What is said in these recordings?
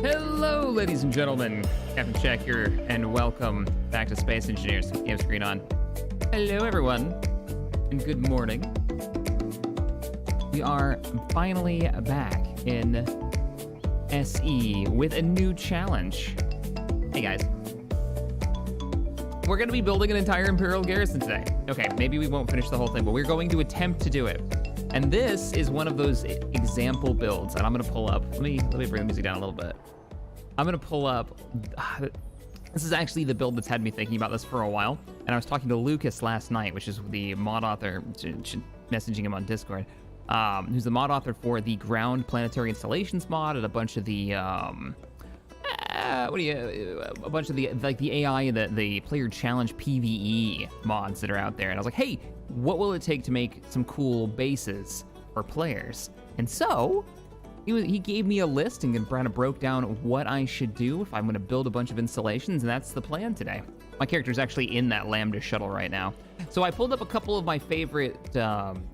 Hello, ladies and gentlemen. CaptainShack here, and welcome back to Space Engineers. Game screen on. Hello, everyone, and good morning. We are finally back in SE with a new challenge. Hey, guys. We're going to be building an entire Imperial Garrison today. Okay, maybe we won't finish the whole thing, but we're going to attempt to do it. And this is one of those example builds, and I'm going to pull up. Let me bring the music down a little bit. I'm gonna pull up, this is actually the build that's had me thinking about this for a while. And I was talking to Lucas last night, which is the mod author, messaging him on Discord, who's the mod author for the ground planetary installations mod and a bunch of the, a bunch of the, like the AI and the player challenge PvE mods that are out there. And I was like, hey, what will it take to make some cool bases for players? And so, he gave me a list and kind of broke down what I should do if I'm going to build a bunch of installations, and that's the plan today. My character's actually in that Lambda shuttle right now. So I pulled up a couple of my favorite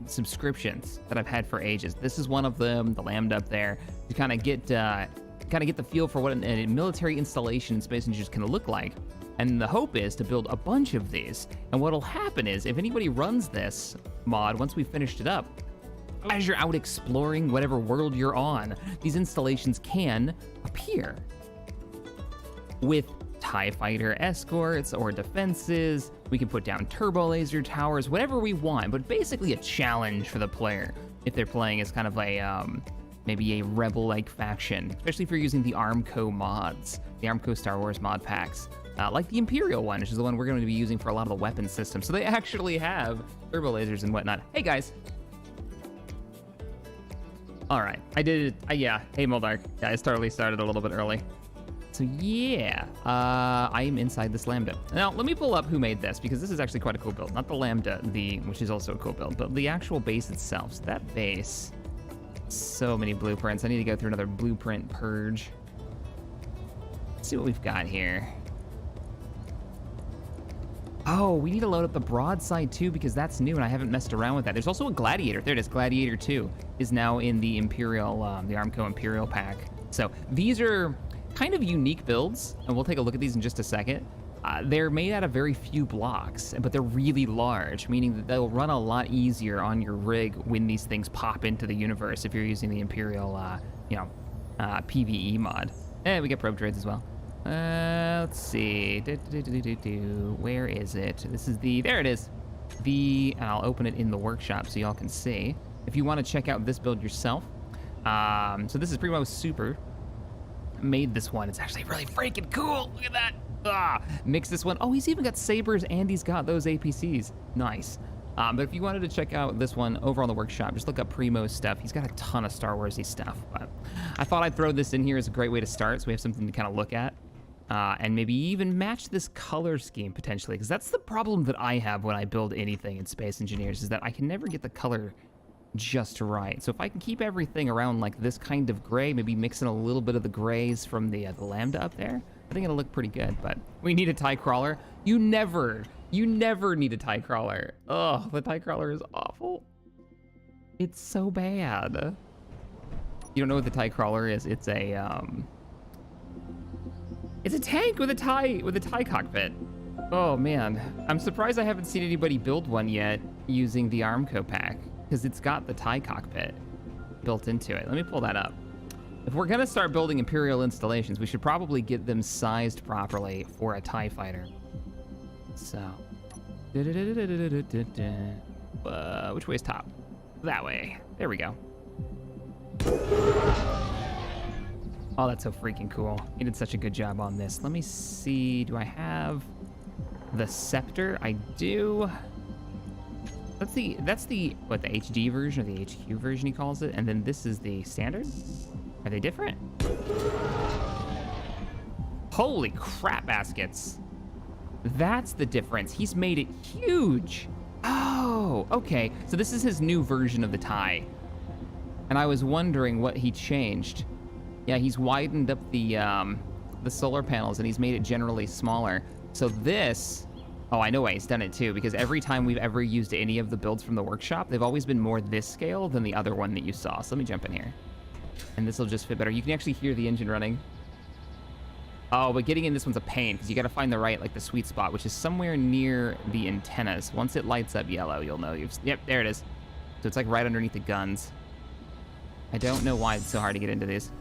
subscriptions that I've had for ages. This is one of them, the Lambda up there, to kind of get the feel for what a military installation in Space Engineers can look like. And the hope is to build a bunch of these. And what'll happen is, if anybody runs this mod, once we've finished it up, as you're out exploring whatever world you're on, these installations can appear with TIE fighter escorts or defenses. We can put down turbo laser towers, whatever we want, but basically a challenge for the player if they're playing as kind of a maybe a rebel-like faction, especially if you're using the ARMCO mods, the ARMCO Star Wars mod packs, like the Imperial one, which is the one we're going to be using for a lot of the weapon systems. So they actually have turbo lasers and whatnot. Hey guys. All right, I did it. Yeah, hey Moldark. Yeah, I totally started a little bit early. So yeah, I am inside this Lambda. Now, let me pull up who made this, because this is actually quite a cool build. Not the Lambda, which is also a cool build, but the actual base itself. So that base, so many blueprints. I need to go through another blueprint purge. Let's see what we've got here. Oh, we need to load up the broadside too, because that's new and I haven't messed around with that. There's also a Gladiator. There it is. Gladiator 2 is now in the Imperial, the ARMCO Imperial pack. So these are kind of unique builds, and we'll take a look at these in just a second. They're made out of very few blocks, but they're really large, meaning that they'll run a lot easier on your rig when these things pop into the universe if you're using the Imperial, PvE mod. And we get probe droids as well. Let's see. Where is it? This is there it is. And I'll open it in the workshop so y'all can see. If you want to check out this build yourself. So this is Primo Super. Made this one. It's actually really freaking cool. Look at that. Mix this one. Oh, he's even got sabers and he's got those APCs. Nice. But if you wanted to check out this one over on the workshop, just look up Primo's stuff. He's got a ton of Star Wars-y stuff. But I thought I'd throw this in here as a great way to start, so we have something to kind of look at. And maybe even match this color scheme potentially, because that's the problem that I have when I build anything in Space Engineers, is that I can never get the color just right. So if I can keep everything around like this kind of gray, maybe mix in a little bit of the grays from the Lambda up there, I think it'll look pretty good. But we need a TIE crawler. You never need a TIE crawler. Ugh, the TIE crawler is awful. It's so bad. You don't know what the TIE crawler is? It's a tank with a TIE cockpit. Oh man, I'm surprised I haven't seen anybody build one yet using the ARMCO pack, because it's got the TIE cockpit built into it. Let me pull that up. If we're gonna start building Imperial installations, we should probably get them sized properly for a TIE fighter. So, which way is top? That way. There we go. Oh, that's so freaking cool. He did such a good job on this. Let me see, do I have the scepter? I do. That's the HD version, or the HQ version he calls it, and then this is the standard? Are they different? Holy crap baskets. That's the difference. He's made it huge. Oh, okay. So this is his new version of the TIE. And I was wondering what he changed. Yeah, he's widened up the solar panels and he's made it generally smaller. So this, oh, I know why he's done it too, because every time we've ever used any of the builds from the workshop, they've always been more this scale than the other one that you saw. So let me jump in here. And this will just fit better. You can actually hear the engine running. Oh, but getting in this one's a pain because you got to find the right, like the sweet spot, which is somewhere near the antennas. Once it lights up yellow, you'll know you've... Yep, there it is. So it's like right underneath the guns. I don't know why it's so hard to get into these.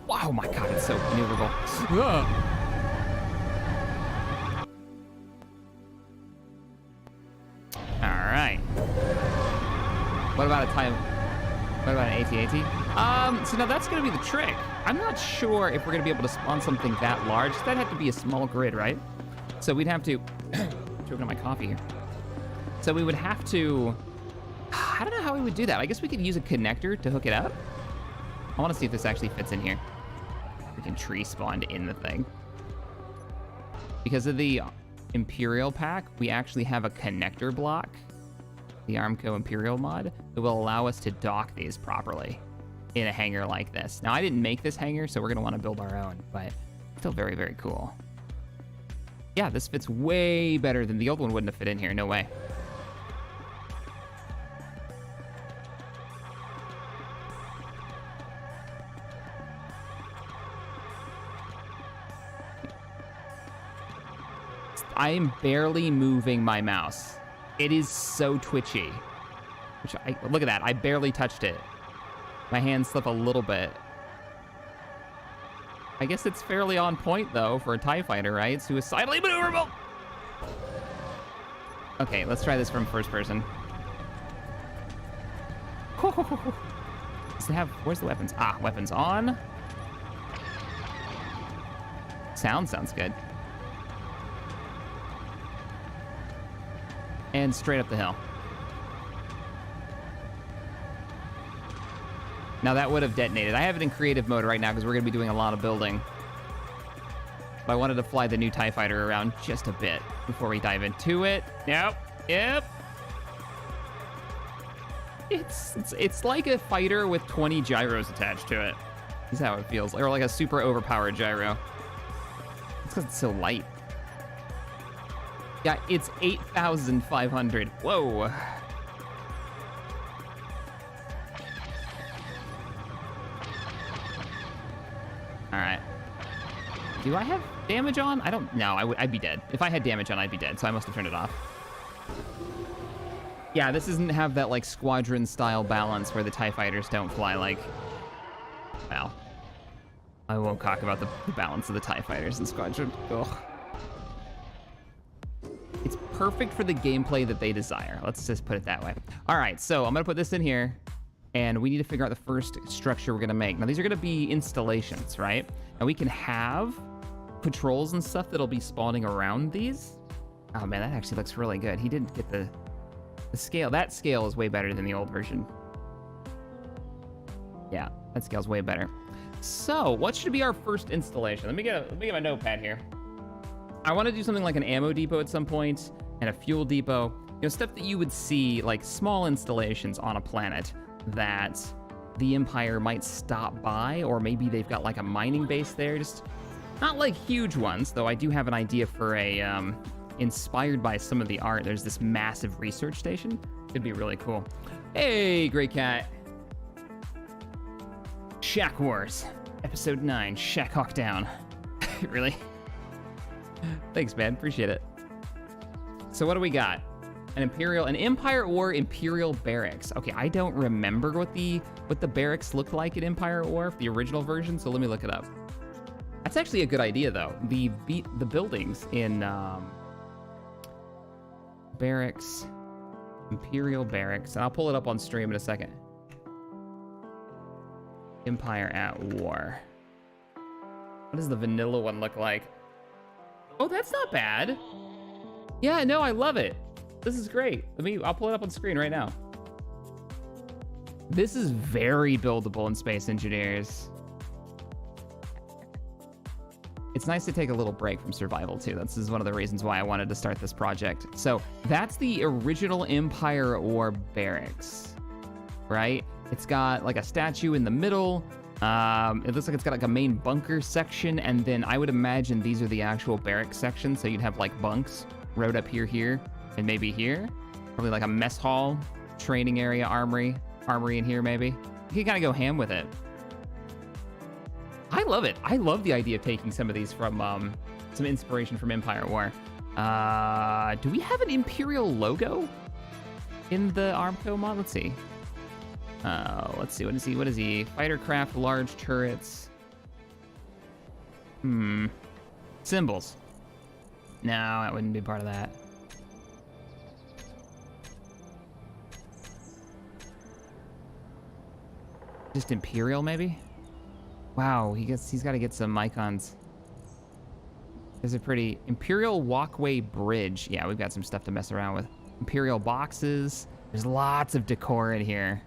Oh my god, it's so maneuverable. Ugh. All right. What about a time? What about an AT-AT? So now that's gonna be the trick. I'm not sure if we're gonna be able to spawn something that large. That'd have to be a small grid, right? So we'd have to... choking on my coffee here. So we would have to... I don't know how we would do that. I guess we could use a connector to hook it up. I want to see if this actually fits in here. We can tree spawned in the thing. Because of the Imperial pack, we actually have a connector block, the ARMCO Imperial Mod, that will allow us to dock these properly in a hangar like this. Now, I didn't make this hangar, so we're going to want to build our own, but still very, very cool. Yeah, this fits way better than the old one wouldn't have fit in here. No way. I am barely moving my mouse. It is so twitchy. Look at that, I barely touched it. My hands slip a little bit. I guess it's fairly on point though for a TIE fighter, right? Suicidally maneuverable. Okay, let's try this from first person. Does it have, where's the weapons? Ah, weapons on. Sounds good. And straight up the hill. Now that would have detonated. I have it in creative mode right now because we're going to be doing a lot of building. But I wanted to fly the new TIE fighter around just a bit before we dive into it. Yep. It's like a fighter with 20 gyros attached to it. Is how it feels. Or like a super overpowered gyro. It's because it's so light. Yeah, it's 8,500. Whoa. All right. Do I have damage on? I don't know. I'd be dead. If I had damage on, I'd be dead. So I must have turned it off. Yeah, this doesn't have that like squadron style balance where the TIE fighters don't fly like... Well, I won't talk about the balance of the TIE fighters in Squadron. Ugh. It's perfect for the gameplay that they desire. Let's just put it that way. All right, so I'm gonna put this in here, and we need to figure out the first structure we're gonna make. Now, these are gonna be installations, right? And we can have patrols and stuff that'll be spawning around these. Oh man, that actually looks really good. He didn't get the scale. That scale is way better than the old version. Yeah, that scale's way better. So, what should be our first installation? Let me get my notepad here. I want to do something like an ammo depot at some point, and a fuel depot. You know, stuff that you would see, like small installations on a planet that the Empire might stop by, or maybe they've got like a mining base there. Just not like huge ones, though I do have an idea for a, inspired by some of the art. There's this massive research station. Could be really cool. Hey, Great Cat. Shack Wars, Episode 9, Shack Hawk Down. Really? Thanks, man. Appreciate it. So what do we got? An Empire or Imperial Barracks. Okay, I don't remember what the barracks looked like in Empire or the original version, so let me look it up. That's actually a good idea, though. The buildings in Barracks, Imperial Barracks, and I'll pull it up on stream in a second. Empire at War. What does the vanilla one look like? Oh, that's not bad. Yeah, no, I love it. This is great. I'll pull it up on screen right now. This is very buildable in Space Engineers. It's nice to take a little break from survival too. This is one of the reasons why I wanted to start this project. So that's the original Empire or Barracks, right? It's got like a statue in the middle. It looks like it's got like a main bunker section, and then I would imagine these are the actual barracks sections. So you'd have like bunks rode up here, and maybe here. Probably like a mess hall, training area, armory in here maybe. You can kind of go ham with it. I love it. I love the idea of taking some of these from, some inspiration from Empire War. Do we have an Imperial logo in the ARMCO mod? Let's see. Let's see. What is he? What is he? Fighter craft, large turrets. Symbols. No, that wouldn't be part of that. Just Imperial, maybe? Wow, he's got to get some icons. There's a pretty Imperial Walkway bridge. Yeah, we've got some stuff to mess around with. Imperial boxes. There's lots of decor in here.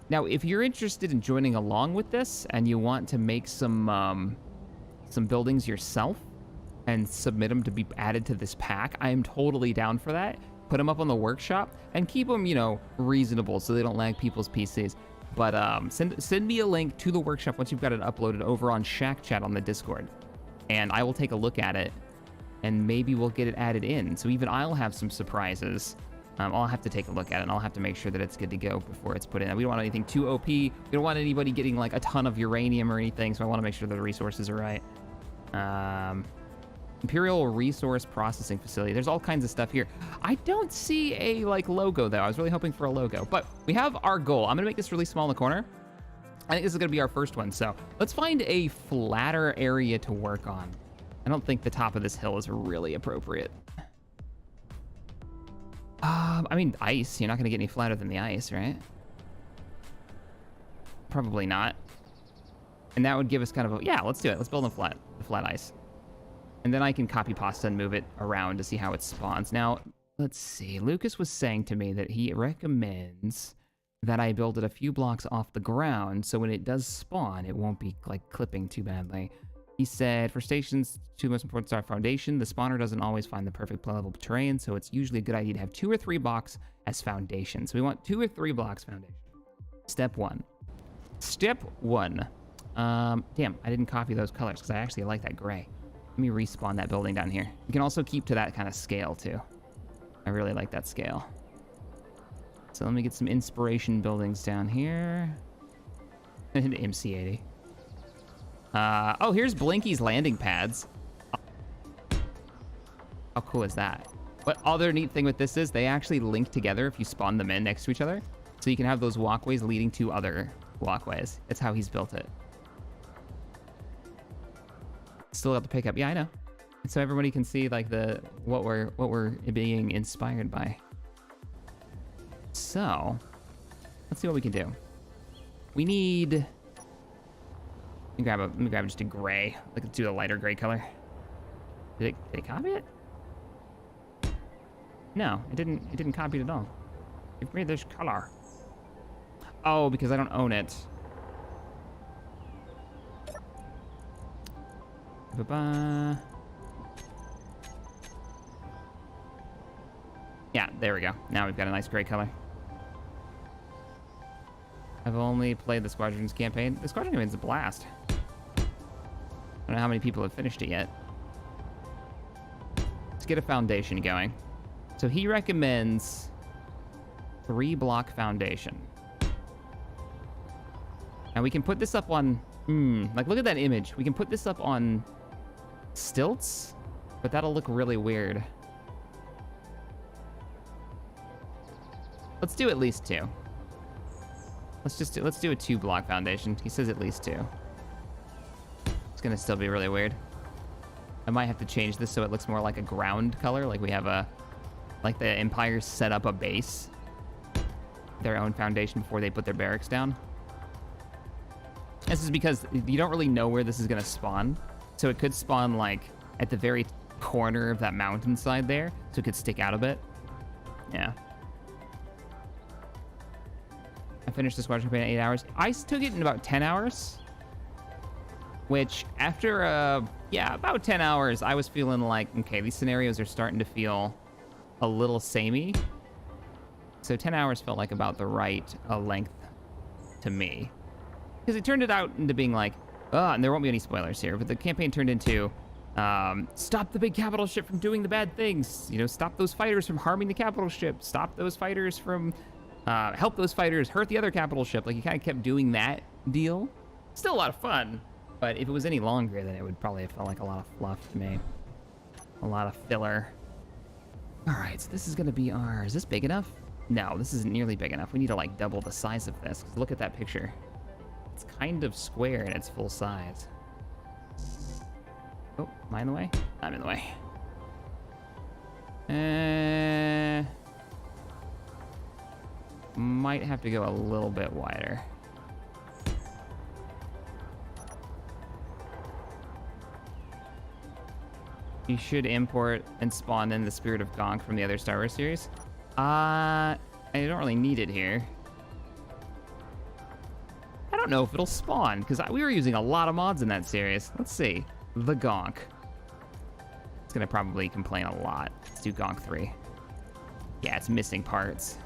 Now, if you're interested in joining along with this and you want to make some buildings yourself and submit them to be added to this pack, I am totally down for that. Put them up on the workshop and keep them, you know, reasonable so they don't lag people's PCs. But send me a link to the workshop once you've got it uploaded over on Shack Chat on the Discord. And I will take a look at it, and maybe we'll get it added in. So even I'll have some surprises. I'll have to take a look at it, and I'll have to make sure that it's good to go before it's put in. We don't want anything too OP. We don't want anybody getting, like, a ton of uranium or anything, so I want to make sure that the resources are right. Imperial Resource Processing Facility. There's all kinds of stuff here. I don't see a, like, logo, though. I was really hoping for a logo. But we have our goal. I'm going to make this really small in the corner. I think this is going to be our first one. So let's find a flatter area to work on. I don't think the top of this hill is really appropriate. I mean, ice. You're not going to get any flatter than the ice, right? Probably not. And that would give us kind of a... Yeah, let's do it. Let's build a flat ice. And then I can copy pasta and move it around to see how it spawns. Now, let's see. Lucas was saying to me that he recommends that I build it a few blocks off the ground, so when it does spawn, it won't be, like, clipping too badly. He said, for stations, two most important are foundation. The spawner doesn't always find the perfect level terrain, so it's usually a good idea to have 2 or 3 blocks as foundation. So we want 2 or 3 blocks foundation. Step 1. Step 1. Damn, I didn't copy those colors because I actually like that gray. Let me respawn that building down here. You can also keep to that kind of scale, too. I really like that scale. So let me get some inspiration buildings down here. And MC80. Oh, here's Blinky's landing pads. How cool is that? What other neat thing with this is they actually link together if you spawn them in next to each other. So you can have those walkways leading to other walkways. That's how he's built it. Still got the pickup. Yeah, I know. So everybody can see like what we're being inspired by. So let's see what we can do. We need. Let me grab just a gray. Let's do a lighter gray color. Did it copy it? No, it didn't. It didn't copy it at all. Give me this color. Oh, because I don't own it. Ba-ba. Yeah, there we go. Now we've got a nice gray color. I've only played the Squadrons campaign. The Squadron campaign's a blast. I don't know how many people have finished it yet. Let's get a foundation going. So he recommends 3-block foundation. Now we can put this up on... like, look at that image. We can put this up on stilts, but that'll look really weird. Let's do at least 2. Let's do a 2-block foundation. He says at least 2. It's gonna still be really weird. I might have to change this so it looks more like a ground color, like we have like the Empire set up a base, their own foundation before they put their barracks down. This is because you don't really know where this is gonna spawn, so it could spawn like at the very corner of that mountainside there, so it could stick out a bit. Yeah. I finished the Squadron campaign in 8 hours. I took it in about 10 hours. Which, after, about 10 hours, I was feeling like, okay, these scenarios are starting to feel a little samey. So 10 hours felt like about the right length to me. Because it turned it out into being like, and there won't be any spoilers here, but the campaign turned into, stop the big capital ship from doing the bad things. You know, stop those fighters from harming the capital ship. Stop those fighters from, help those fighters hurt the other capital ship. Like, you kind of kept doing that deal. Still a lot of fun, but if it was any longer, then it would probably have felt like a lot of fluff to me. A lot of filler. All right, so this is gonna be our, is this big enough? No, this isn't nearly big enough. We need to like double the size of this. Look at that picture. It's kind of square in its full size. Oh, am I in the way? I'm in the way. Might have to go a little bit wider. You should import and spawn in the Spirit of Gonk from the other Star Wars series. I don't really need it here. I don't know if it'll spawn, because we were using a lot of mods in that series. Let's see. The Gonk. It's gonna probably complain a lot. Let's do Gonk 3. Yeah, it's missing parts.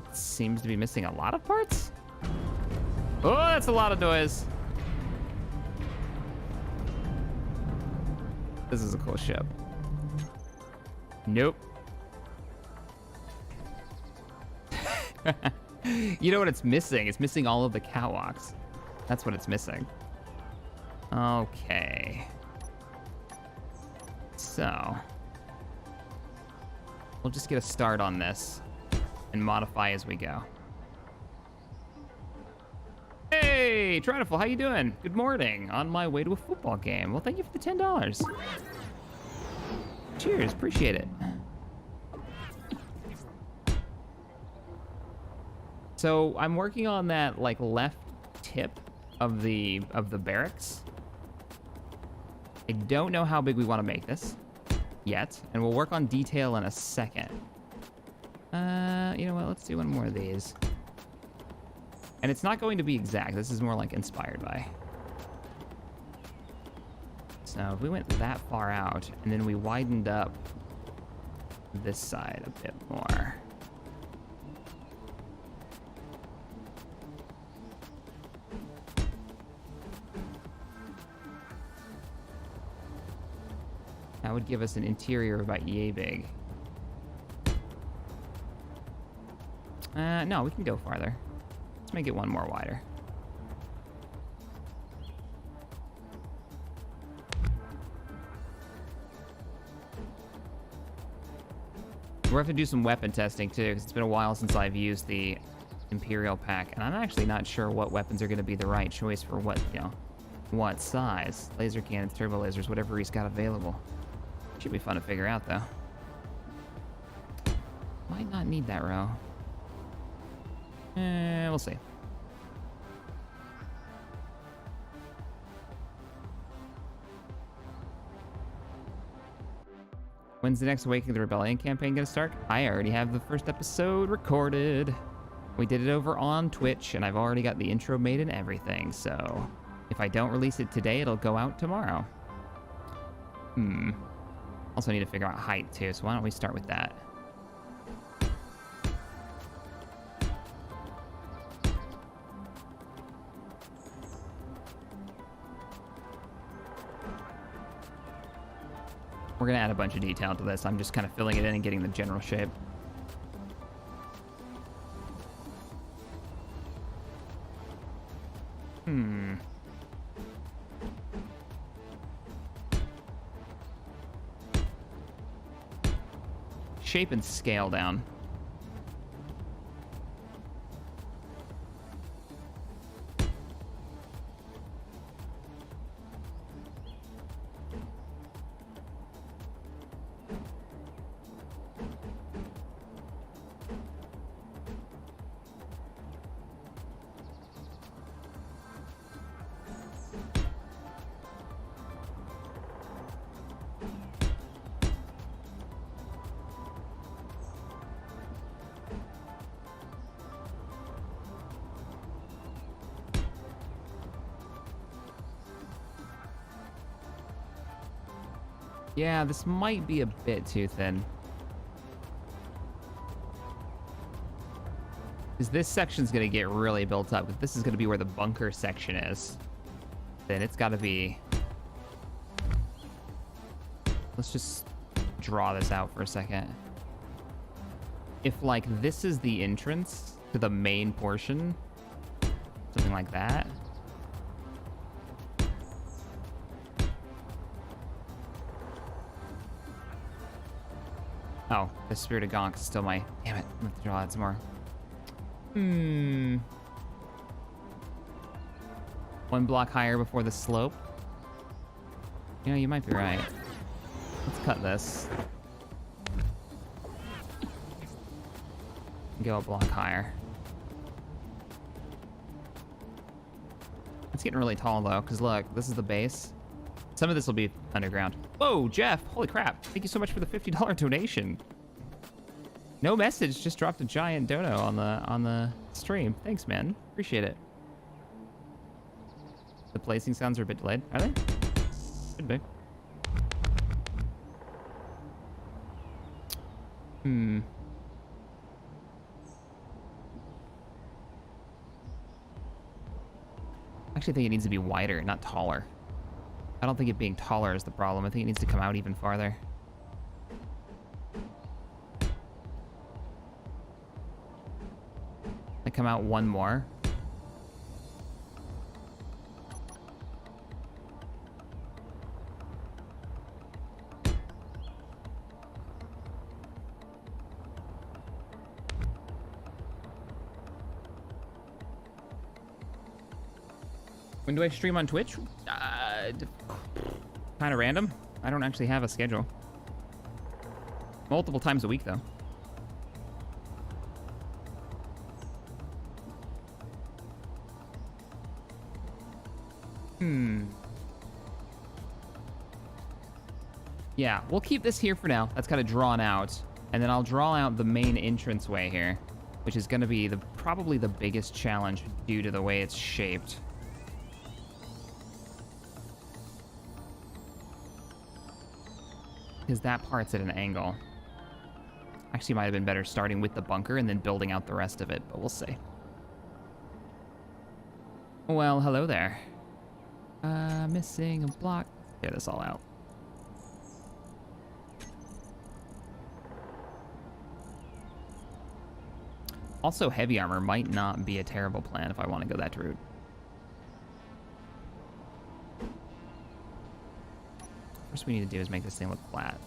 It seems to be missing a lot of parts. Oh, that's a lot of noise. This is a cool ship. Nope. You know what it's missing? It's missing all of the catwalks. That's what it's missing. Okay. So, we'll just get a start on this and modify as we go. Hey, Triniful, how you doing? Good morning. On my way to a football game. Well, thank you for the $10. Cheers, appreciate it. So I'm working on that like left tip of the barracks. I don't know how big we want to make this yet, and we'll work on detail in a second. You know what? Let's do one more of these. And it's not going to be exact. This is more like inspired by. So if we went that far out, and then we widened up this side a bit more. That would give us an interior about yay big. No, we can go farther. Let's make it one more wider. We're have to do some weapon testing too, because it's been a while since I've used the Imperial pack, and I'm actually not sure what weapons are going to be the right choice for what, you know, what size. Laser cannons, turbo lasers, whatever he's got available. Should be fun to figure out though. Might not need that row. We'll see. When's the next Awakening the Rebellion campaign gonna start? I already have the first episode recorded. We did it over on Twitch, and I've already got the intro made and everything, so if I don't release it today, it'll go out tomorrow. Also need to figure out height too, so why don't we start with that? We're gonna add a bunch of detail to this. I'm just kind of filling it in and getting the general shape. Shape and scale down. Yeah, this might be a bit too thin. Because this section's gonna get really built up. If this is gonna be where the bunker section is, then it's gotta be... Let's just draw this out for a second. If, like, this is the entrance, to the main portion. Something like that. Oh, the Spirit of Gonk is still my... Damn it, I'm gonna have to draw that some more. One block higher before the slope. You know, you might be right. Let's cut this. Go a block higher. It's getting really tall though, because look, this is the base. Some of this will be underground. Whoa, Jeff, holy crap. Thank you so much for the $50 donation. No message, just dropped a giant dono on the stream. Thanks, man. Appreciate it. The placing sounds are a bit delayed. Are they? Could be. Actually, I think it needs to be wider, not taller. I don't think it being taller is the problem. I think it needs to come out even farther. I come out one more. When do I stream on Twitch? Kind of random. I don't actually have a schedule. Multiple times a week, though. Yeah, we'll keep this here for now. That's kind of drawn out. And then I'll draw out the main entranceway here, which is going to be probably the biggest challenge due to the way it's shaped. Because that part's at an angle. Actually, might have been better starting with the bunker and then building out the rest of it, but we'll see. Well, hello there. Missing a block. Clear this all out. Also, heavy armor might not be a terrible plan if I want to go that route. First we need to do is make this thing look flat.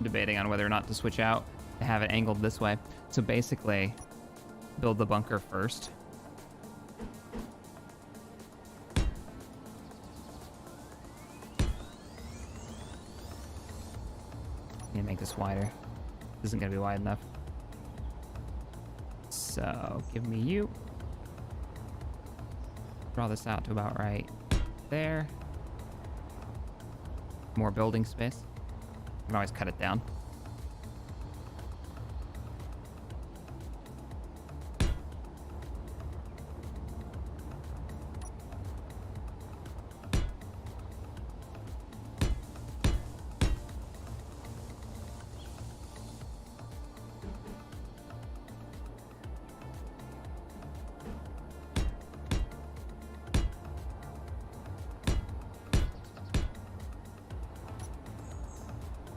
Debating on whether or not to switch out to have it angled this way. So basically, build the bunker first. Need to make this wider. This isn't gonna be wide enough. So give me you. Draw this out to about right there. More building space. I can always cut it down.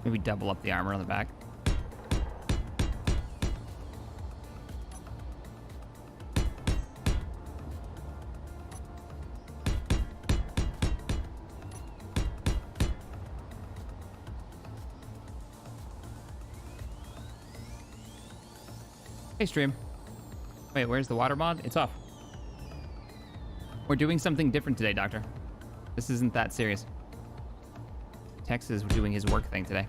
Maybe double up the armor on the back. Hey, stream. Wait, where's the water mod? It's off. We're doing something different today, Doctor. This isn't that serious. Tex is doing his work thing today.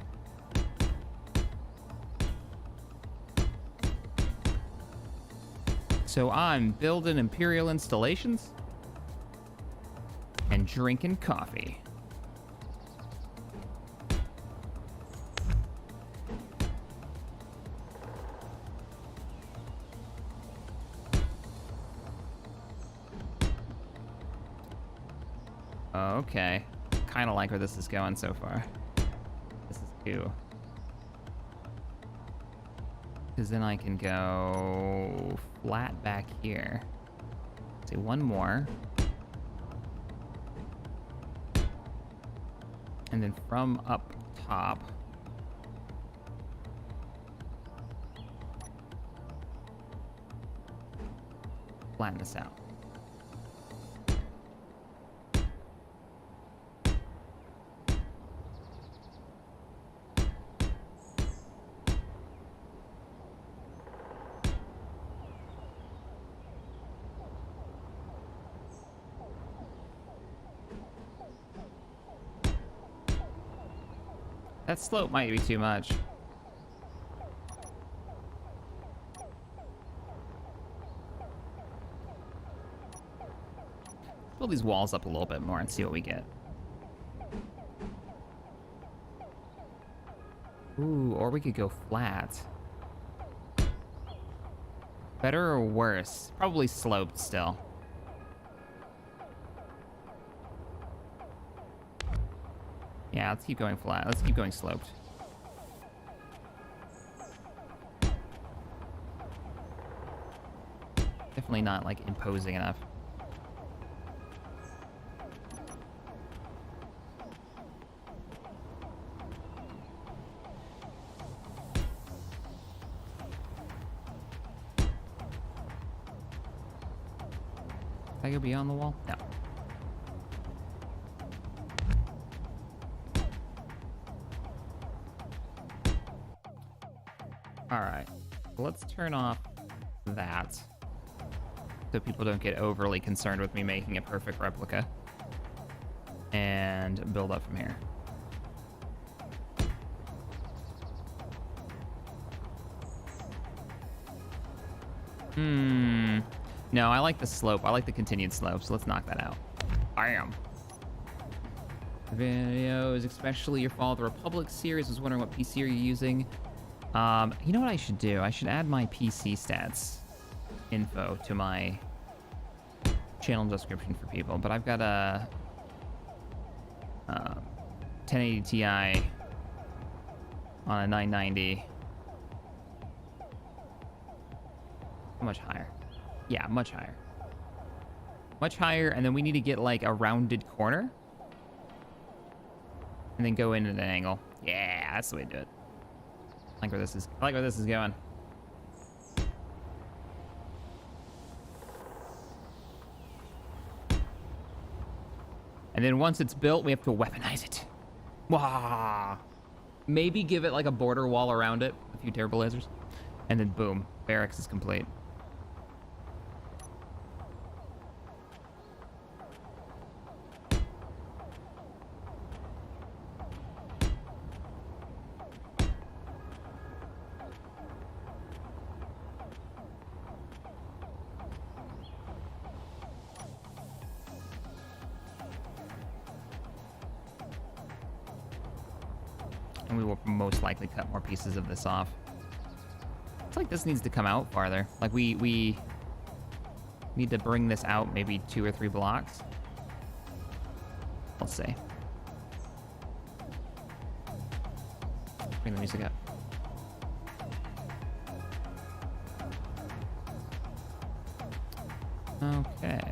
So I'm building Imperial installations and drinking coffee. Okay. Kind of like where this is going so far. This is cool. because then I can go flat back here. Say one more. And then from up top, flatten this out. That slope might be too much. Build these walls up a little bit more and see what we get. Ooh, or we could go flat. Better or worse? Probably sloped still. Yeah, let's keep going flat. Let's keep going sloped. Definitely not, like, imposing enough. Can I go beyond the wall? No. Alright, let's turn off that so people don't get overly concerned with me making a perfect replica. And build up from here. No, I like the slope. I like the continued slope, so let's knock that out. Bam! Videos, especially your Fall of the Republic series. I was wondering what PC are you using? You know what I should do? I should add my PC stats info to my channel description for people, but I've got a 1080 Ti on a 990. How much higher? Yeah, much higher. Much higher, and then we need to get like a rounded corner and then go in at an angle. Yeah, that's the way to do it. I like where this is going. And then once it's built, we have to weaponize it. Wah! Maybe give it like a border wall around it, a few turbo lasers, and then boom, barracks is complete. And we will most likely cut more pieces of this off. It's like this needs to come out farther. Like we need to bring this out maybe 2 or 3 blocks. Let's see. Bring the music up. Okay.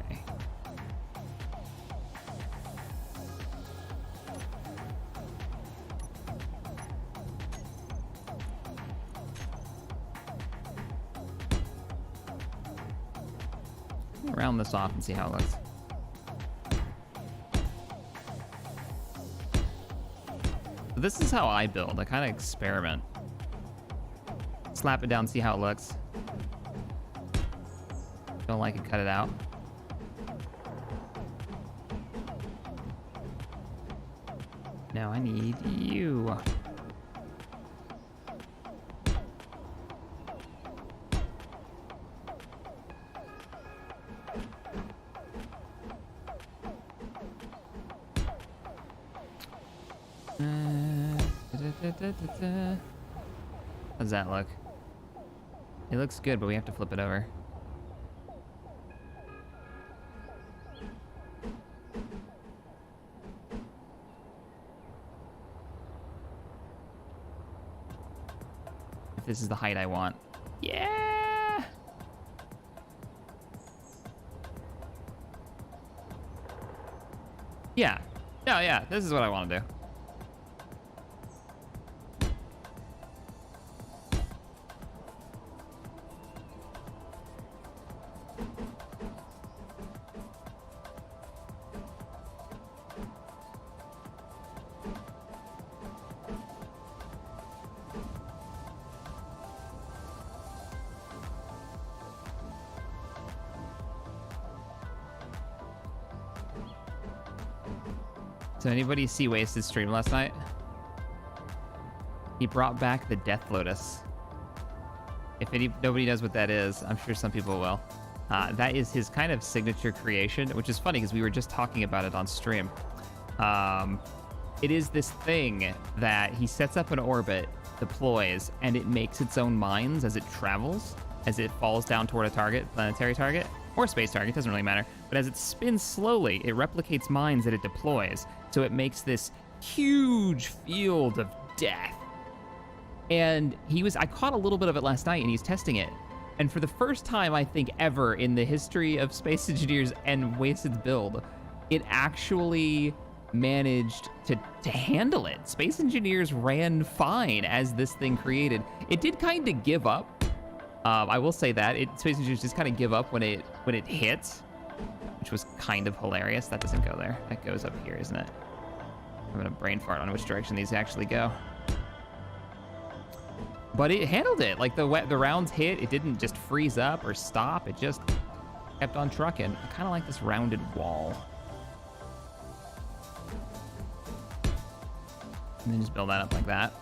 Round this off and see how it looks. So this is how I build. I kind of experiment. Slap it down, see how it looks. Don't like it, cut it out. Now I need you. How does that look? It looks good, but we have to flip it over. If this is the height I want. Yeah. Yeah. No, yeah, this is what I want to do. So anybody see Wasted's stream last night? He brought back the Death Lotus. If nobody knows what that is, I'm sure some people will. That is his kind of signature creation, which is funny because we were just talking about it on stream. It is this thing that he sets up in orbit, deploys, and it makes its own mines as it travels, as it falls down toward a target, planetary target, or space target, doesn't really matter. But as it spins slowly, it replicates mines that it deploys. So it makes this huge field of death. And I caught a little bit of it last night and he's testing it. And for the first time, I think ever in the history of Space Engineers and Wasted's build, it actually managed to handle it. Space Engineers ran fine as this thing created. It did kind of give up. I will say that Space Engineers just kind of give up when it hits, which was kind of hilarious. That doesn't go there. That goes up here, isn't it? I'm gonna brain fart on which direction these actually go. But it handled it. Like the rounds hit, it didn't just freeze up or stop. It just kept on trucking. I kind of like this rounded wall. And then just build that up like that.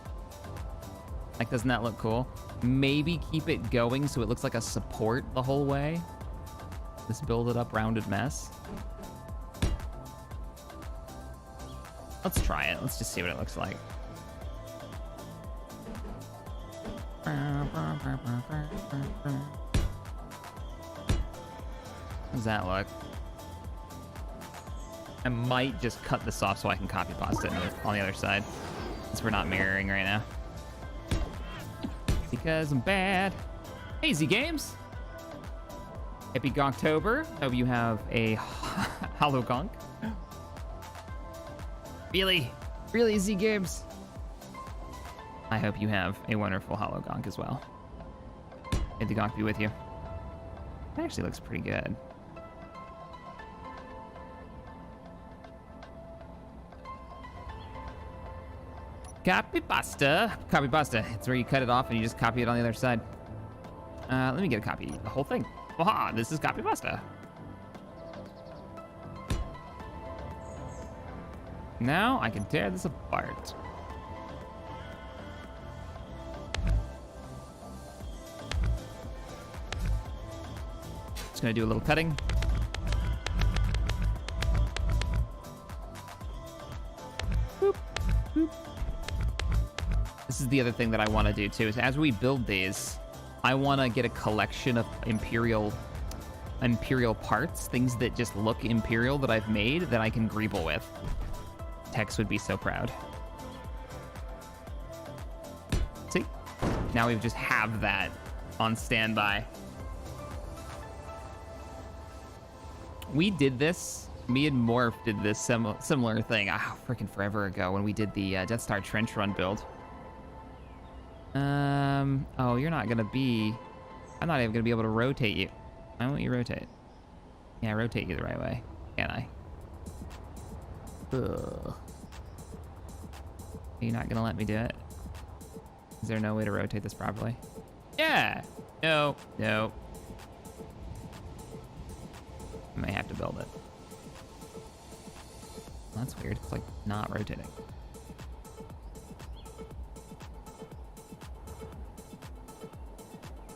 Like, doesn't that look cool? Maybe keep it going so it looks like a support the whole way. This build it up rounded mess. Let's try it. Let's just see what it looks like. How does that look? I might just cut this off so I can copy paste it on the other side, since we're not mirroring right now. Because I'm bad. Hey, Z Games. Happy Gonktober. Hope you have a hollow gonk. Really? Really, Z Games? I hope you have a wonderful hollow gonk as well. May the gonk be with you. That actually looks pretty good. Copy pasta. Copy pasta. It's where you cut it off and you just copy it on the other side. Let me get a copy. The whole thing. Aha, this is copy pasta. Now I can tear this apart. Just gonna do a little cutting. Boop, boop. This is the other thing that I want to do too, is as we build these, I want to get a collection of Imperial parts, things that just look Imperial that I've made that I can greeble with. Tex would be so proud. See? Now we just have that on standby. We did this, me and Morph did this similar thing, freaking forever ago when we did the Death Star Trench Run build. Oh, you're not gonna be, I'm not even gonna be able to rotate you. Why won't you rotate? Yeah, rotate you the right way, can't I? Ugh. Are you not gonna let me do it? Is there no way to rotate this properly? Yeah, no. I may have to build it. Well, that's weird, it's like not rotating.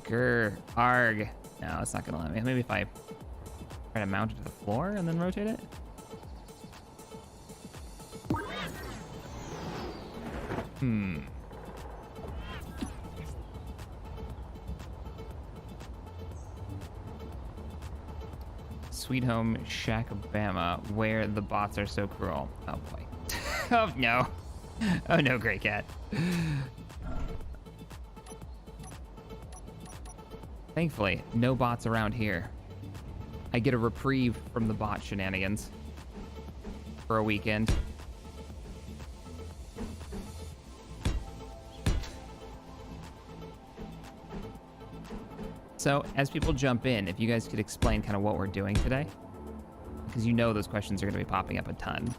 Grr, arg. No, it's not gonna let me. Maybe if I try to mount it to the floor and then rotate it? Sweet home Shack Obama, where the bots are so cruel. Oh boy. Oh no. Oh no, Grey Cat. Thankfully, no bots around here. I get a reprieve from the bot shenanigans for a weekend. So, as people jump in, if you guys could explain kind of what we're doing today, because you know those questions are going to be popping up a ton,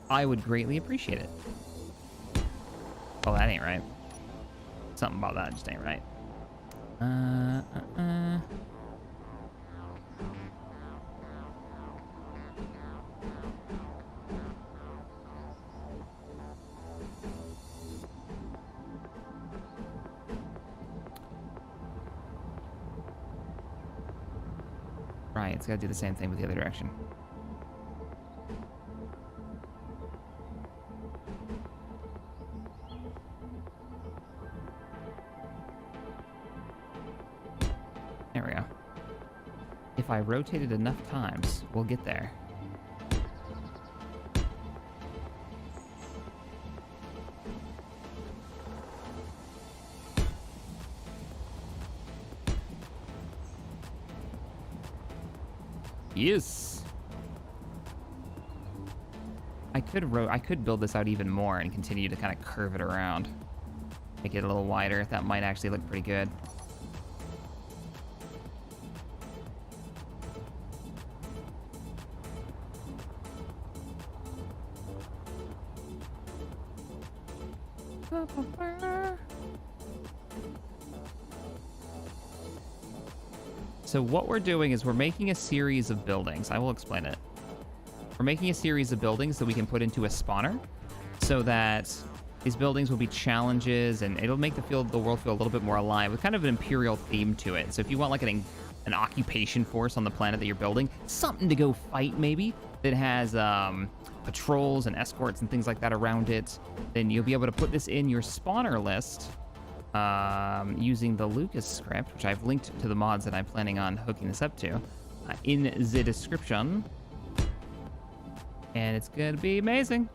I would greatly appreciate it. Oh, that ain't right. Something about that just ain't right. Right, it's got to do the same thing with the other direction. There we go. If I rotate it enough times, we'll get there. Yes. I could build this out even more and continue to kind of curve it around. Make it a little wider. That might actually look pretty good. So what we're doing is we're making a series of buildings. I will explain it. We're making a series of buildings that we can put into a spawner so that these buildings will be challenges and it'll make the world feel a little bit more alive with kind of an Imperial theme to it. So if you want like an occupation force on the planet that you're building, something to go fight maybe, that has patrols and escorts and things like that around it, then you'll be able to put this in your spawner list using the Lucas script, which I've linked to the mods that I'm planning on hooking this up to in the description. And it's going to be amazing.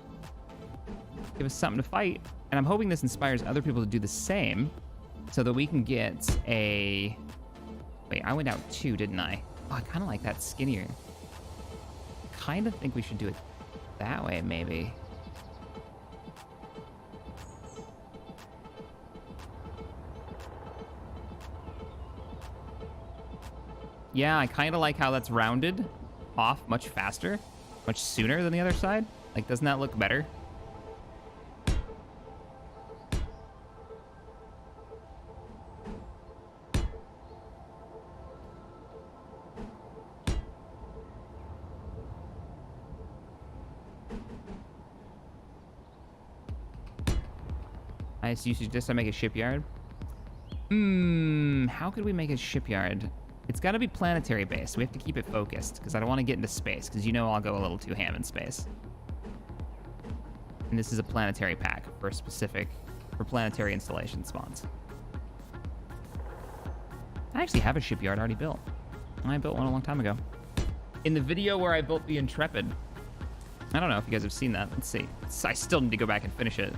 Give us something to fight. And I'm hoping this inspires other people to do the same so that we can get a... Wait, I went out 2, didn't I? Oh, I kind of like that skinnier. Kind of think we should do it that way, maybe. Yeah, I kind of like how that's rounded off much faster, much sooner than the other side. Like, doesn't that look better? Nice usage just to make a shipyard. How could we make a shipyard? It's got to be planetary based. We have to keep it focused because I don't want to get into space because you know I'll go a little too ham in space. And this is a planetary pack for planetary installation spawns. I actually have a shipyard already built. I built one a long time ago. In the video where I built the Intrepid. I don't know if you guys have seen that. Let's see. I still need to go back and finish it.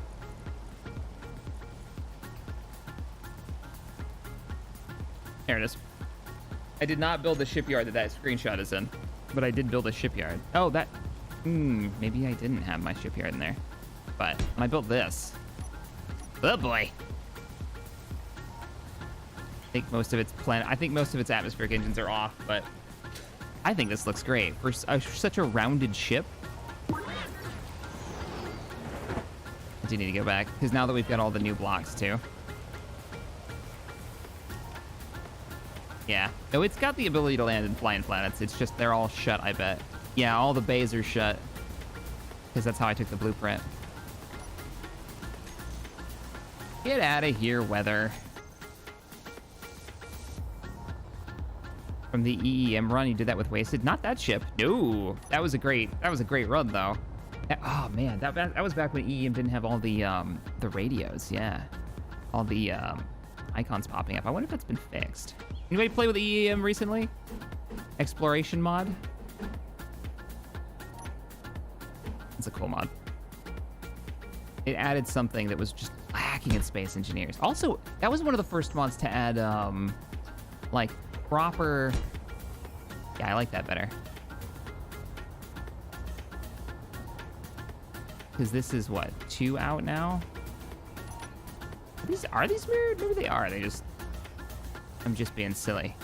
There it is. I did not build the shipyard that screenshot is in, but I did build a shipyard. Oh, that... maybe I didn't have my shipyard in there. But when I built this... Oh, boy. I think most of its atmospheric engines are off, but I think this looks great. For such a rounded ship... I do need to go back, because now that we've got all the new blocks, too. Yeah. No, it's got the ability to land and fly in planets. It's just they're all shut, I bet. Yeah, all the bays are shut. Because that's how I took the blueprint. Get out of here, weather. From the EEM run, you did that with Wasted? Not that ship. No. That was a great run, though. Oh, man. That was back when EEM didn't have all the radios. Yeah. All the icons popping up. I wonder if that's been fixed. Anybody play with EEM recently? Exploration mod? It's a cool mod. It added something that was just lacking lacking in space engineers. Also, that was one of the first mods to add, like, proper... Yeah, I like that better. Because this is, what, 2 out now? Are these mirrored? Maybe they are. I'm just being silly.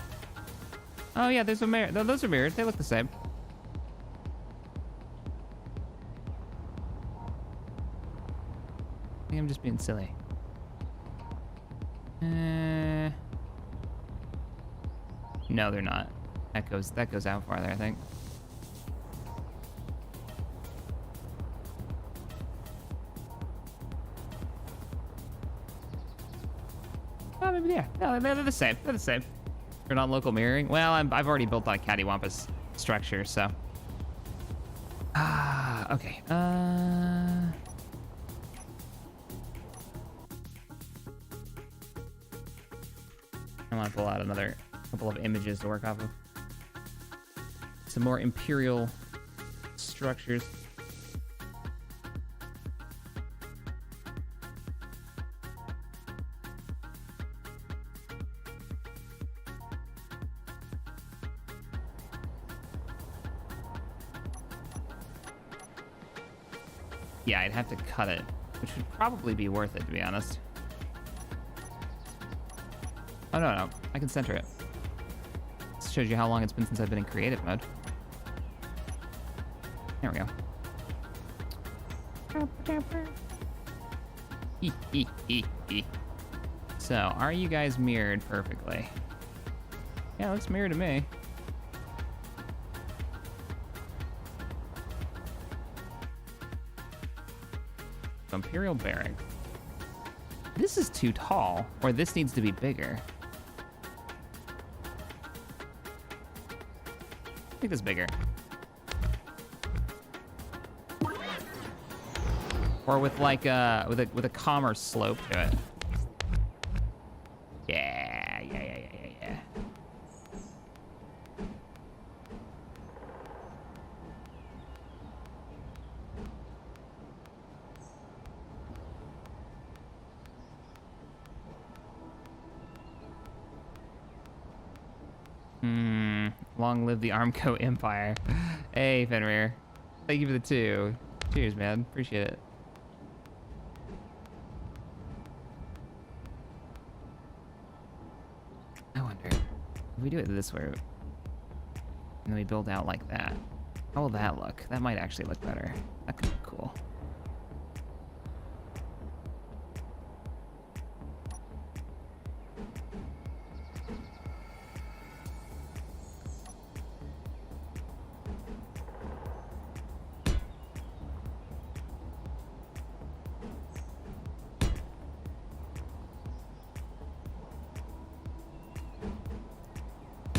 Oh, yeah, there's a mirror. Those are mirrored. They look the same. I think I'm just being silly. No, they're not. That goes out farther, I think. Oh, maybe yeah. No, they're the same. They're the same. They're not local mirroring. Well, I've already built on Cattywampus structure, so. Okay. I want to pull out another couple of images to work off of. Some more Imperial structures. Yeah, I'd have to cut it, which would probably be worth it, to be honest. Oh, no. I can center it. This shows you how long it's been since I've been in creative mode. There we go. So, are you guys mirrored perfectly? Yeah, it looks mirrored to me. Imperial Barracks. This is too tall, or this needs to be bigger. I think this is bigger. Or with like with a calmer slope to it. Yeah. Long live the ARMCO Empire. Hey, Fenrir. Thank you for the 2. Cheers, man. Appreciate it. I wonder, if we do it this way, and then we build out like that, how will that look? That might actually look better. That could look cool.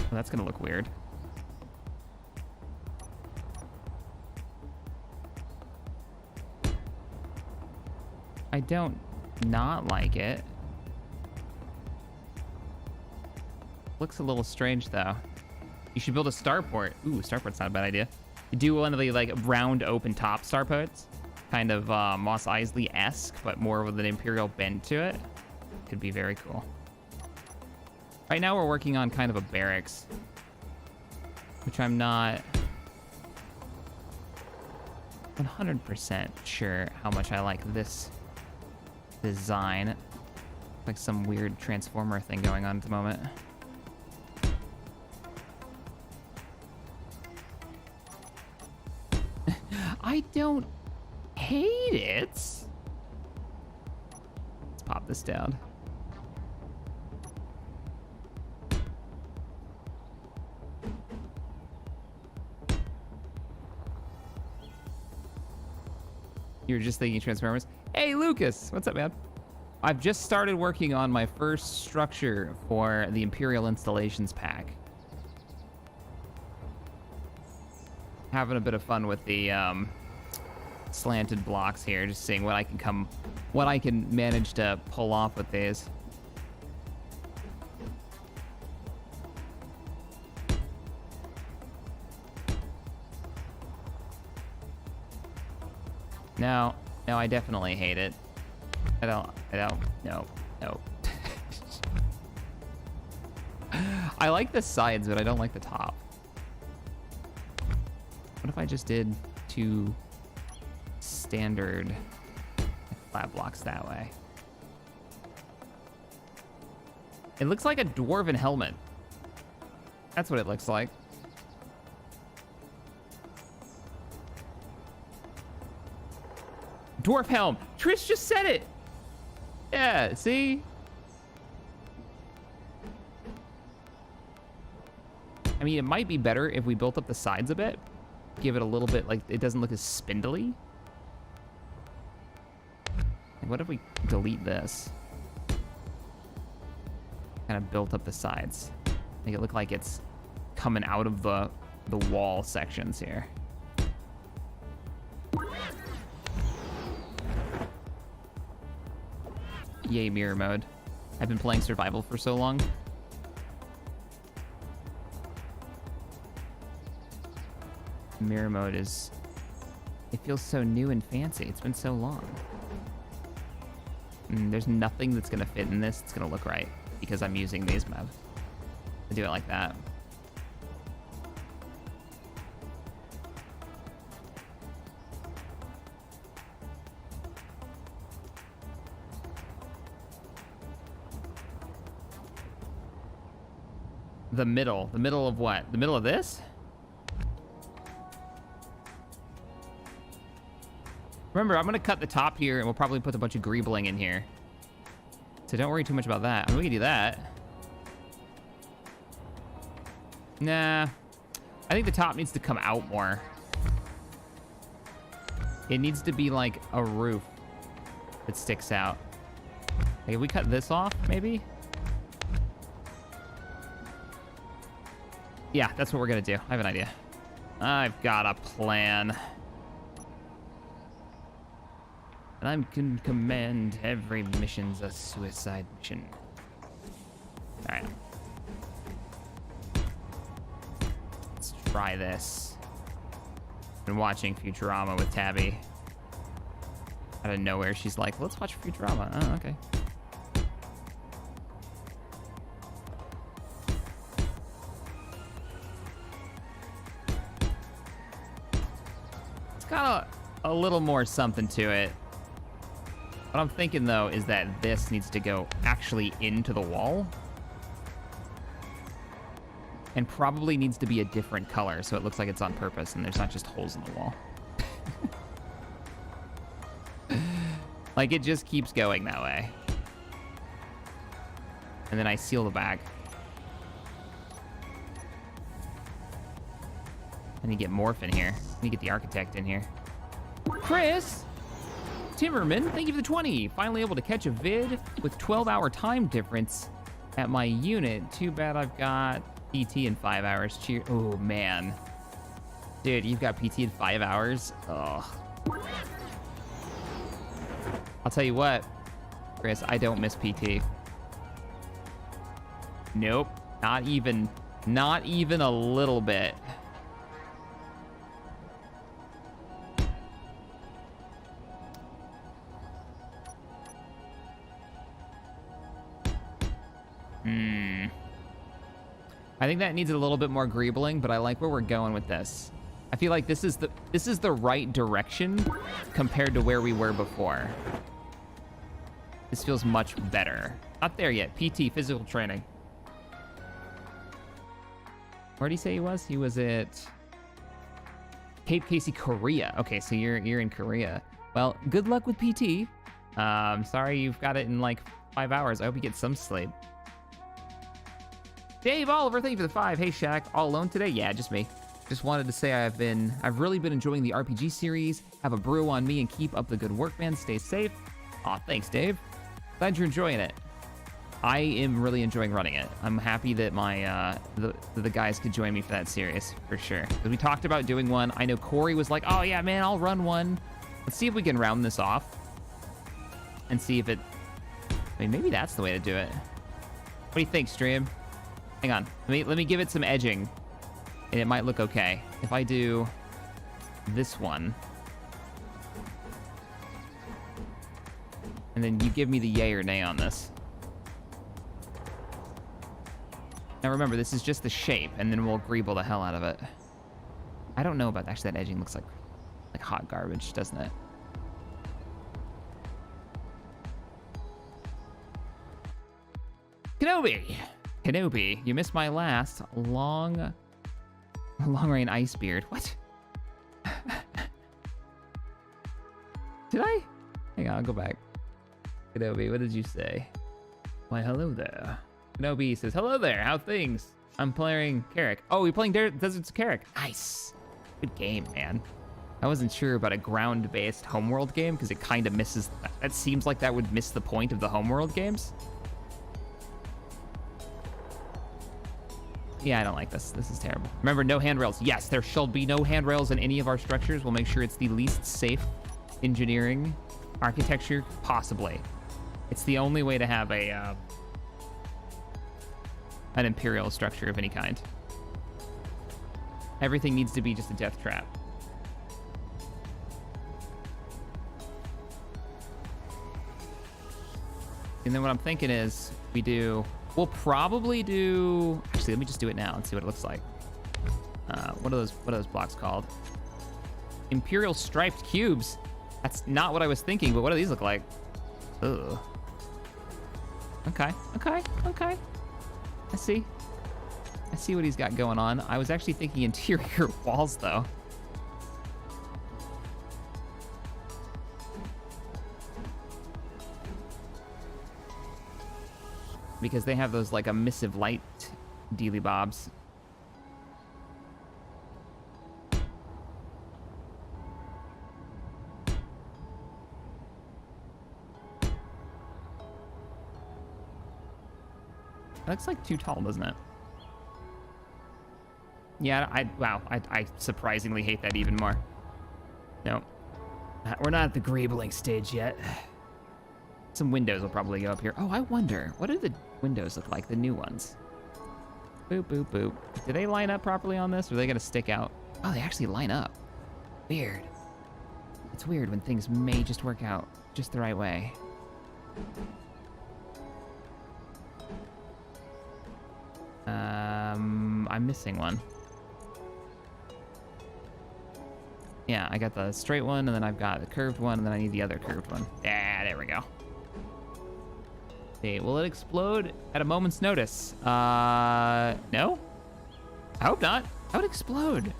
Well, that's gonna look weird. I don't not like it. Looks a little strange though. You should build a starport. Ooh, starport's not a bad idea. You do one of the like round open top starports, kind of Mos Eisley-esque, but more with an Imperial bend to it. Could be very cool. Right now we're working on kind of a barracks, which I'm not 100% sure how much I like this design. Like some weird transformer thing going on at the moment. I don't hate it. Let's pop this down. You were just thinking Transformers. Hey, Lucas, what's up, man? I've just started working on my first structure for the Imperial Installations pack. Having a bit of fun with the slanted blocks here, just seeing what I can manage to pull off with these. No, I definitely hate it. I don't, no. I like the sides, but I don't like the top. What if I just did 2 standard flat blocks that way? It looks like a dwarven helmet. That's what it looks like. Dwarf helm. Trish just said it. Yeah, see? I mean, it might be better if we built up the sides a bit. Give it a little bit, like, it doesn't look as spindly. Like, what if we delete this? Kind of built up the sides. Make it look like it's coming out of the wall sections here. Yay, mirror mode. I've been playing survival for so long. Mirror mode is... It feels so new and fancy. It's been so long. There's nothing that's gonna fit in this that's gonna look right because I'm using these mode. I do it like that. The middle of what? The middle of this? Remember, I'm gonna cut the top here and we'll probably put a bunch of greebling in here. So don't worry too much about that. I mean, we can do that. Nah. I think the top needs to come out more. It needs to be like a roof that sticks out. Like, if we cut this off, maybe? Yeah, that's what we're gonna do. I have an idea. I've got a plan. And I can command every mission's a suicide mission. All right. Let's try this. Been watching Futurama with Tabby. Out of nowhere, she's like, let's watch Futurama. Oh, okay. It's got a little more something to it. What I'm thinking, though, is that this needs to go actually into the wall. And probably needs to be a different color, so it looks like it's on purpose and there's not just holes in the wall. Like, it just keeps going that way. And then I seal the bag. And you get Morph in here. And you get the Architect in here. Chris! Timmerman, thank you for the 20. Finally able to catch a vid with 12-hour time difference at my unit. Too bad I've got PT in 5 hours. Cheer. Oh, man. Dude, you've got PT in 5 hours? Ugh. I'll tell you what, Chris, I don't miss PT. Nope. Not even a little bit. I think that needs a little bit more greebling, but I like where we're going with this. I feel like this is the right direction compared to where we were before. This feels much better. Not there yet. PT, physical training. Where did he say he was? He was at Cape Casey, Korea. Okay, so you're in Korea. Well, good luck with PT. Sorry you've got it in like 5 hours. I hope you get some sleep. Dave Oliver, thank you for the 5. Hey, Shaq, all alone today? Yeah, just me. Just wanted to say I've really been enjoying the RPG series. Have a brew on me and keep up the good work, man. Stay safe. Aw, thanks, Dave. Glad you're enjoying it. I am really enjoying running it. I'm happy that my the guys could join me for that series, for sure. We talked about doing one. I know Corey was like, oh yeah, man, I'll run one. Let's see if we can round this off and see if it... I mean, maybe that's the way to do it. What do you think, stream? Hang on, let me give it some edging, and it might look okay. If I do this one, And then you give me the yay or nay on this. Now remember, this is just the shape, and then we'll greeble the hell out of it. I don't know about... Actually, that edging looks like hot garbage, doesn't it? Kenobi, you missed my last long range ice beard. What? Did I? Hang on, I'll go back. Kenobi, what did you say? Why, hello there. Kenobi says, hello there, how things? I'm playing Carrick. Oh, you're playing Deserts of Carrick. Nice. Good game, man. I wasn't sure about a ground-based homeworld game because it kind of misses... That seems like that would miss the point of the homeworld games. Yeah, I don't like this. This is terrible. Remember, no handrails. Yes, there shall be no handrails in any of our structures. We'll make sure it's the least safe engineering architecture possibly. It's the only way to have a an Imperial structure of any kind. Everything needs to be just a death trap. And then what I'm thinking is we'll probably do, actually, let me just do it now and see what it looks like. What are those blocks called? Imperial striped cubes. That's not what I was thinking, but what do these look like? Ugh. Okay. I see what he's got going on. I was actually thinking interior walls, though. Because they have those, like, emissive light dealy bobs. That looks like too tall, doesn't it? Yeah, I surprisingly hate that even more. No. We're not at the greebling stage yet. Some windows will probably go up here. Oh, I wonder, what do the windows look like, the new ones? Boop, boop, boop. Do they line up properly on this, or are they gonna stick out? Oh, they actually line up. Weird. It's weird when things may just work out just the right way. I'm missing one. Yeah, I got the straight one, and then I've got the curved one, and then I need the other curved one. Yeah, there we go. Okay, will it explode at a moment's notice? No? I hope not. How would it explode?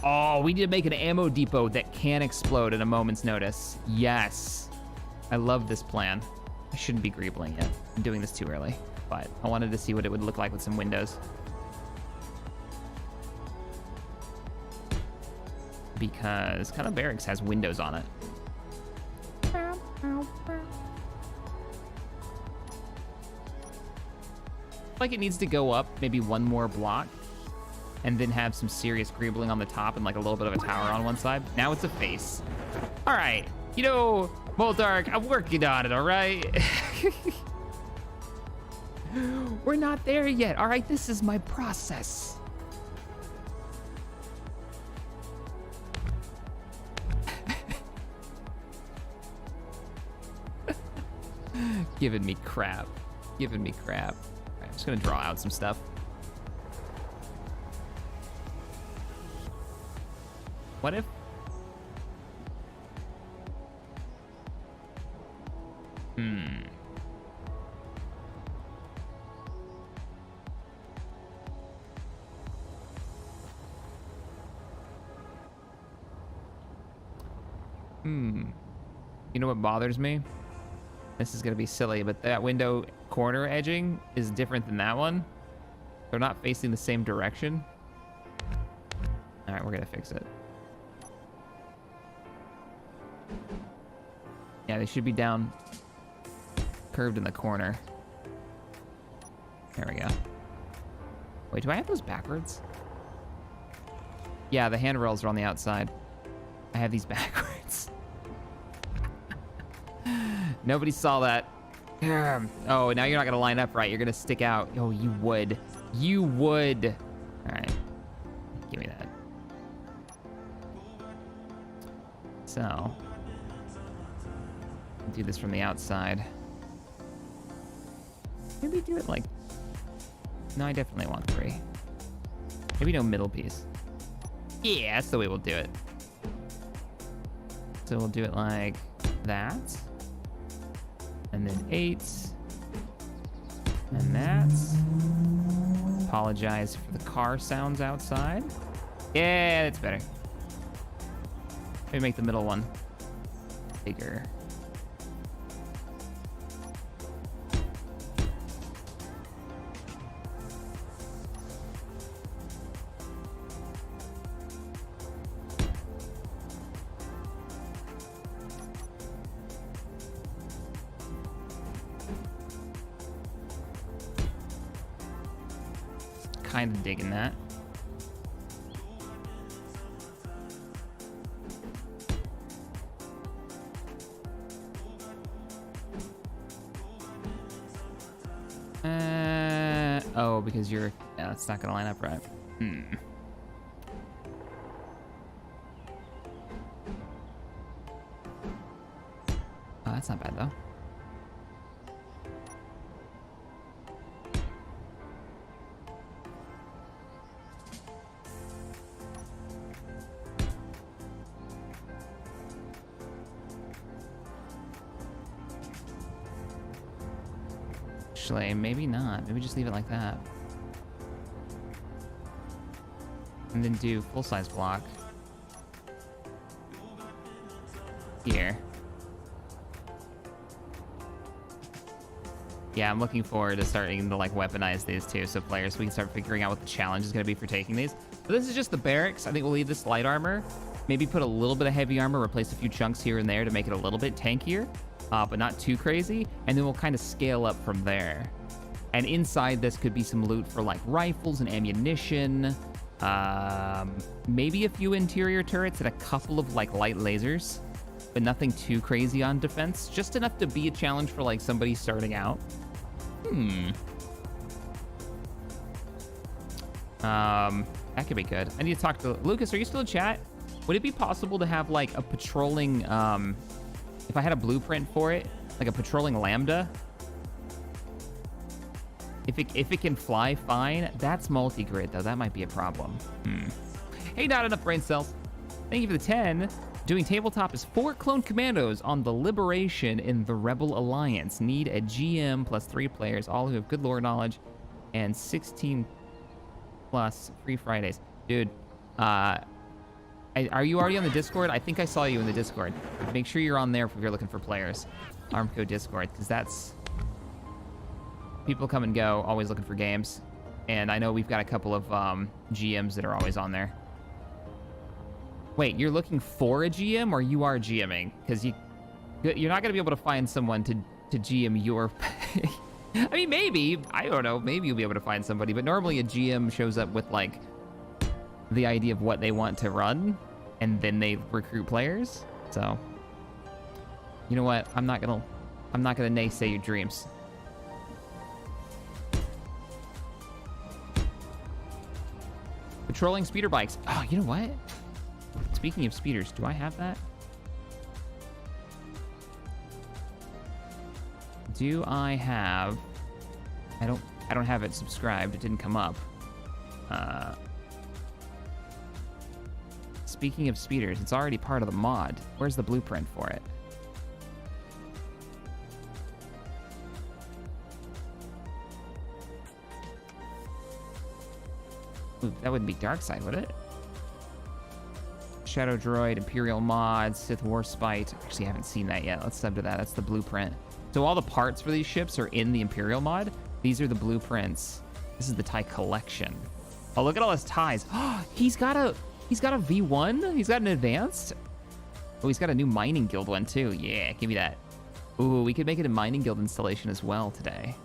Oh, we need to make an ammo depot that can explode at a moment's notice. Yes. I love this plan. I shouldn't be greebling yet. I'm doing this too early, but I wanted to see what it would look like with some windows. Because kind of Barracks has windows on it. Like it needs to go up maybe one more block and then have some serious greebling on the top and like a little bit of a tower on one side. Now it's a face. All right, you know, Moldark, I'm working on it, all right? We're not there yet, all right? This is my process. Giving me crap. All right, I'm just gonna draw out some stuff. What if? You know what bothers me? This is gonna be silly, but that window corner edging is different than that one. They're not facing the same direction. All right, we're gonna fix it. Yeah, they should be down, curved in the corner. There we go. Wait, do I have those backwards? Yeah, the handrails are on the outside. I have these backwards. Nobody saw that. Oh, now you're not gonna line up right. You're gonna stick out. Oh, you would. You would. All right, give me that. So, Do this from the outside. Maybe do it like... No, I definitely want 3. Maybe no middle piece. Yeah, that's the way we'll do it. So we'll do it like that. And then 8. And that. Apologize for the car sounds outside. Yeah, that's better. Maybe make the middle one bigger. Kind of digging that. Oh, because you're... Yeah, that's not gonna line up right. Oh, that's not bad, though. Actually, maybe not. Maybe just leave it like that. And then do full-size block. Here. Yeah, I'm looking forward to starting to, like, weaponize these too, so players, we can start figuring out what the challenge is going to be for taking these. So this is just the barracks. I think we'll leave this light armor. Maybe put a little bit of heavy armor, replace a few chunks here and there to make it a little bit tankier. But not too crazy, and then we'll kind of scale up from there. And inside this could be some loot for like rifles and ammunition, maybe a few interior turrets and a couple of like light lasers, but nothing too crazy on defense, just enough to be a challenge for like somebody starting out. That could be good. I need to talk to Lucas. Are you still in chat? Would it be possible to have like a patrolling if I had a blueprint for it, like a patrolling lambda, if it can fly fine, that's multi-grid though. That might be a problem. Hey, not enough brain cells. Thank you for the 10. Doing tabletop is 4 clone commandos on the Liberation in the Rebel Alliance. Need a GM plus 3 players, all who have good lore knowledge, and 16 plus free Fridays. Dude, are you already on the Discord? I think I saw you in the Discord. Make sure you're on there if you're looking for players. ARMCO Discord, because that's... People come and go, always looking for games. And I know we've got a couple of GMs that are always on there. Wait, you're looking for a GM or you are GMing? Because you're not going to be able to find someone to GM your... I mean, maybe. I don't know. Maybe you'll be able to find somebody. But normally a GM shows up with, like... the idea of what they want to run, and then they recruit players. So, you know what? I'm not gonna naysay your dreams. Patrolling speeder bikes. Oh, you know what? Speaking of speeders, do I have that? Do I have... I don't have it subscribed. It didn't come up. Speaking of speeders, it's already part of the mod. Where's the blueprint for it? Ooh, that wouldn't be dark side, would it? Shadow Droid, Imperial Mod, Sith Warspite. Actually, I haven't seen that yet. Let's sub to that. That's the blueprint. So all the parts for these ships are in the Imperial Mod. These are the blueprints. This is the tie collection. Oh, look at all his ties. Oh, he's got a V1? He's got an advanced? Oh, he's got a new mining guild one too. Yeah, give me that. Ooh, we could make it a mining guild installation as well today.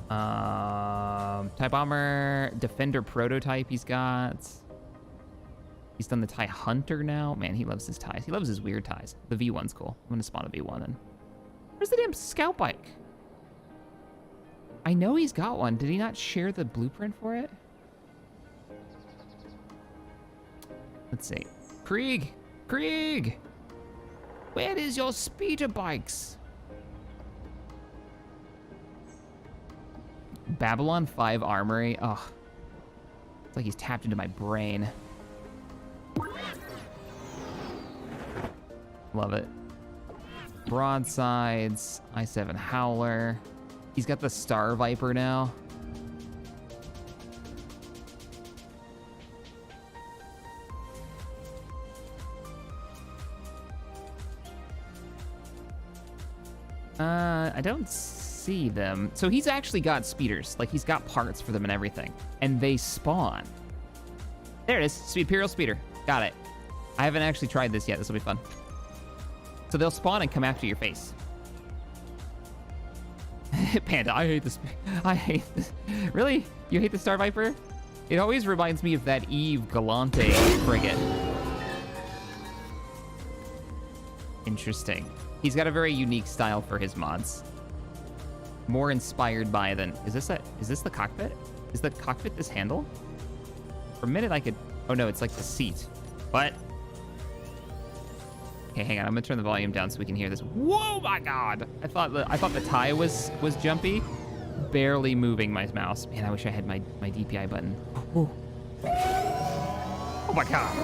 TIE Bomber, Defender prototype he's got. He's done the TIE Hunter now. Man, he loves his ties. He loves his weird ties. The V1's cool. I'm gonna spawn a V1 then. Where's the damn scout bike? I know he's got one. Did he not share the blueprint for it? Let's see. Krieg! Where is your speeder bikes? Babylon 5 Armory. Oh, it's like he's tapped into my brain. Love it. Broadsides, I7 Howler. He's got the Star Viper now. I don't see them. So he's actually got speeders. Like, he's got parts for them and everything. And they spawn. There it is. Imperial Speeder. Got it. I haven't actually tried this yet. This will be fun. So they'll spawn and come after your face. Panda, I hate this. I hate this. Really? You hate the Star Viper? It always reminds me of that Eve Galante frigate. Interesting. He's got a very unique style for his mods. More inspired by than... Is this the cockpit? Is the cockpit this handle? For a minute I could... Oh no, it's like the seat. What? Okay, hang on. I'm gonna turn the volume down so we can hear this. Whoa, my God! I thought the tie was jumpy. Barely moving my mouse. Man, I wish I had my DPI button. Oh, oh my God!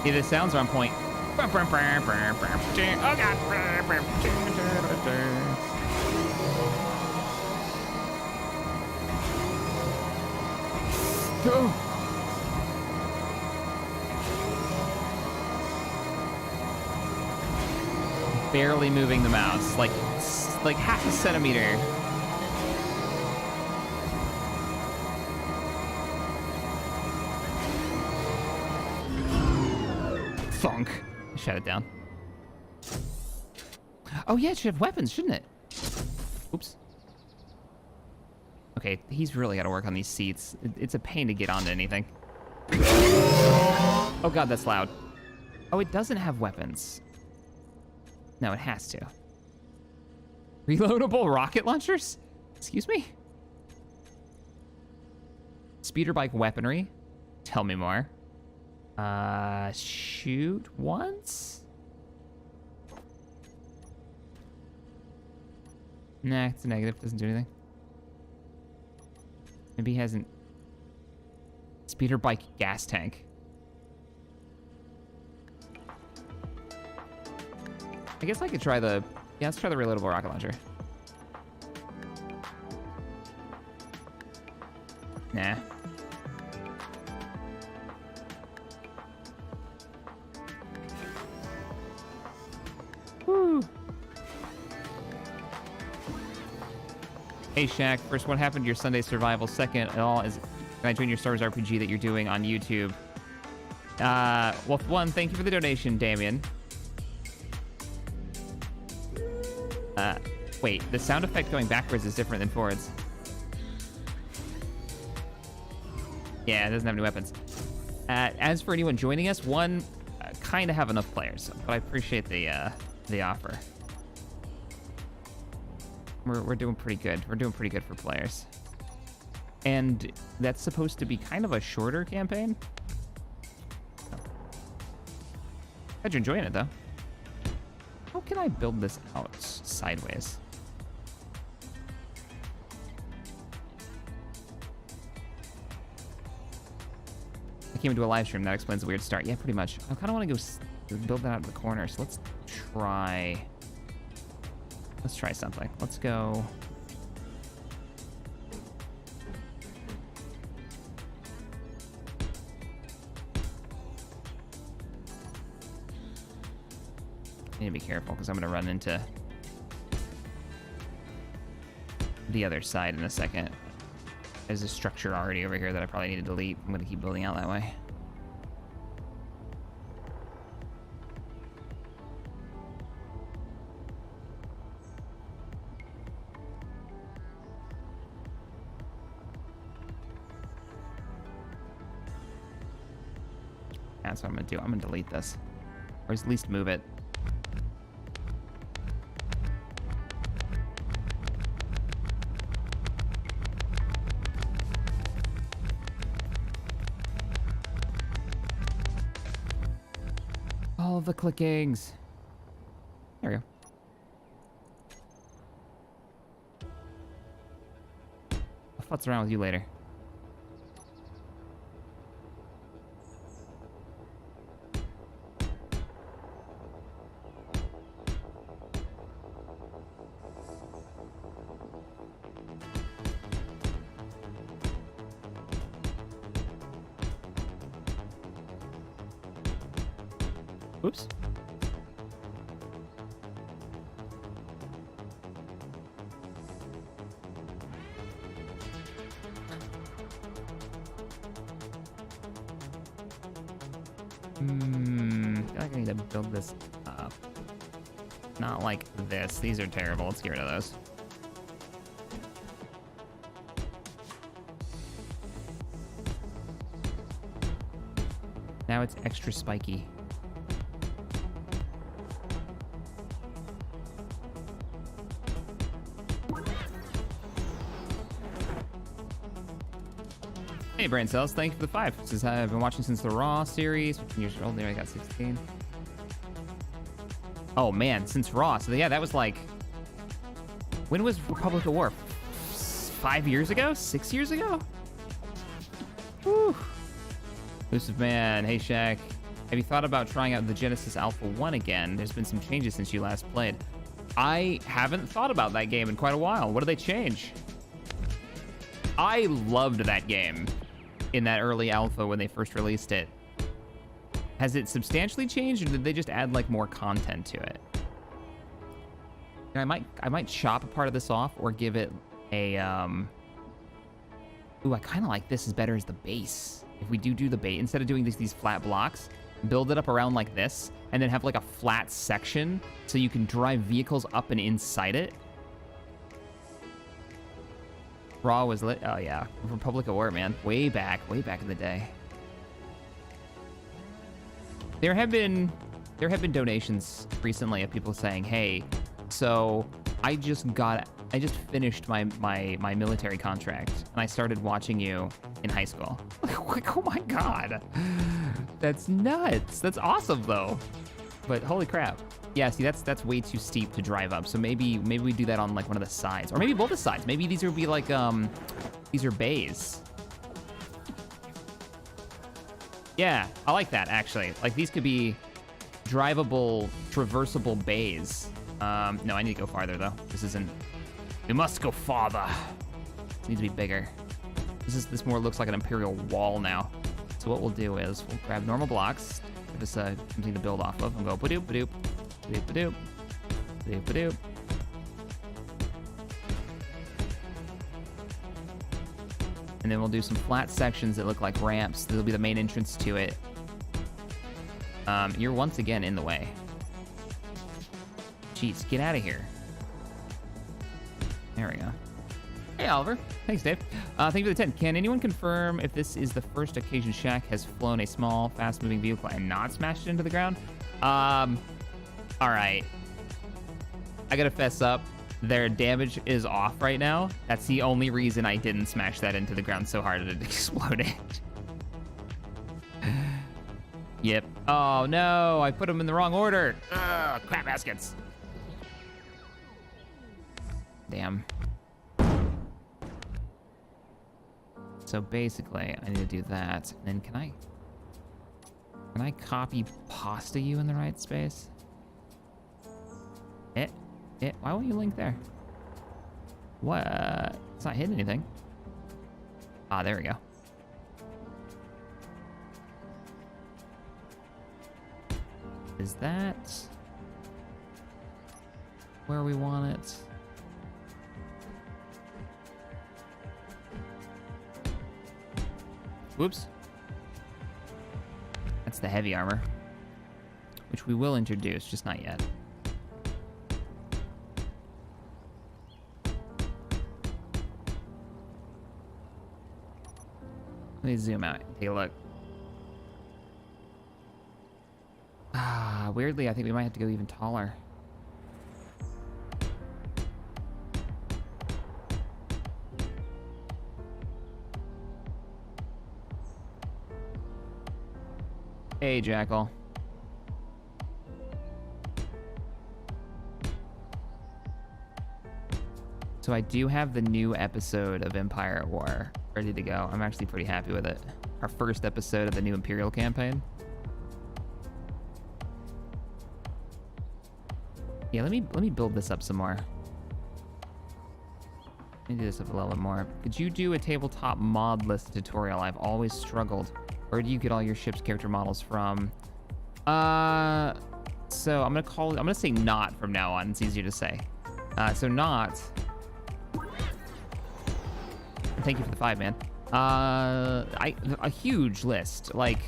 Yeah, the sounds are on point. Oh God! Go! Barely moving the mouse, like half a centimeter. Thunk. Shut it down. Oh yeah, it should have weapons, shouldn't it? Oops. Okay, he's really got to work on these seats. It's a pain to get onto anything. Oh God, that's loud. Oh, it doesn't have weapons. No, it has to. Reloadable rocket launchers? Excuse me? Speeder bike weaponry? Tell me more. Shoot once? Nah, it's a negative. Doesn't do anything. Maybe he hasn't... Speeder bike gas tank. I guess I could try the... Yeah, let's try the reloadable rocket launcher. Nah. Woo. Hey Shaq, first, what happened to your Sunday survival? Second, at all is, can I join your Star Wars RPG that you're doing on YouTube? Well, one, thank you for the donation, Damien. Wait, the sound effect going backwards is different than forwards. Yeah, it doesn't have any weapons. As for anyone joining us, one, kind of have enough players, but I appreciate the offer. We're doing pretty good. We're doing pretty good for players. And that's supposed to be kind of a shorter campaign. Glad you're enjoying it, though. How can I build this out sideways? I came into a live stream. That explains the weird start. Yeah, pretty much. I kind of want to go build that out of the corner. So let's try... Let's try something. Let's go... I need to be careful because I'm going to run into the other side in a second. There's a structure already over here that I probably need to delete. I'm going to keep building out that way. That's what I'm going to do. I'm going to delete this. Or at least move it. All of the clickings. There we go. I'll futz around with you later. Oops. I feel like I need to build this up. Not like this. These are terrible. Let's get rid of those. Now it's extra spiky. Hey, Brain Cells, thank you for the 5. This is I've been watching since the Raw series. 15 years old, there I got 16. Oh man, since Raw. So yeah, that was like, when was Republic of War? 5 years ago? 6 years ago? Whew. Elusive Man, hey Shack. Have you thought about trying out the Genesis Alpha 1 again? There's been some changes since you last played. I haven't thought about that game in quite a while. What did they change? I loved that game in that early alpha when they first released it. Has it substantially changed, or did they just add like more content to it? I might chop a part of this off or give it a Ooh, I kind of like this is better as the base. If we do the base, instead of doing these flat blocks, build it up around like this, and then have like a flat section so you can drive vehicles up and inside it. Raw was lit. Oh yeah, Republic of War, man, way back in the day. There have been donations recently of people saying, "Hey, so I just finished my military contract, and I started watching you in high school." Like, oh my god, that's nuts. That's awesome though. But holy crap. Yeah, see, that's way too steep to drive up. So maybe we do that on like one of the sides, or maybe both the sides. Maybe these would be like these are bays. Yeah, I like that actually. Like these could be drivable, traversable bays. No, I need to go farther though. This isn't. We must go farther. This needs to be bigger. This more looks like an Imperial wall now. So what we'll do is we'll grab normal blocks, give us something to build off of, and go ba-doop, ba-doop. Ba-doop, ba-doop, ba-doop. And then we'll do some flat sections that look like ramps. This will be the main entrance to it. You're once again in the way. Jeez, get out of here. There we go. Hey, Oliver. Thanks, Dave. Thank you for the 10. Can anyone confirm if this is the first occasion Shack has flown a small, fast-moving vehicle and not smashed it into the ground? All right, I gotta fess up. Their damage is off right now. That's the only reason I didn't smash that into the ground so hard that it exploded. Yep. Oh no, I put them in the wrong order. Ugh, crap baskets. Damn. So basically, I need to do that. And then can I copy pasta you in the right space? Why won't you link there? What? It's not hitting anything. Ah, there we go. Is that where we want it? Whoops. That's the heavy armor, which we will introduce, just not yet. Let me zoom out and take a look. Ah, weirdly, I think we might have to go even taller. Hey, Jackal. So I do have the new episode of Empire at War ready to go. I'm actually pretty happy with it. Our first episode of the new Imperial campaign. Yeah, let me build this up some more. Let me do this up a little bit more. Could you do a tabletop mod list tutorial? I've always struggled. Where do you get all your ship's character models from? So I'm gonna say not from now on. It's easier to say. So not. Thank you for the 5, man. A huge list. Like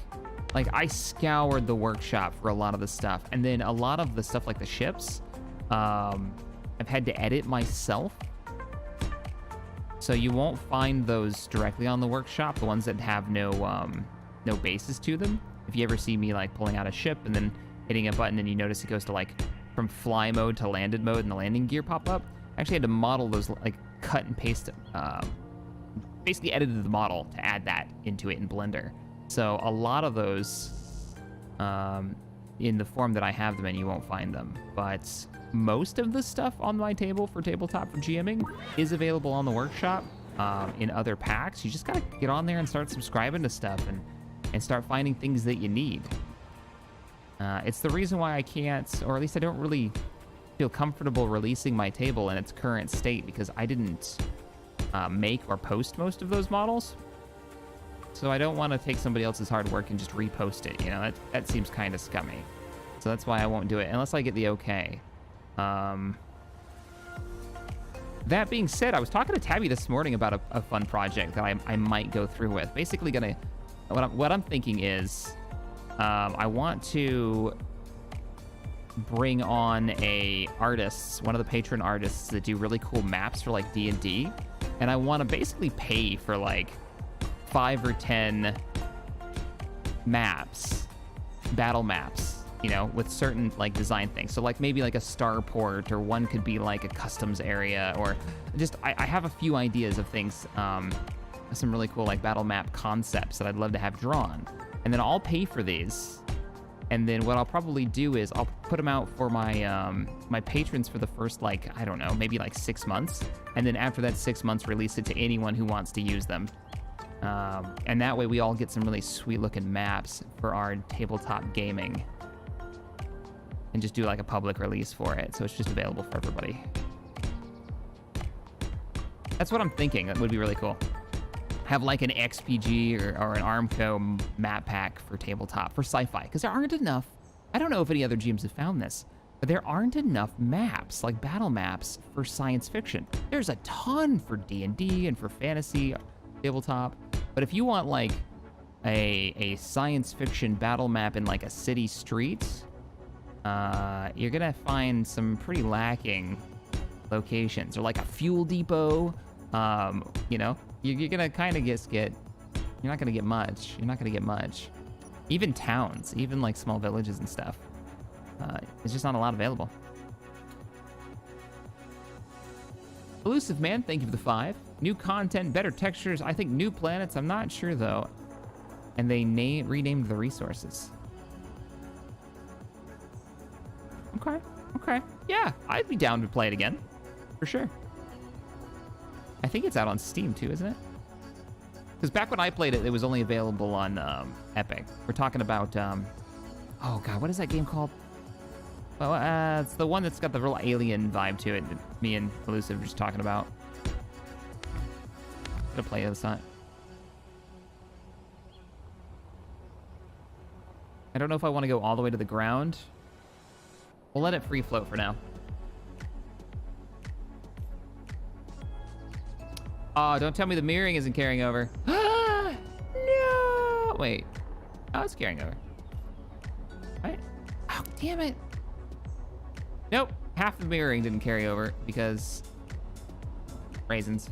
I scoured the workshop for a lot of the stuff, and then a lot of the stuff like the ships, I've had to edit myself. So you won't find those directly on the workshop, the ones that have no basis to them. If you ever see me like pulling out a ship and then hitting a button and you notice it goes to like from fly mode to landed mode and the landing gear pop up, I actually had to model those, like cut and paste, basically edited the model to add that into it in Blender. So a lot of those, in the form that I have them in, you won't find them. But most of the stuff on my table for tabletop for GMing is available on the workshop in other packs. You just gotta get on there and start subscribing to stuff and start finding things that you need. It's the reason why I can't, or at least I don't really feel comfortable releasing my table in its current state, because I didn't make or post most of those models. So I don't want to take somebody else's hard work and just repost it. You know, that seems kind of scummy. So that's why I won't do it unless I get the okay. That being said, I was talking to Tabby this morning about a fun project that I might go through with. Basically what I'm thinking is, I want to bring on one of the patron artists that do really cool maps for like D&D, and I want to basically pay for like 5 or 10 maps, battle maps, you know, with certain like design things. So like maybe like a starport, or one could be like a customs area, or just I have a few ideas of things, some really cool like battle map concepts that I'd love to have drawn. And then I'll pay for these. And then what I'll probably do is I'll put them out for my my patrons for the first, like, I don't know, maybe like 6 months. And then after that 6 months, release it to anyone who wants to use them. And that way we all get some really sweet looking maps for our tabletop gaming. And just do like a public release for it, so it's just available for everybody. That's what I'm thinking. That would be really cool. Have like an XPG or an ARMCO map pack for tabletop, for sci-fi, because there aren't enough. I don't know if any other GMs have found this, but there aren't enough maps, like battle maps, for science fiction. There's a ton for D&D and for fantasy tabletop, but if you want like a science fiction battle map in like a city street, you're gonna find some pretty lacking locations, or like a fuel depot. You know, you're gonna kind of you're not gonna get much. You're not gonna get much. Even towns, even like small villages and stuff. There's just not a lot available. Elusive Man, thank you for the 5. New content, better textures. I think new planets. I'm not sure though. And they renamed the resources. Okay. Yeah, I'd be down to play it again, for sure. I think it's out on Steam too, isn't it? Because back when I played it, it was only available on Epic. We're talking about, oh god, what is that game called? Oh, it's the one that's got the real alien vibe to it that me and Elusive were just talking about. Gonna play this time. I don't know if I want to go all the way to the ground. We'll let it free float for now. Oh, don't tell me the mirroring isn't carrying over. No! Wait. Oh, it's carrying over. Right? Oh, damn it. Nope. Half the mirroring didn't carry over because raisins.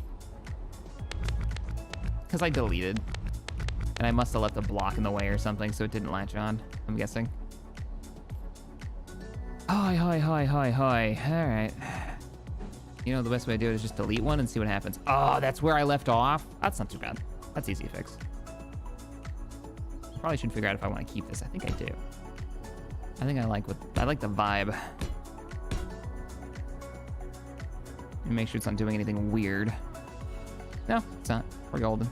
Because I deleted. And I must have left a block in the way or something, so it didn't latch on, I'm guessing. Hoi. All right. You know, the best way to do it is just delete one and see what happens. Oh, that's where I left off. That's not too bad. That's easy to fix. Probably should figure out if I want to keep this. I think I do. I think I like the vibe. me make sure it's not doing anything weird. No, it's not. We're golden.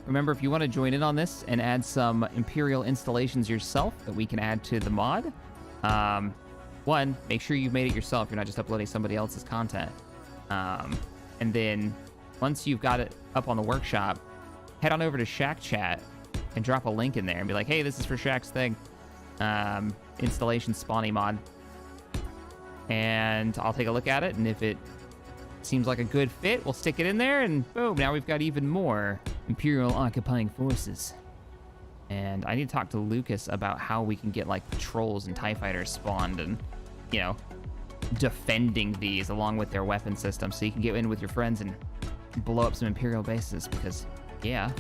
Remember, if you want to join in on this and add some Imperial installations yourself that we can add to the mod, one, make sure you've made it yourself. You're not just uploading somebody else's content. And then once you've got it up on the workshop, head on over to Shack Chat and drop a link in there and be like, hey, this is for Shack's thing. Installation spawny mod. And I'll take a look at it, and if it seems like a good fit, we'll stick it in there, and boom, now we've got even more Imperial occupying forces. And I need to talk to Lucas about how we can get like patrols and TIE fighters spawned and, you know, defending these along with their weapon system, so you can get in with your friends and blow up some Imperial bases, because, yeah,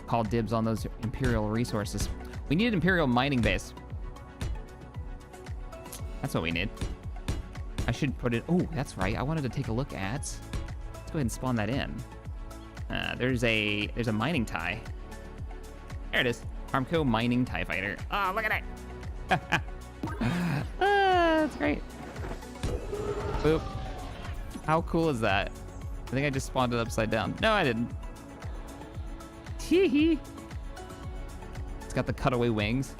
call dibs on those Imperial resources. We need an Imperial mining base. That's what we need. I should put it... Oh, that's right. I wanted to take a look at... Let's go ahead and spawn that in. There's a mining TIE. There it is. ARMCO mining TIE fighter. Oh, look at that. That's great. Boop. How cool is that? I think I just spawned it upside down. No, I didn't. Tee hee. It's got the cutaway wings.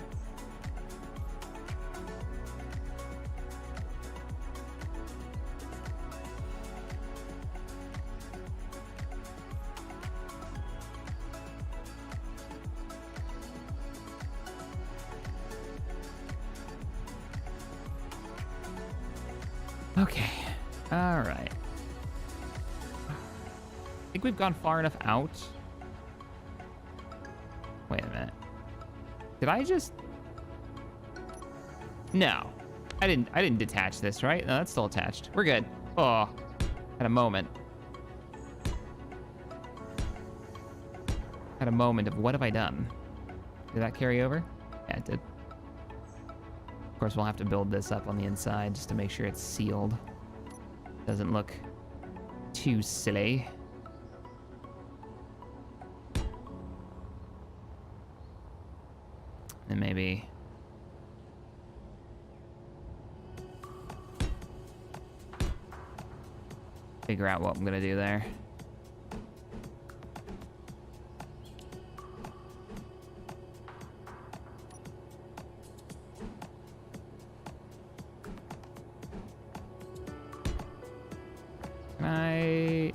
Okay, all right. I think we've gone far enough out. Wait a minute. Did I just... No, I didn't detach this, right? No, that's still attached. We're good. Oh, had a moment. Had a moment of what have I done? Did that carry over? Yeah, it did. Of course, we'll have to build this up on the inside just to make sure it's sealed. Doesn't look too silly. And maybe... figure out what I'm gonna do there.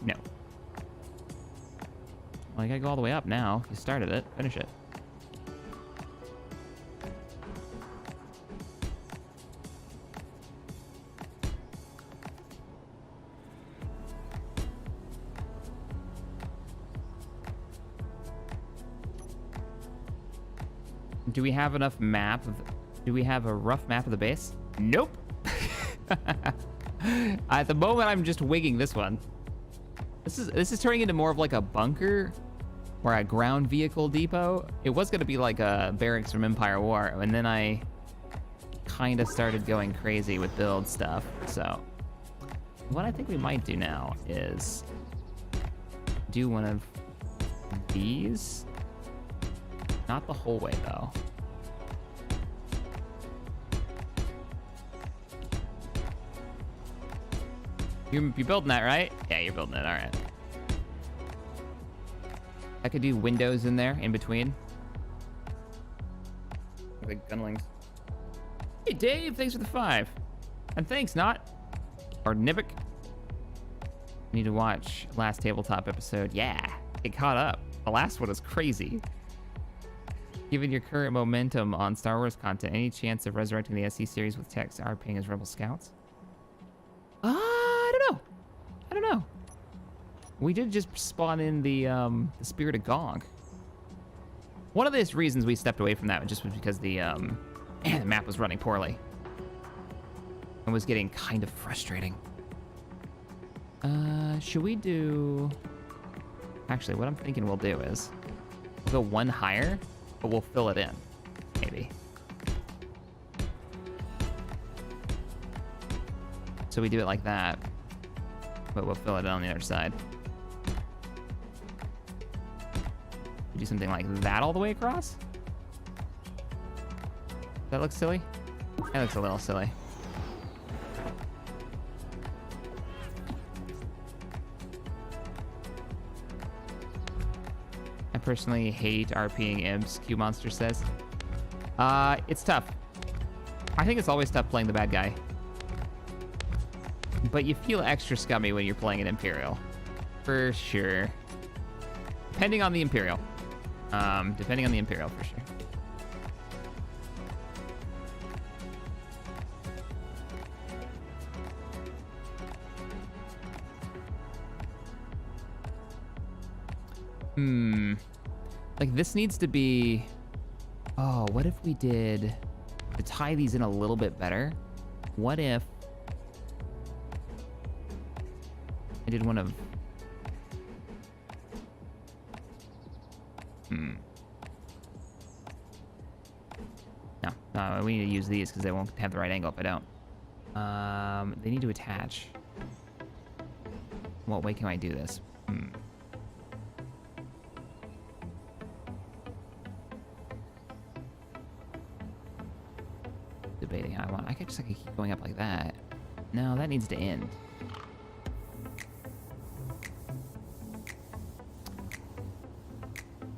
No. Well, you gotta go all the way up now. You started it. Finish it. Do we have enough map of... Do we have a rough map of the base? Nope. At the moment, I'm just wigging this one. This is turning into more of like a bunker or a ground vehicle depot. It was gonna be like a barracks from Empire War, and then I kind of started going crazy with build stuff. So what I think we might do now is do one of these. Not the whole way though. You're building that, right? Yeah, you're building it. All right. I could do windows in there, in between. Like gunlings. Hey, Dave, thanks for the 5. And thanks, Not. Or Nibik. Need to watch last tabletop episode. Yeah, get caught up. The last one was crazy. Given your current momentum on Star Wars content, any chance of resurrecting the SC series with Tex RPing as Rebel Scouts? I don't know. We did just spawn in the Spirit of Gog. One of the reasons we stepped away from that just was because the map was running poorly. It was getting kind of frustrating. Should we do... Actually, what I'm thinking we'll do is we'll go one higher, but we'll fill it in, maybe. So we do it like that, but we'll fill it on the other side. We do something like that all the way across? That looks silly? That looks a little silly. I personally hate RPing imps, Q Monster says. It's tough. I think it's always tough playing the bad guy. But you feel extra scummy when you're playing an Imperial. For sure. Depending on the Imperial. Depending on the Imperial, for sure. Like, this needs to be... Oh, what if we did... To tie these in a little bit better? What if... I did one of... No, we need to use these because they won't have the right angle if I don't. They need to attach. What way can I do this? Debating how I want. I could just keep going up like that. No, that needs to end.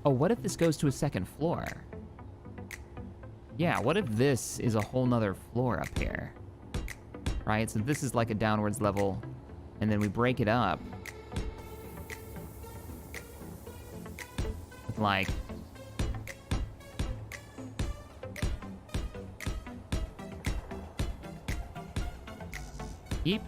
Oh, what if this goes to a second floor? Yeah, what if this is a whole nother floor up here? Right, so this is like a downwards level, and then we break it up. With like... Yeep.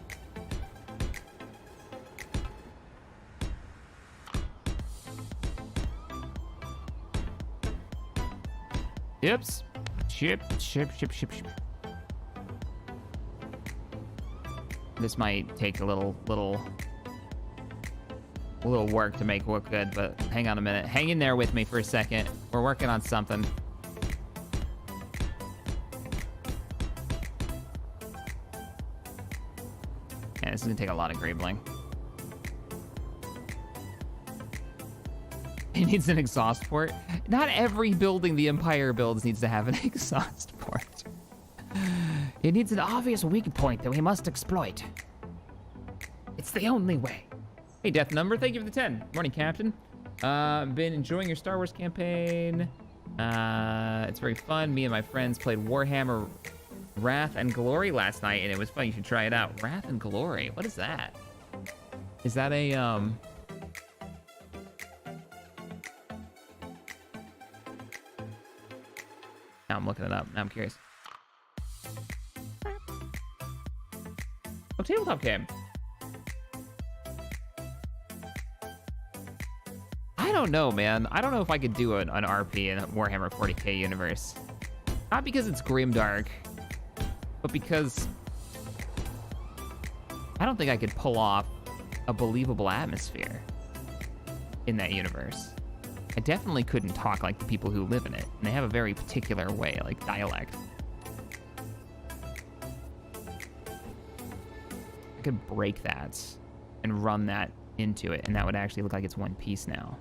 Yips. Ship. This might take a little work to make look good, but hang on a minute. Hang in there with me for a second. We're working on something. Yeah, this is gonna take a lot of greebling. It needs an exhaust port. Not every building the Empire builds needs to have an exhaust port. It needs an obvious weak point that we must exploit. It's the only way. Hey, Death Number, thank you for the 10. Morning, Captain. Been enjoying your Star Wars campaign. It's very fun. Me and my friends played Warhammer Wrath and Glory last night, and it was fun. You should try it out. Wrath and Glory, what is that? Is that a, Now I'm looking it up. Now I'm curious. Oh, tabletop game. I don't know, man. I don't know if I could do an RP in Warhammer 40k universe. Not because it's grimdark, but because I don't think I could pull off a believable atmosphere in that universe. I definitely couldn't talk like the people who live in it, and they have a very particular way, like dialect. I could break that and run that into it, and that would actually look like it's one piece now.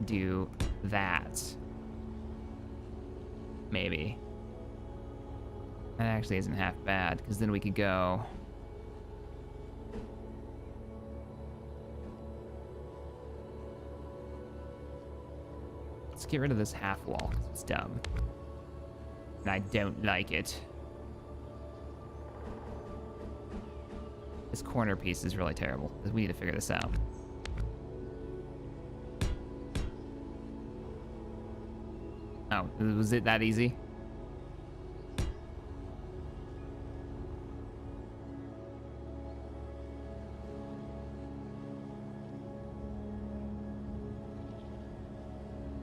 Do that. Maybe. That actually isn't half bad, because then we could go... Let's get rid of this half wall. It's dumb. And I don't like it. This corner piece is really terrible. We need to figure this out. Oh, was it that easy?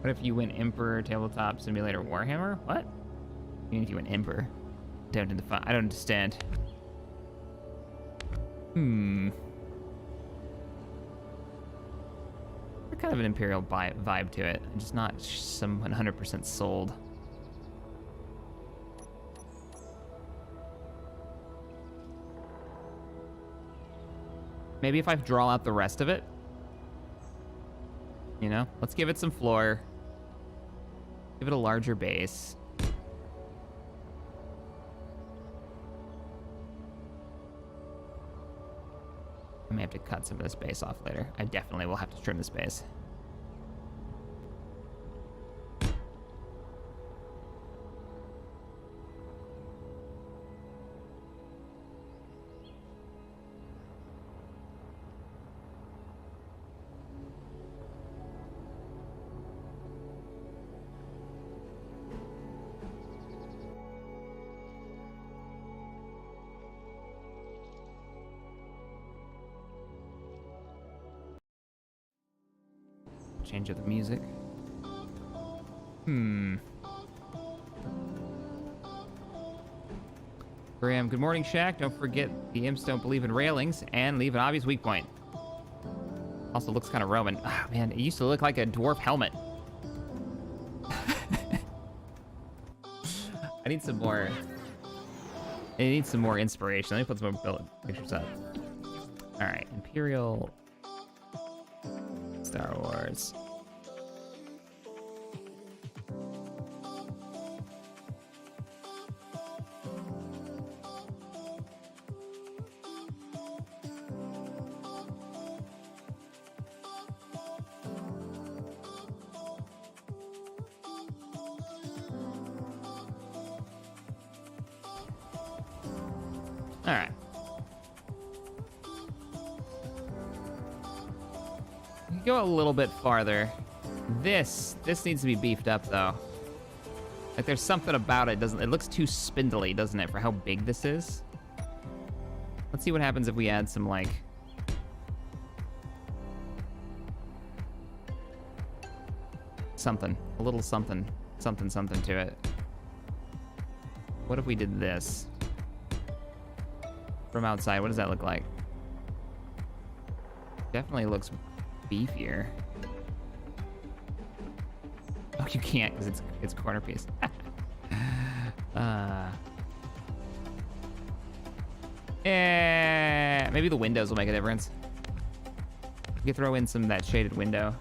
What if you went Emperor, Tabletop, Simulator, Warhammer? What? Even if you went Emperor. I don't understand. They're kind of an Imperial vibe to it. I'm just not some 100% sold. Maybe if I draw out the rest of it. You know, let's give it some floor. Give it a larger base. I may have to cut some of this base off later. I definitely will have to trim this base. Change of the music. Graham, good morning, Shack. Don't forget the imps don't believe in railings and leave an obvious weak point. Also looks kind of Roman. Ah, man, it used to look like a dwarf helmet. I need some more. I need some more inspiration. Let me put some more pictures up. All right, Imperial Star Wars. All right. We can go a little bit farther. This needs to be beefed up though. Like there's something about it, it looks too spindly, doesn't it, for how big this is? Let's see what happens if we add some like something, a little something to it. What if we did this? From outside, what does that look like? Definitely looks beefier. Oh, you can't because it's corner piece. Maybe the windows will make a difference. You could throw in some of that shaded window.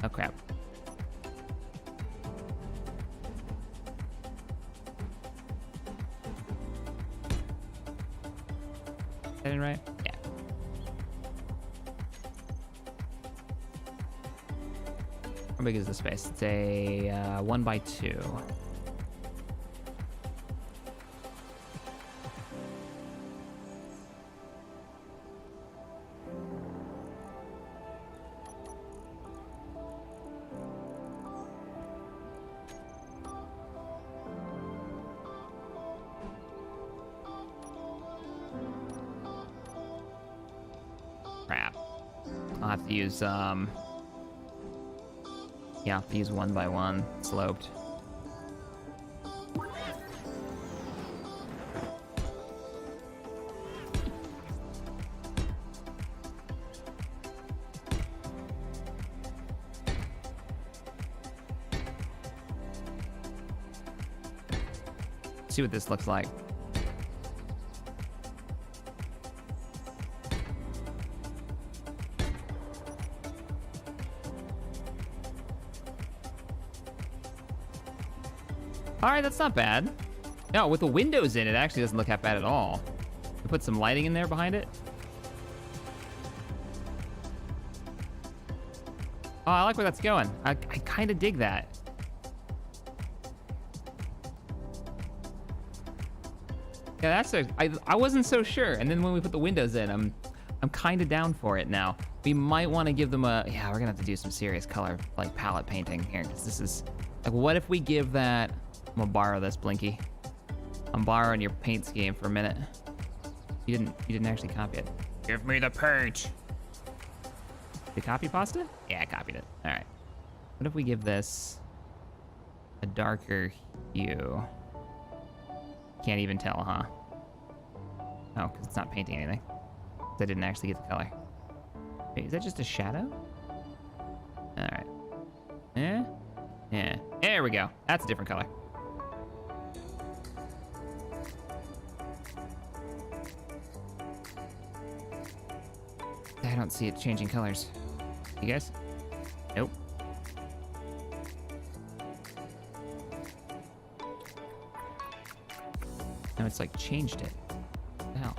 Oh crap. That in right? Yeah. How big is the space? It's a 1x2. Crap. I'll have to use, yeah, I'll have to use 1x1 sloped. See what this looks like. All right, that's not bad. No, with the windows in, it actually doesn't look that bad at all. We put some lighting in there behind it. Oh, I like where that's going. I kind of dig that. Yeah, I wasn't so sure. And then when we put the windows in, I'm kind of down for it now. We might want to give them a, yeah, we're gonna have to do some serious color, like palette painting here, because this is, like, what if we give that, I'm gonna borrow this, Blinky. I'm borrowing your paint scheme for a minute. You didn't actually copy it. Give me the paint. Did you copy pasta? Yeah, I copied it. All right. What if we give this a darker hue? Can't even tell, huh? Oh, because it's not painting anything. I didn't actually get the color. Wait, is that just a shadow? All right. Yeah? Yeah. There we go. That's a different color. don't see it changing colors. You guys? Nope. Now it's like changed it. What the hell?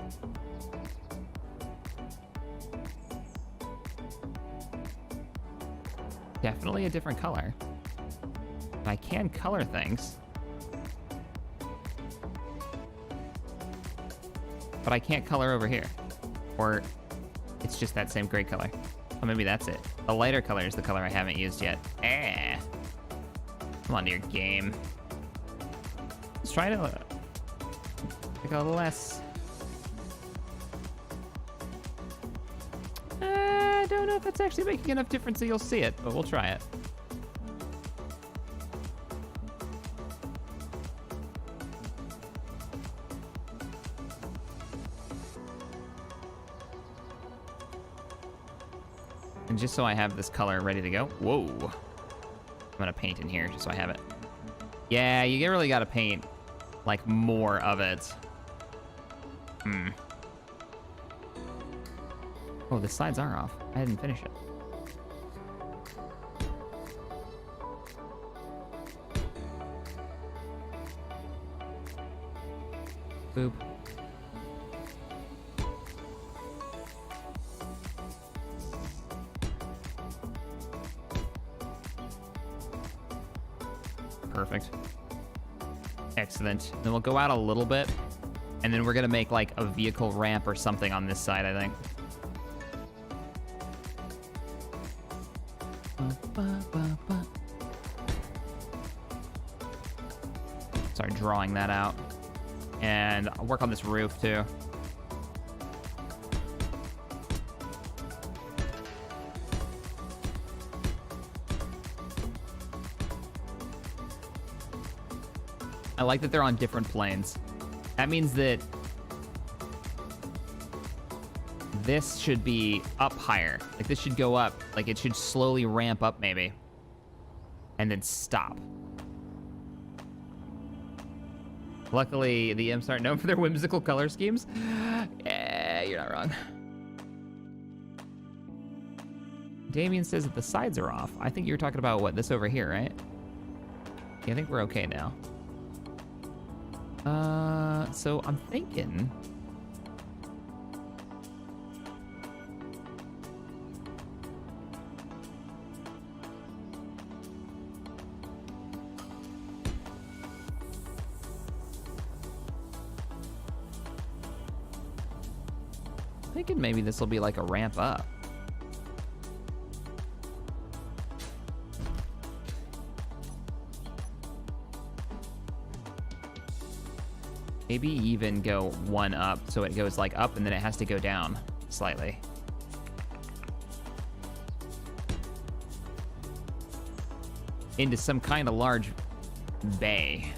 Definitely a different color. I can color things. But I can't color over here. Or it's just that same gray color. Oh, maybe that's it. The lighter color is the color I haven't used yet. Eh. Come on to your game. Let's try to make a little less. I don't know if that's actually making enough difference that you'll see it, but we'll try it. And just so I have this color ready to go. Whoa. I'm gonna paint in here just so I have it. Yeah, you really gotta paint like more of it. Oh, the sides are off. I didn't finish it. Boop. Perfect. Excellent. Then we'll go out a little bit, and then we're gonna make like a vehicle ramp or something on this side, I think. Start drawing that out. And I'll work on this roof too. I like that they're on different planes. That means that this should be up higher. Like this should go up. Like it should slowly ramp up maybe. And then stop. Luckily, the imps aren't known for their whimsical color schemes. Yeah, you're not wrong. Damien says that the sides are off. I think you were talking about, what, this over here, right? Yeah, I think we're okay now. So I'm thinking... thinking maybe this will be like a ramp up. Maybe even go one up so it goes like up and then it has to go down slightly. Into some kind of large bay.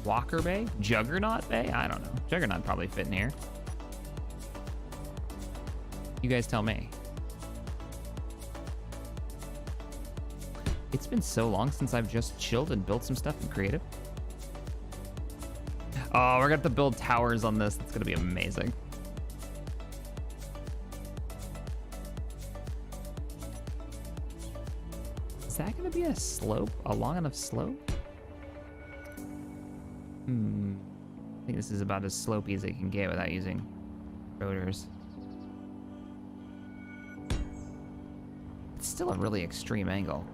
Walker Bay? Juggernaut Bay? I don't know. Juggernaut probably fit in here. You guys tell me. It's been so long since I've just chilled and built some stuff in creative. Oh, we're gonna have to build towers on this. It's gonna be amazing. Is that gonna be a slope? A long enough slope? I think this is about as slopey as it can get without using rotors. It's still a really extreme angle.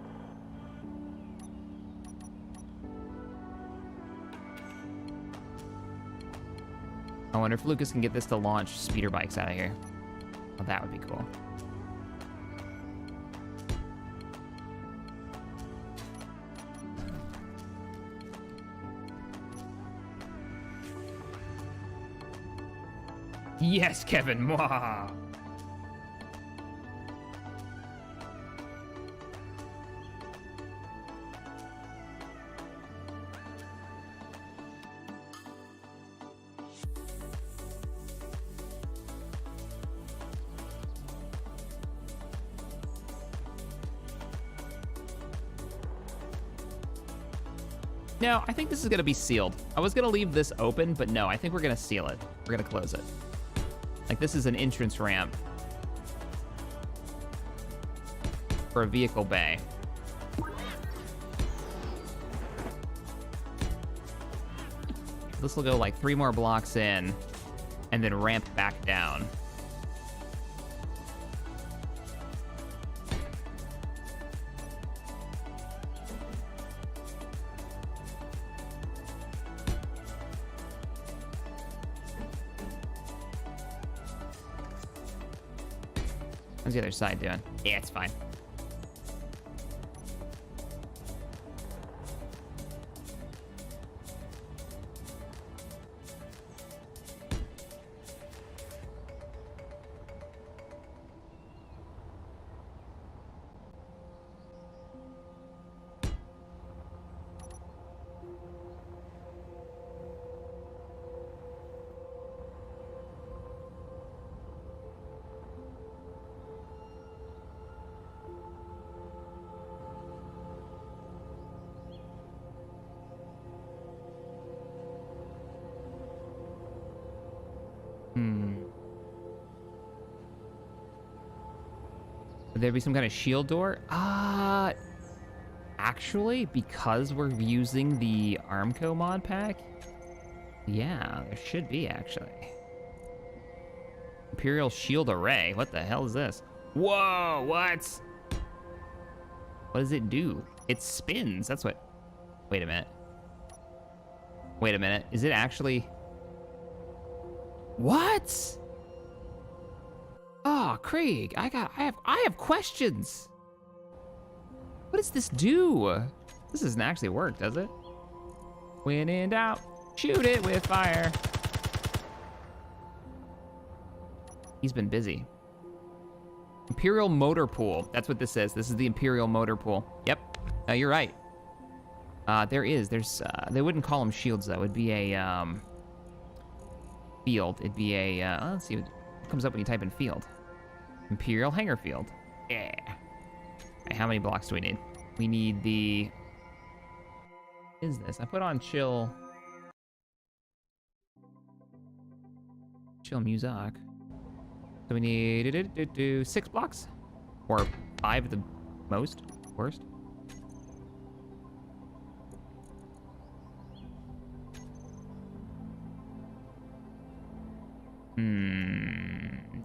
I wonder if Lucas can get this to launch speeder bikes out of here. Well, that would be cool. Yes, Kevin. Mwah. No, I think this is gonna be sealed. I was gonna leave this open, but no, I think we're gonna seal it. we're gonna close it. Like, this is an entrance ramp for a vehicle bay. This will go like 3 more blocks in and then ramp back down. How's the other side doing? Yeah, it's fine. Would there be some kind of shield door? Actually, because we're using the ARMCO mod pack, yeah, there should be, actually. Imperial shield array. What the hell is this? Whoa, what? What does it do? It spins. That's what... Wait a minute. Wait a minute. Is it actually... What? Oh, Craig, I have questions. What does this do? This doesn't actually work, does it? When in doubt, shoot it with fire. He's been busy. Imperial motor pool. That's what this is. This is the Imperial motor pool. Yep. No, you're right. They wouldn't call them shields though. It'd be a field. It'd be a let's see what comes up when you type in field. Imperial hangar field. Yeah. Okay, how many blocks do we need? We need the... What is this? I put on chill music. So we need 6 blocks? Or 5 at the most? Worst?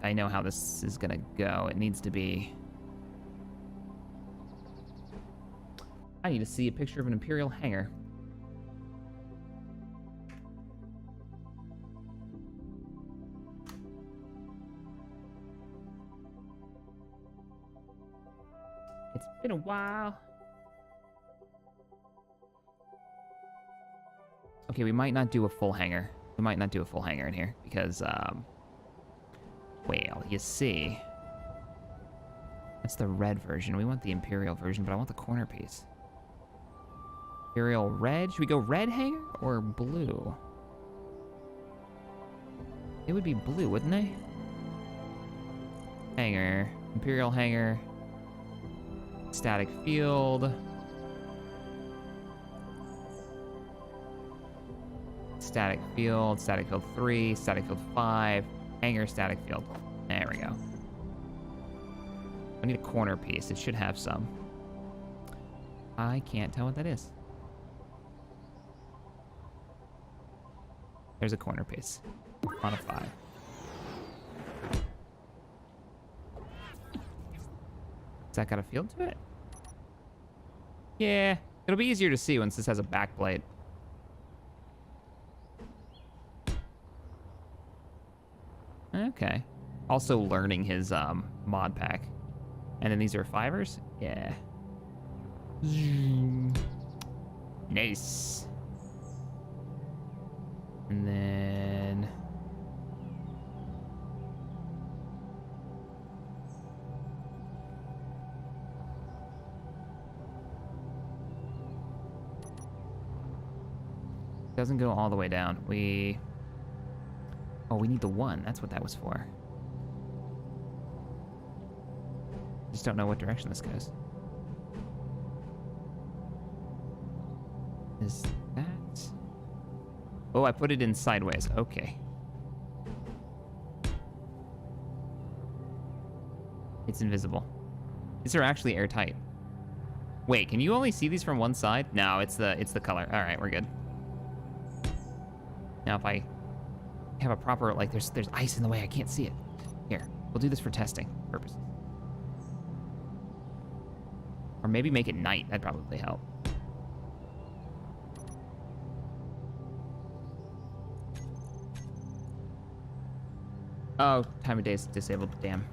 I know how this is gonna go. It needs to be... I need to see a picture of an Imperial hangar. It's been a while. Okay, we might not do a full hangar. We might not do a full hangar in here because, well, you see. That's the red version. We want the Imperial version, but I want the corner piece. Imperial red? Should we go red hangar or blue? It would be blue, wouldn't they? Hangar. Imperial hangar. Static field. Static field 3, static field 5, hangar, static field. There we go. I need a corner piece. It should have some. I can't tell what that is. There's a corner piece on a 5. Has that got a field to it? Yeah, it'll be easier to see once this has a backplate. Okay. Also learning his mod pack. And then these are 5ers? Yeah. Nice. And then... Doesn't go all the way down. Oh, we need the 1. That's what that was for. Just don't know what direction this goes. Is that... Oh, I put it in sideways. Okay. It's invisible. These are actually airtight. Wait, can you only see these from one side? No, it's the color. All right, we're good. Now if I have a proper, like, there's ice in the way, I can't see it. Here, we'll do this for testing purposes. Or maybe make it night. That'd probably help. Oh, time of day is disabled. Damn.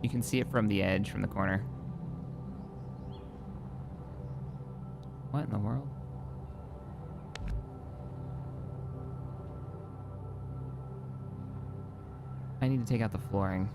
You can see it from the edge, from the corner. What in the world? I need to take out the flooring.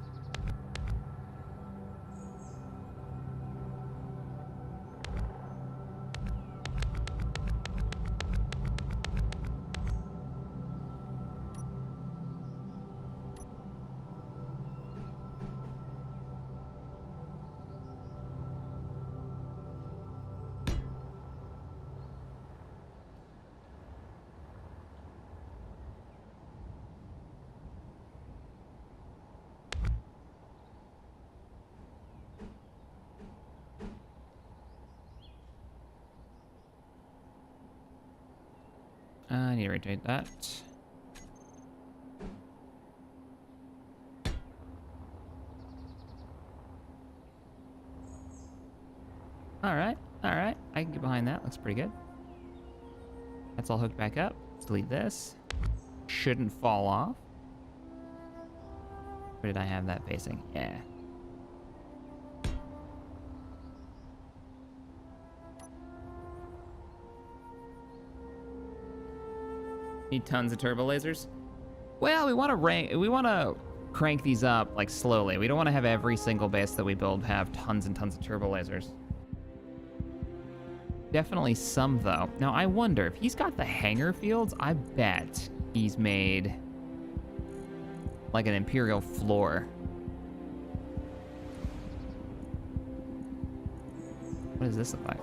I need to rotate that. All right. I can get behind that. Looks pretty good. That's all hooked back up. Let's delete this. Shouldn't fall off. Where did I have that facing? Yeah. Need tons of turbo lasers. Well, we want to crank these up like slowly. We don't want to have every single base that we build have tons and tons of turbo lasers. Definitely some though. Now I wonder if he's got the hangar fields. I bet he's made like an Imperial floor. What does this look like?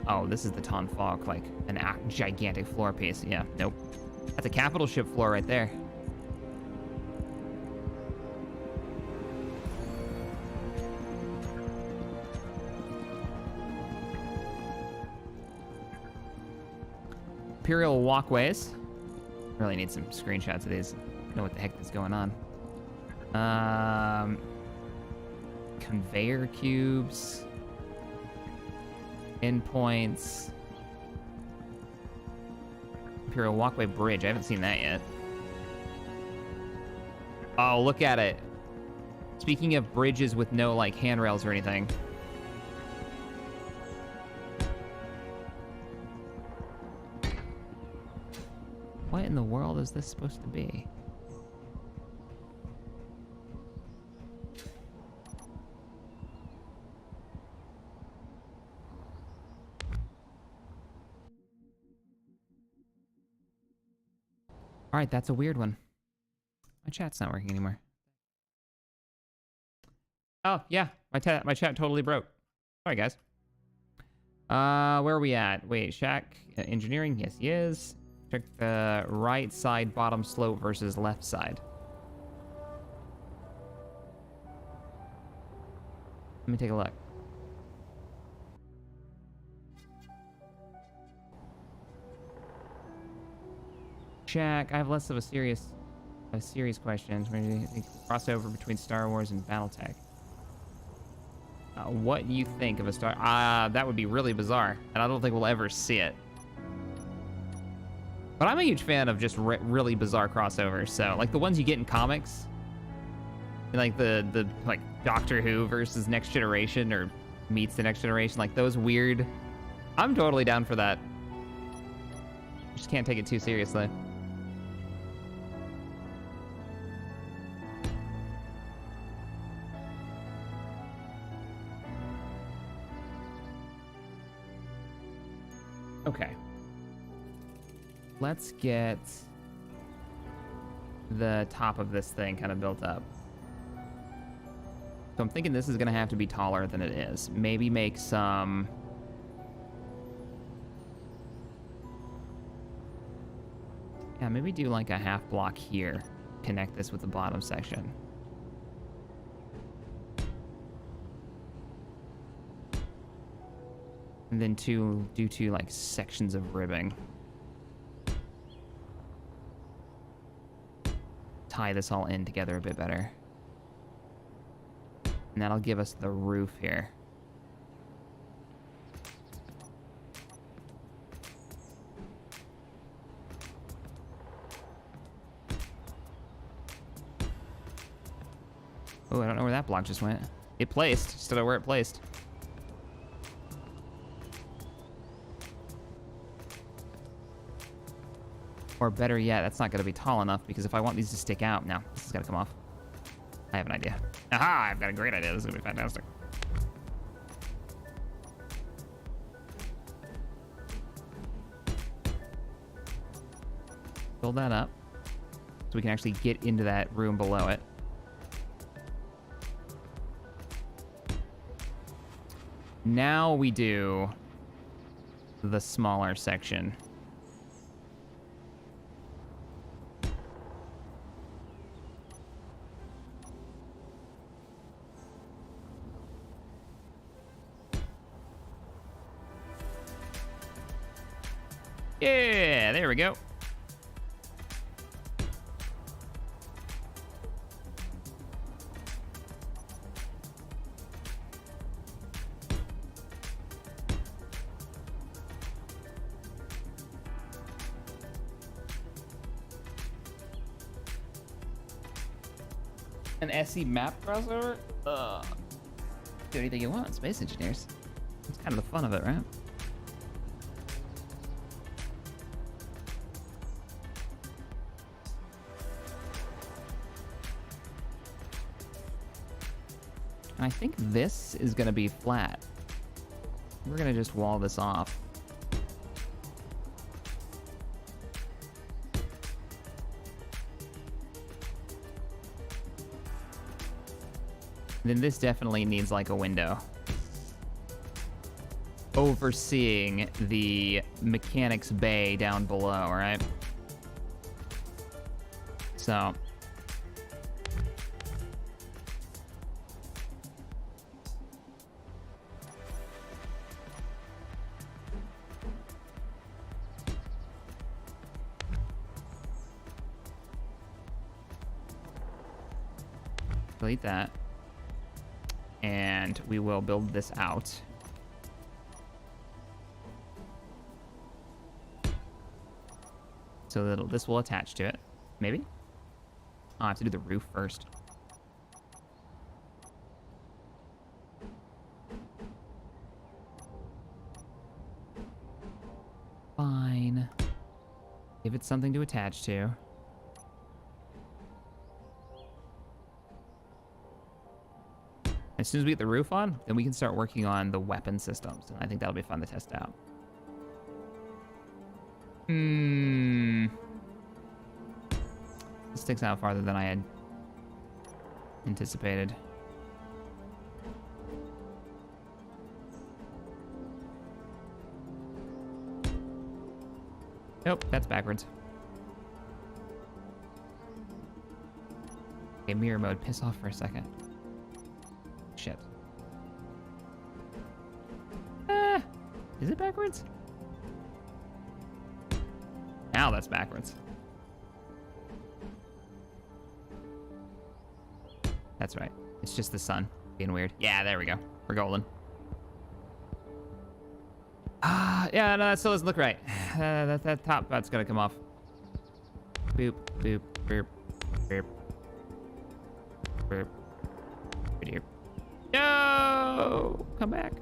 Oh, this is the Tonfalk, like an gigantic floor piece. Yeah, nope. That's a capital ship floor right there. Imperial walkways. Really need some screenshots of these. Know what the heck is going on. Conveyor cubes. Endpoints. Imperial Walkway Bridge. I haven't seen that yet. Oh, look at it. Speaking of bridges with no, like, handrails or anything. What in the world is this supposed to be? All right, that's a weird one. My chat's not working anymore. Oh, yeah, my chat totally broke. Sorry, guys. Where are we at? Wait, Shack, engineering? Yes, he is. Check the right side bottom slope versus left side. Let me take a look. Shack, I have less of a serious question. Crossover between Star Wars and BattleTech. What do you think of a Star? That would be really bizarre, and I don't think we'll ever see it. But I'm a huge fan of just really bizarre crossovers. So, like the ones you get in comics, like the like Doctor Who versus Next Generation or meets the Next Generation, like those weird. I'm totally down for that. Just can't take it too seriously. Okay. Let's get the top of this thing kind of built up. So I'm thinking this is going to have to be taller than it is. Maybe make some Yeah, maybe do like a half block here. Connect this with the bottom section. And then do two like sections of ribbing. Tie this all in together a bit better. And that'll give us the roof here. Oh, I don't know where that block just went. It placed, just don't know where it placed. Or better yet, that's not gonna be tall enough because if I want these to stick out, no, this is gonna come off. I have an idea. Aha, I've got a great idea. This is gonna be fantastic. Build that up so we can actually get into that room below it. Now we do the smaller section. Yeah, there we go. An SE map crossover? Do anything you want, Space Engineers. It's kind of the fun of it, right? I think this is going to be flat. We're going to just wall this off. Then this definitely needs like a window overseeing the mechanics bay down below, right? So delete that. And we will build this out. So that this will attach to it. Maybe? Oh, I have to do the roof first. Fine. Give it something to attach to. As soon as we get the roof on, then we can start working on the weapon systems. And I think that'll be fun to test out. This sticks out farther than I had anticipated. Nope, that's backwards. Okay, mirror mode, piss off for a second. Shit. Is it backwards? Now that's backwards. That's right. It's just the sun being weird. Yeah, there we go. We're golden. Yeah, no, that still doesn't look right. That top part's gonna come off. Boop, boop, boop, boop, boop. Right here. No! Come back.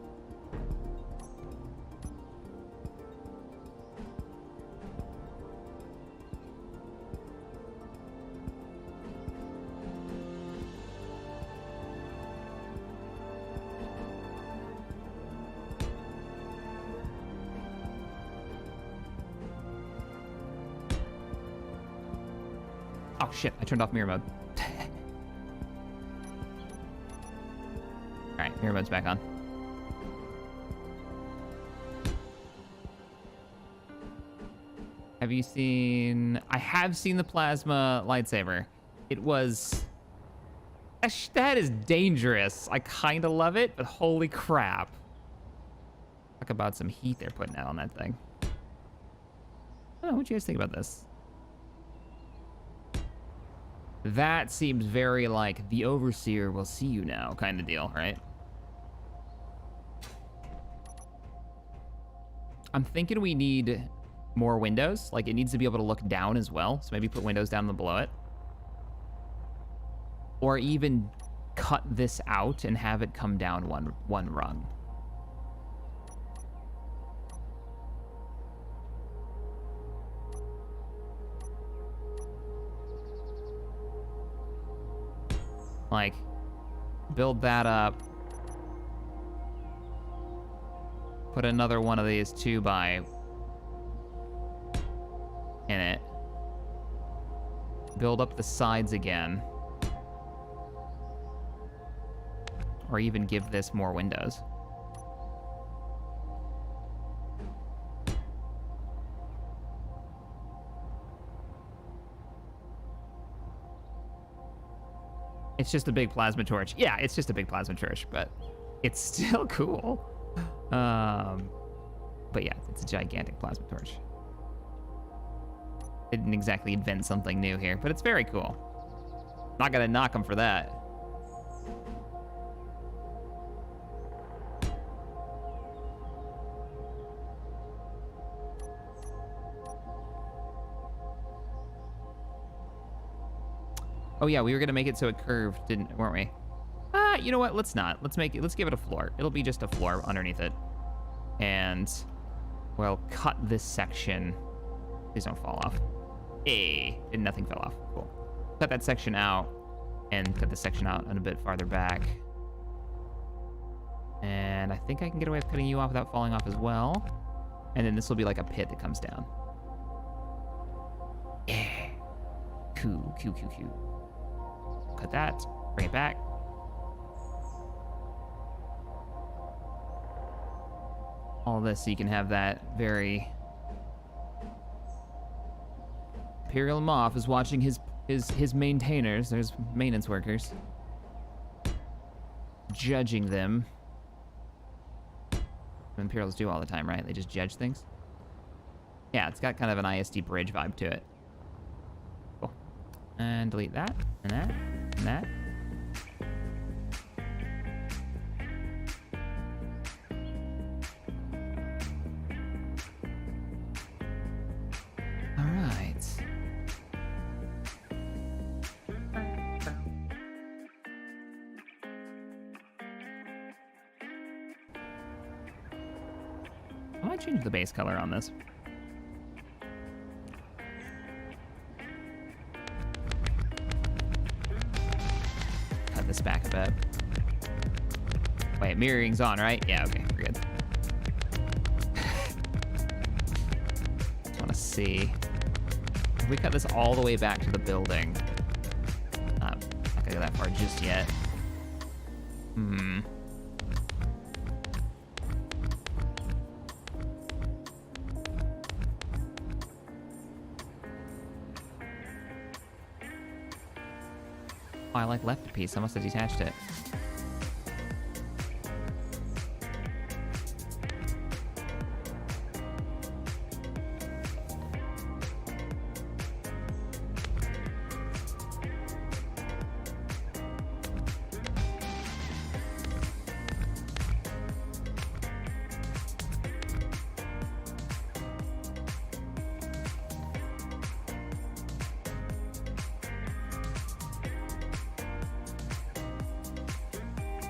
Oh shit, I turned off mirror mode. Alright, mirror mode's back on. Have you seen... I have seen the plasma lightsaber. It was... That is dangerous. I kind of love it, but holy crap. Talk about some heat they're putting out on that thing. Oh, what do you guys think about this? That seems very like the Overseer will see you now kind of deal, right? I'm thinking we need more windows. Like, it needs to be able to look down as well. So maybe put windows down below it. Or even cut this out and have it come down one rung. Like, build that up. Put another one of these 2x in it. Build up the sides again. Or even give this more windows. It's just a big plasma torch. Yeah, it's just a big plasma torch, but it's still cool. But yeah, it's a gigantic plasma torch. Didn't exactly invent something new here, but it's very cool. Not gonna knock them for that. Oh yeah, we were gonna make it so it curved, weren't we? You know what? Let's not. Let's give it a floor. It'll be just a floor underneath it. And we'll cut this section. Please don't fall off. Hey, and nothing fell off. Cool. Cut that section out and cut this section out and a bit farther back. And I think I can get away with cutting you off without falling off as well. And then this will be like a pit that comes down. Yeah. Cool. Cut that, bring it back. All this so you can have that very... Imperial Moff is watching his maintainers, there's maintenance workers, judging them. Imperials do all the time, right? They just judge things. Yeah, it's got kind of an ISD bridge vibe to it. Cool. And delete that, and that. And that. All right. I might change the base color on this. This back a bit. Wait, mirroring's on, right? Yeah, okay, we're good. Just want to see. If we cut this all the way back to the building. Not gonna go that far just yet. Oh, I like left a piece. I must have detached it.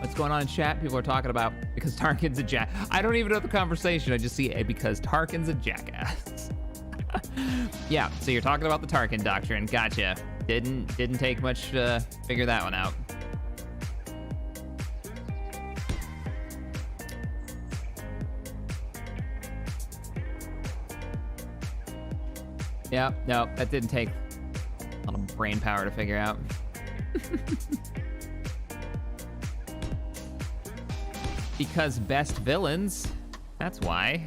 What's going on in chat? People are talking about because Tarkin's a jack. I don't even know the conversation. I just see it because Tarkin's a jackass. Yeah, so you're talking about the Tarkin doctrine. Gotcha. Didn't take much to figure that one out. Yeah, no, that didn't take a lot of brain power to figure out. Because best villains, that's why.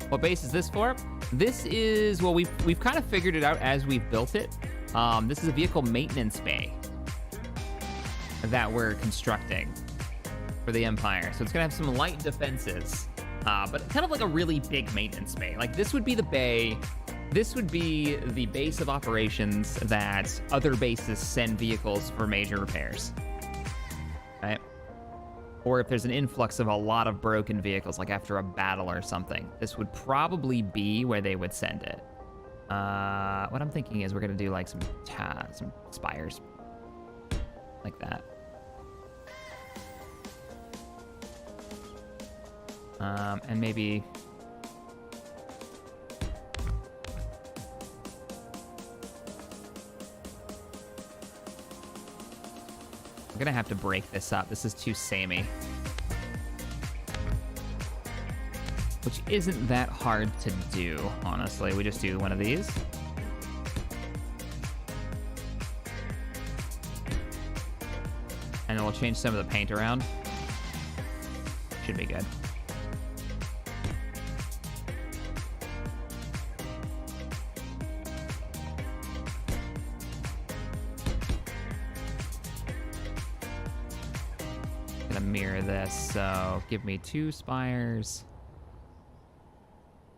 What base is this for? This is, well, we've kind of figured it out as we've built it. This is a vehicle maintenance bay that we're constructing for the Empire. So it's gonna have some light defenses, but kind of like a really big maintenance bay. Like this would be the bay, this would be the base of operations that other bases send vehicles for major repairs, right? Or if there's an influx of a lot of broken vehicles, like after a battle or something, this would probably be where they would send it. What I'm thinking is we're gonna do like some spires, like that. And maybe I'm gonna have to break this up. This is too samey. Which isn't that hard to do, honestly. We just do one of these. And then we'll change some of the paint around. Should be good. Gonna mirror this, so give me 2 spires.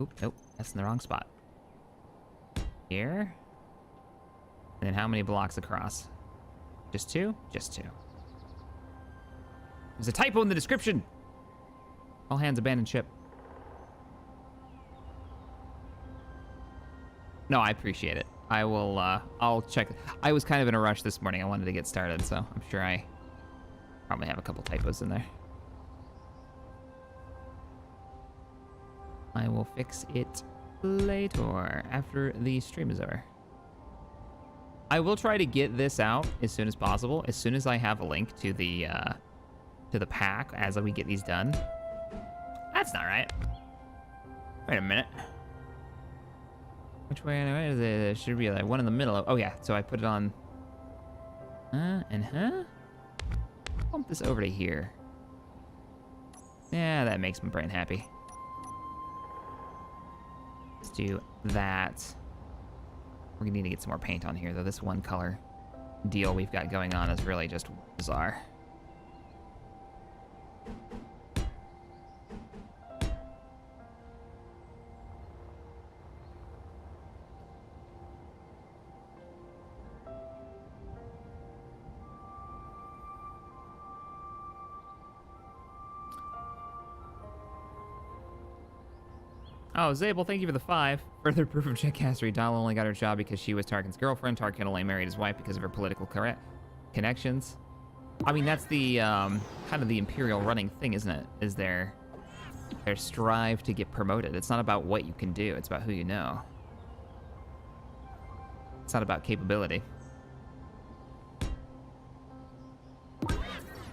Oop, nope, that's in the wrong spot. Here. And then how many blocks across? Just 2? Just 2. There's a typo in the description. All hands abandon ship. No, I appreciate it. I will, I'll check. I was kind of in a rush this morning. I wanted to get started, so I'm sure I probably have a couple typos in there. I will fix it later, after the stream is over. I will try to get this out as soon as possible, as soon as I have a link to the pack as we get these done. That's not right. Wait a minute. Which way is it? There should be like one in the middle of, oh yeah, so I put it on, bump this over to here. Yeah, that makes my brain happy. Let's do that. We're gonna need to get some more paint on here, though. This one color deal we've got going on is really just bizarre. Oh, Zabel, thank you for the 5. Further proof of checkcastery. Dala only got her job because she was Tarkin's girlfriend. Tarkin only married his wife because of her political connections. I mean, that's the kind of the Imperial running thing, isn't it? Is their strive to get promoted. It's not about what you can do. It's about who you know. It's not about capability.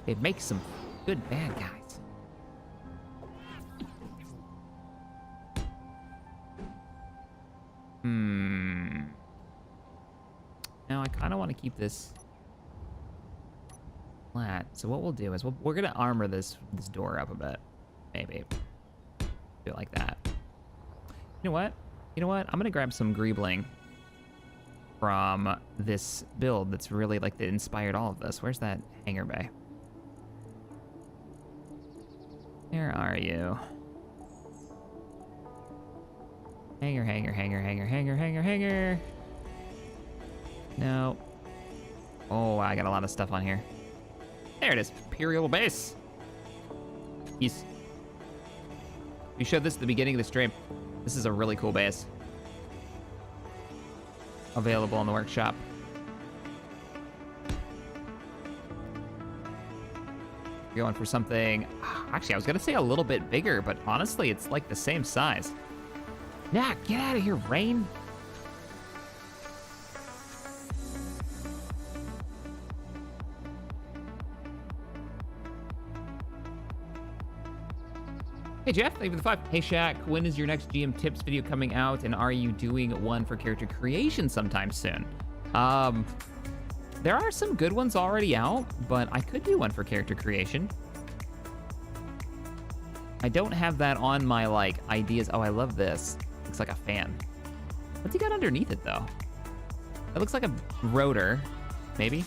It makes some good bad guys. Now I kind of want to keep this flat. So what we'll do is we're gonna armor this door up a bit, maybe. Do it like that. You know what? You know what? I'm gonna grab some greebling from this build that's really like that inspired all of this. Where's that hangar bay? Where are you? Hanger, hanger, hanger, hanger, hanger, hanger, hanger. No. Oh, I got a lot of stuff on here. There it is. Imperial base. Yes. We showed this at the beginning of the stream. This is a really cool base. Available in the workshop. Going for something... Actually, I was going to say a little bit bigger, but honestly, it's like the same size. Nah, get out of here, Rain. Hey Jeff, thank you for the 5. Hey Shaq, when is your next GM tips video coming out, and are you doing one for character creation sometime soon? There are some good ones already out, but I could do one for character creation. I don't have that on my, like, ideas. Oh, I love this. Looks like a fan. What's he got underneath it, though? It looks like a rotor, maybe?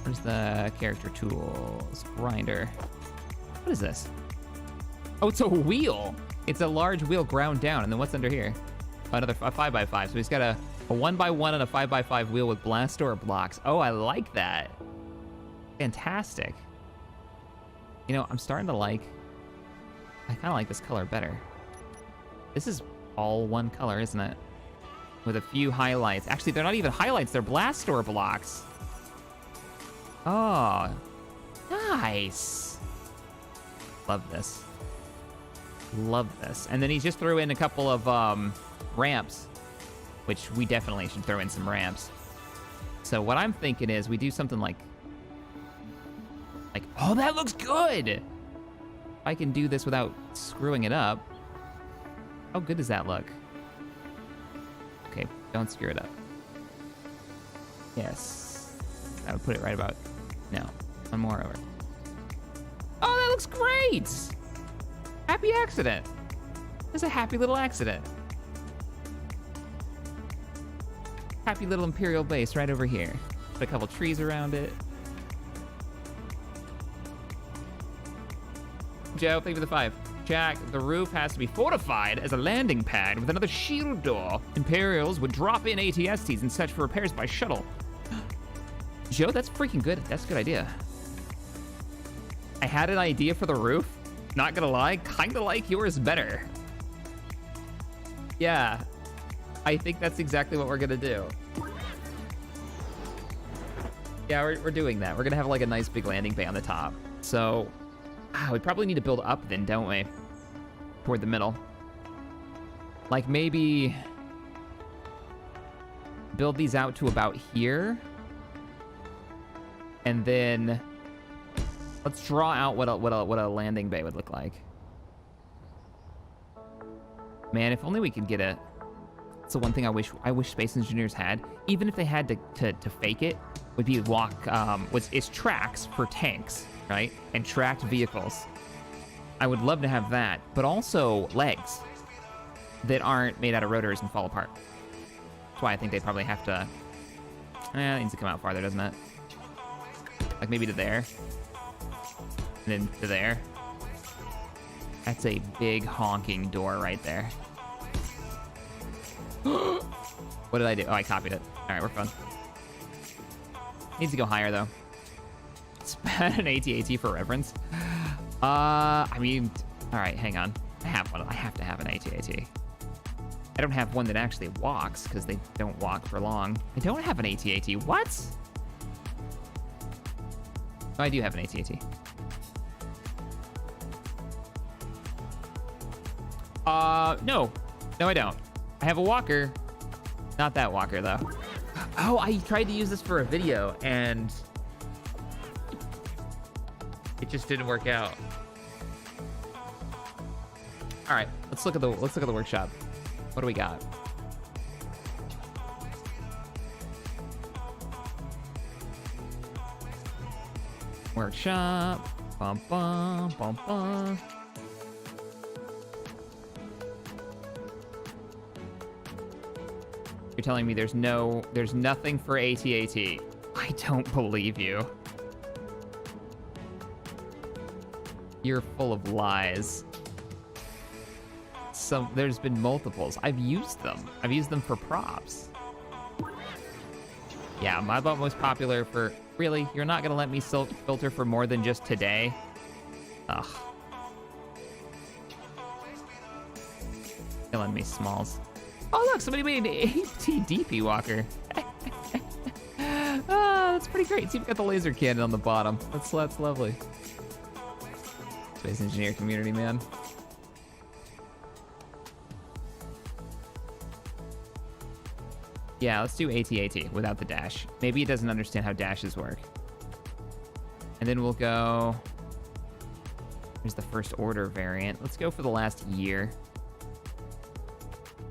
Where's the character tools? Grinder. What is this? Oh, it's a wheel. It's a large wheel ground down. And then what's under here? Another 5x5. So he's got a 1x1 and a 5x5 wheel with blast door blocks. Oh, I like that. Fantastic. You know, I'm starting to like... I kind of like this color better. This is all one color, isn't it? With a few highlights. Actually, they're not even highlights. They're blast door blocks. Oh, nice. Love this. Love this. And then he just threw in a couple of ramps, which we definitely should throw in some ramps. So what I'm thinking is we do something like, oh, that looks good. I can do this without screwing it up. How good does that look? Okay, don't screw it up. Yes. I would put it right about, no, one more over. Oh, that looks great. Happy accident. There's a happy little accident. Happy little Imperial base right over here. Put a couple trees around it. Joe, thank you for the 5. Jack, the roof has to be fortified as a landing pad with another shield door. Imperials would drop in ATSTs and search for repairs by shuttle. Joe, that's freaking good. That's a good idea. I had an idea for the roof. Not gonna lie, kinda like yours better. Yeah, I think that's exactly what we're gonna do. Yeah, we're doing that. We're gonna have like a nice big landing bay on the top. So, we probably need to build up then, don't we? Toward the middle. Like maybe build these out to about here. And then let's draw out what a landing bay would look like. Man, if only we could get a... That's the one thing I wish Space Engineers had. Even if they had to fake it, would be it's tracks for tanks, right? And tracked vehicles. I would love to have that, but also legs that aren't made out of rotors and fall apart. That's why I think they probably have to... it needs to come out farther, doesn't it? Like maybe to there. And then to there. That's a big honking door right there. What did I do? Oh, I copied it. All right, we're fine. Needs to go higher, though. Spat an AT-AT for reference. I mean, all right, hang on. I have one. I have to have an AT-AT. I don't have one that actually walks, because they don't walk for long. I don't have an AT-AT. What? Oh, I do have an AT-AT. No. No, I don't. I have a walker. Not that walker, though. Oh, I tried to use this for a video, and it just didn't work out. All right, let's look at the workshop. What do we got? Workshop. Bum bum bum bum. You're telling me there's nothing for AT-AT. I don't believe you. You're full of lies. There's been multiples. I've used them. I've used them for props. Yeah, my most popular for... Really? You're not gonna let me filter for more than just today? Ugh. Killing me, Smalls. Oh, look, somebody made an AT-DP walker. That's pretty great. See, we've got the laser cannon on the bottom. That's lovely. Space engineer community, man. Yeah, let's do AT-AT without the dash. Maybe it doesn't understand how dashes work. And then we'll go... Here's the first order variant. Let's go for the last year.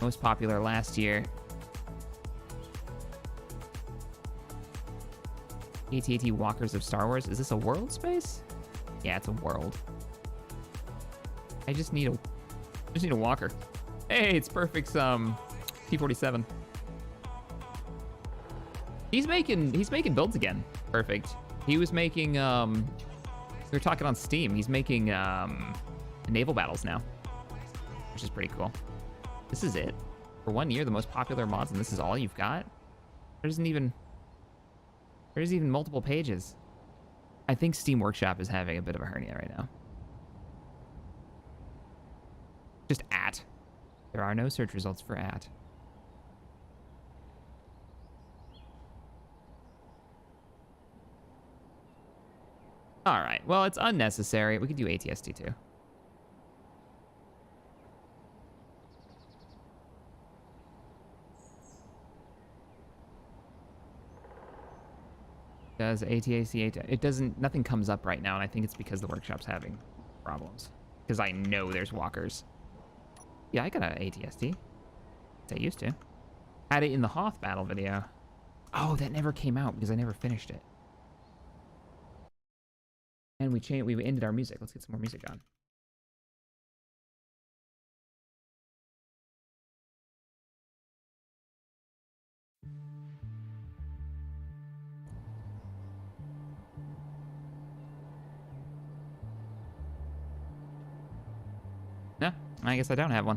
Most popular last year. AT-AT Walkers of Star Wars. Is this a world space? Yeah, it's a world. I just need a walker. Hey, it's Perfect's T-47. He's making builds again. Perfect. He was making we were talking on Steam. He's making naval battles now, which is pretty cool. This is it. For 1 year, the most popular mods, and this is all you've got? There's even multiple pages. I think Steam Workshop is having a bit of a hernia right now. Just at. There are no search results for at. All right, well, it's unnecessary. We could do ATST too. Does ATAC, it doesn't, nothing comes up right now, and I think it's because the workshop's having problems. Because I know there's walkers. Yeah, I got an ATST. I used to. Had it in the Hoth battle video. Oh, that never came out because I never finished it. And we ended our music. Let's get some more music on. No, I guess I don't have one.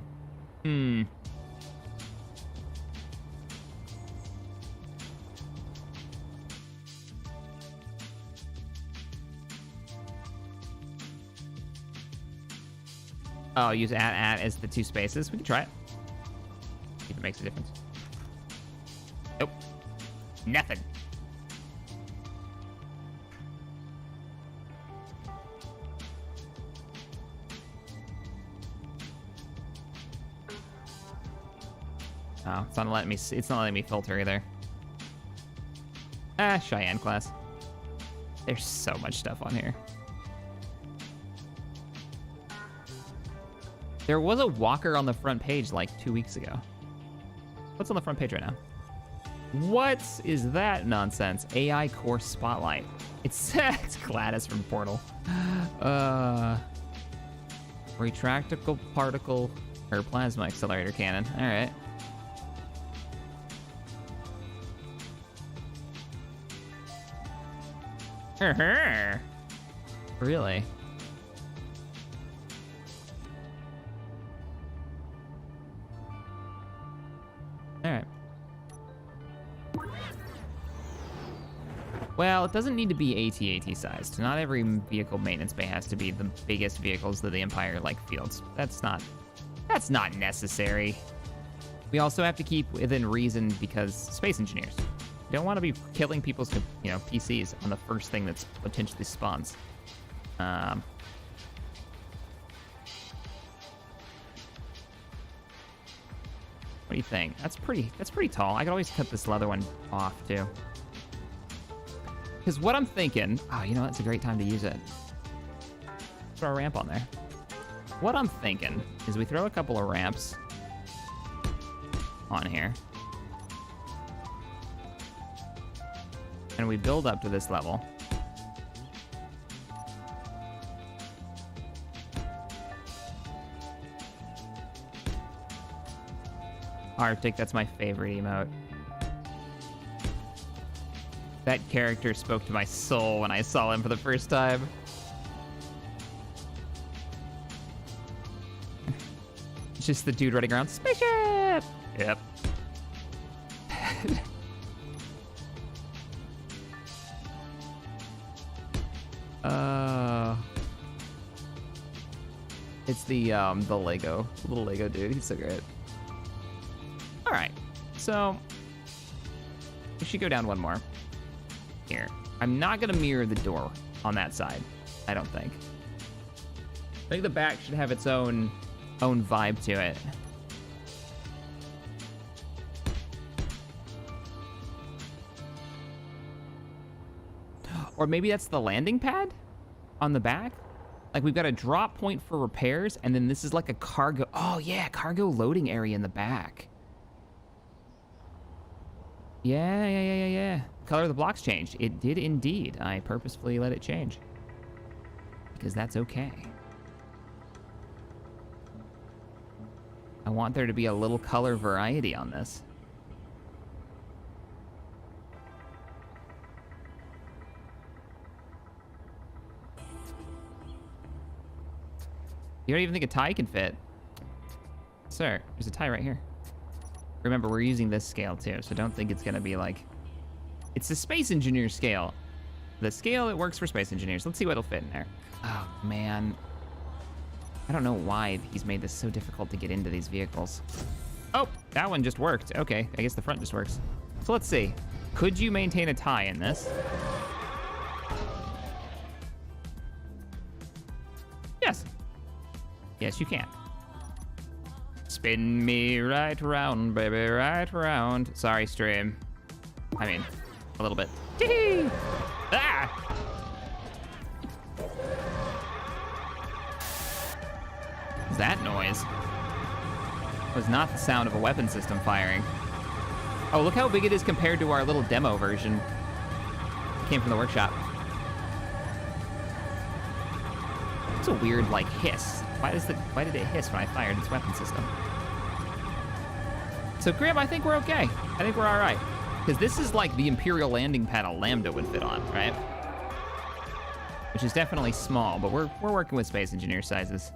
Oh, use at as the two spaces. We can try it. See if it makes a difference. Nope. Nothing. Oh, it's not letting me filter either. Ah, Cheyenne class. There's so much stuff on here. There was a walker on the front page like 2 weeks ago. What's on the front page right now? What is that nonsense? AI Core Spotlight. It's Gladys from Portal. Retractable particle or plasma accelerator cannon. All right. Really? All right. Well, it doesn't need to be AT-AT sized. Not every vehicle maintenance bay has to be the biggest vehicles that the Empire like fields. That's not necessary. We also have to keep within reason because space engineers. You don't want to be killing people's, PCs on the first thing that's potentially spawns. What do you think? That's pretty tall. I could always cut this leather one off too. Because what I'm thinking, it's a great time to use it. Throw a ramp on there. What I'm thinking is we throw a couple of ramps on here. And we build up to this level. Arctic, that's my favorite emote. That character spoke to my soul when I saw him for the first time. It's just the dude running around, spaceship! Yep. It's the little Lego dude. He's so great. All right, so we should go down one more. Here, I'm not gonna mirror the door on that side. I don't think. I think the back should have its own vibe to it. Or maybe that's the landing pad on the back. Like we've got a drop point for repairs, and then this is like a cargo. Oh yeah, cargo loading area in the back. Yeah. Color of the blocks changed. It did indeed. I purposefully let it change. Because that's okay. I want there to be a little color variety on this. You don't even think a tie can fit? Sir, there's a tie right here. Remember, we're using this scale too, so don't think it's gonna be like... It's the Space Engineer scale. The scale that works for Space Engineers. Let's see what'll fit in there. Oh, man. I don't know why he's made this so difficult to get into these vehicles. Oh, that one just worked. Okay, I guess the front just works. So let's see. Could you maintain a tie in this? Yes. Yes, you can. Spin me right round, baby, right round. Sorry, stream. I mean, a little bit. Tee-hee! Ah! That noise was not the sound of a weapon system firing. Oh, look how big it is compared to our little demo version. It came from the workshop. It's a weird, like, hiss. Why did it hiss when I fired this weapon system? So, Grim, I think we're okay. I think we're all right. Because this is like the Imperial landing pad a Lambda would fit on, right? Which is definitely small, but we're working with Space Engineer sizes.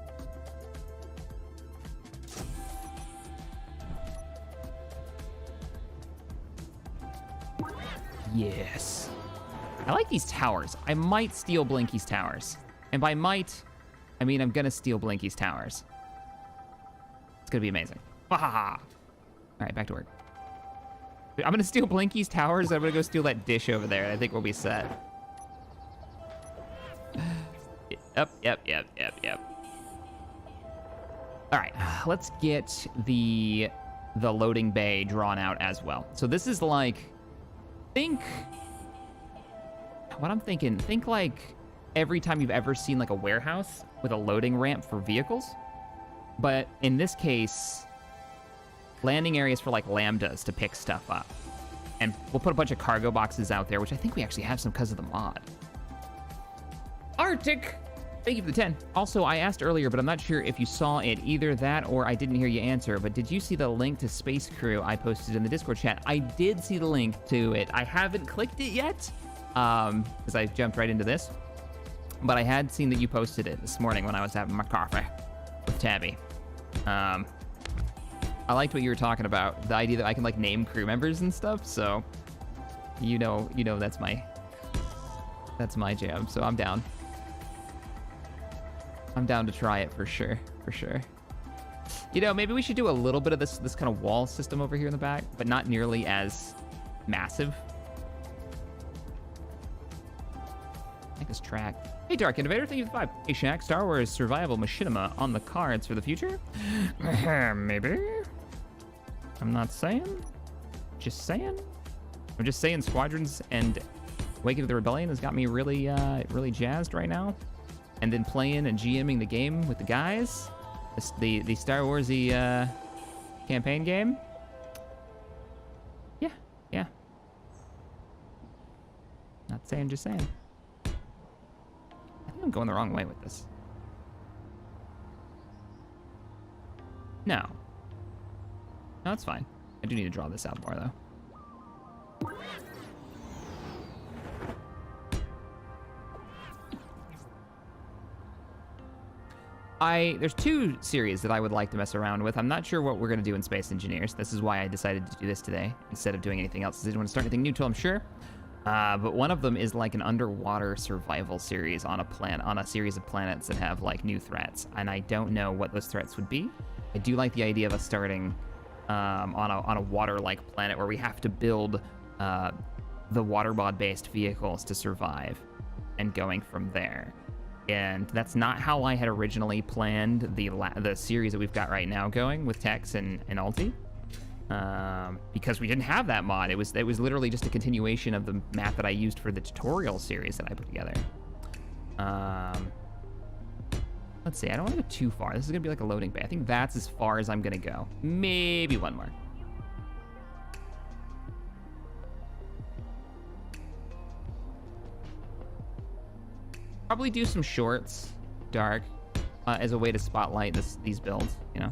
Yes. I like these towers. I might steal Blinky's towers. And by might, I mean I'm gonna steal Blinky's towers. It's gonna be amazing. Ha ha ha. All right, back to work. I'm gonna steal Blinky's towers. I'm gonna go steal that dish over there. I think we'll be set. Yep. All right, let's get the loading bay drawn out as well. So this is like, think like every time you've ever seen like a warehouse with a loading ramp for vehicles. But in this case, landing areas for like Lambdas to pick stuff up. And we'll put a bunch of cargo boxes out there, which I think we actually have some because of the mod. Arctic! Thank you for the 10. Also, I asked earlier, but I'm not sure if you saw it. Either that or I didn't hear you answer, but did you see the link to Space Crew I posted in the Discord chat? I did see the link to it. I haven't clicked it yet, because I jumped right into this. But I had seen that you posted it this morning when I was having my coffee with Tabby. I liked what you were talking about, the idea that I can like name crew members and stuff. So, you know, that's my jam. So I'm down. I'm down to try it for sure. You know, maybe we should do a little bit of this kind of wall system over here in the back, but not nearly as massive. I like this track. Hey, Dark Innovator, thank you for the 5. Hey, Shack, Star Wars Survival Machinima on the cards for the future? Maybe. I'm not saying. Just saying. I'm just saying Squadrons and Waking of the Rebellion has got me really, really jazzed right now. And then playing and GMing the game with the guys. The Star Warsy campaign game. Yeah. Not saying, just saying. I think I'm going the wrong way with this. No, it's fine. I do need to draw this out more, though. There's two series that I would like to mess around with. I'm not sure what we're going to do in Space Engineers. This is why I decided to do this today instead of doing anything else. I didn't want to start anything new till I'm sure. But one of them is like an underwater survival series on a series of planets that have like new threats. And I don't know what those threats would be. I do like the idea of us starting on a water-like planet where we have to build the water mod-based vehicles to survive and going from there. And that's not how I had originally planned the series that we've got right now going with Tex and Alti. Because we didn't have that mod. It was literally just a continuation of the map that I used for the tutorial series that I put together. Let's see, I don't want to go too far. This is gonna be like a loading bay. I think that's as far as I'm gonna go. Maybe one more. Probably do some shorts, dark, as a way to spotlight these builds, you know?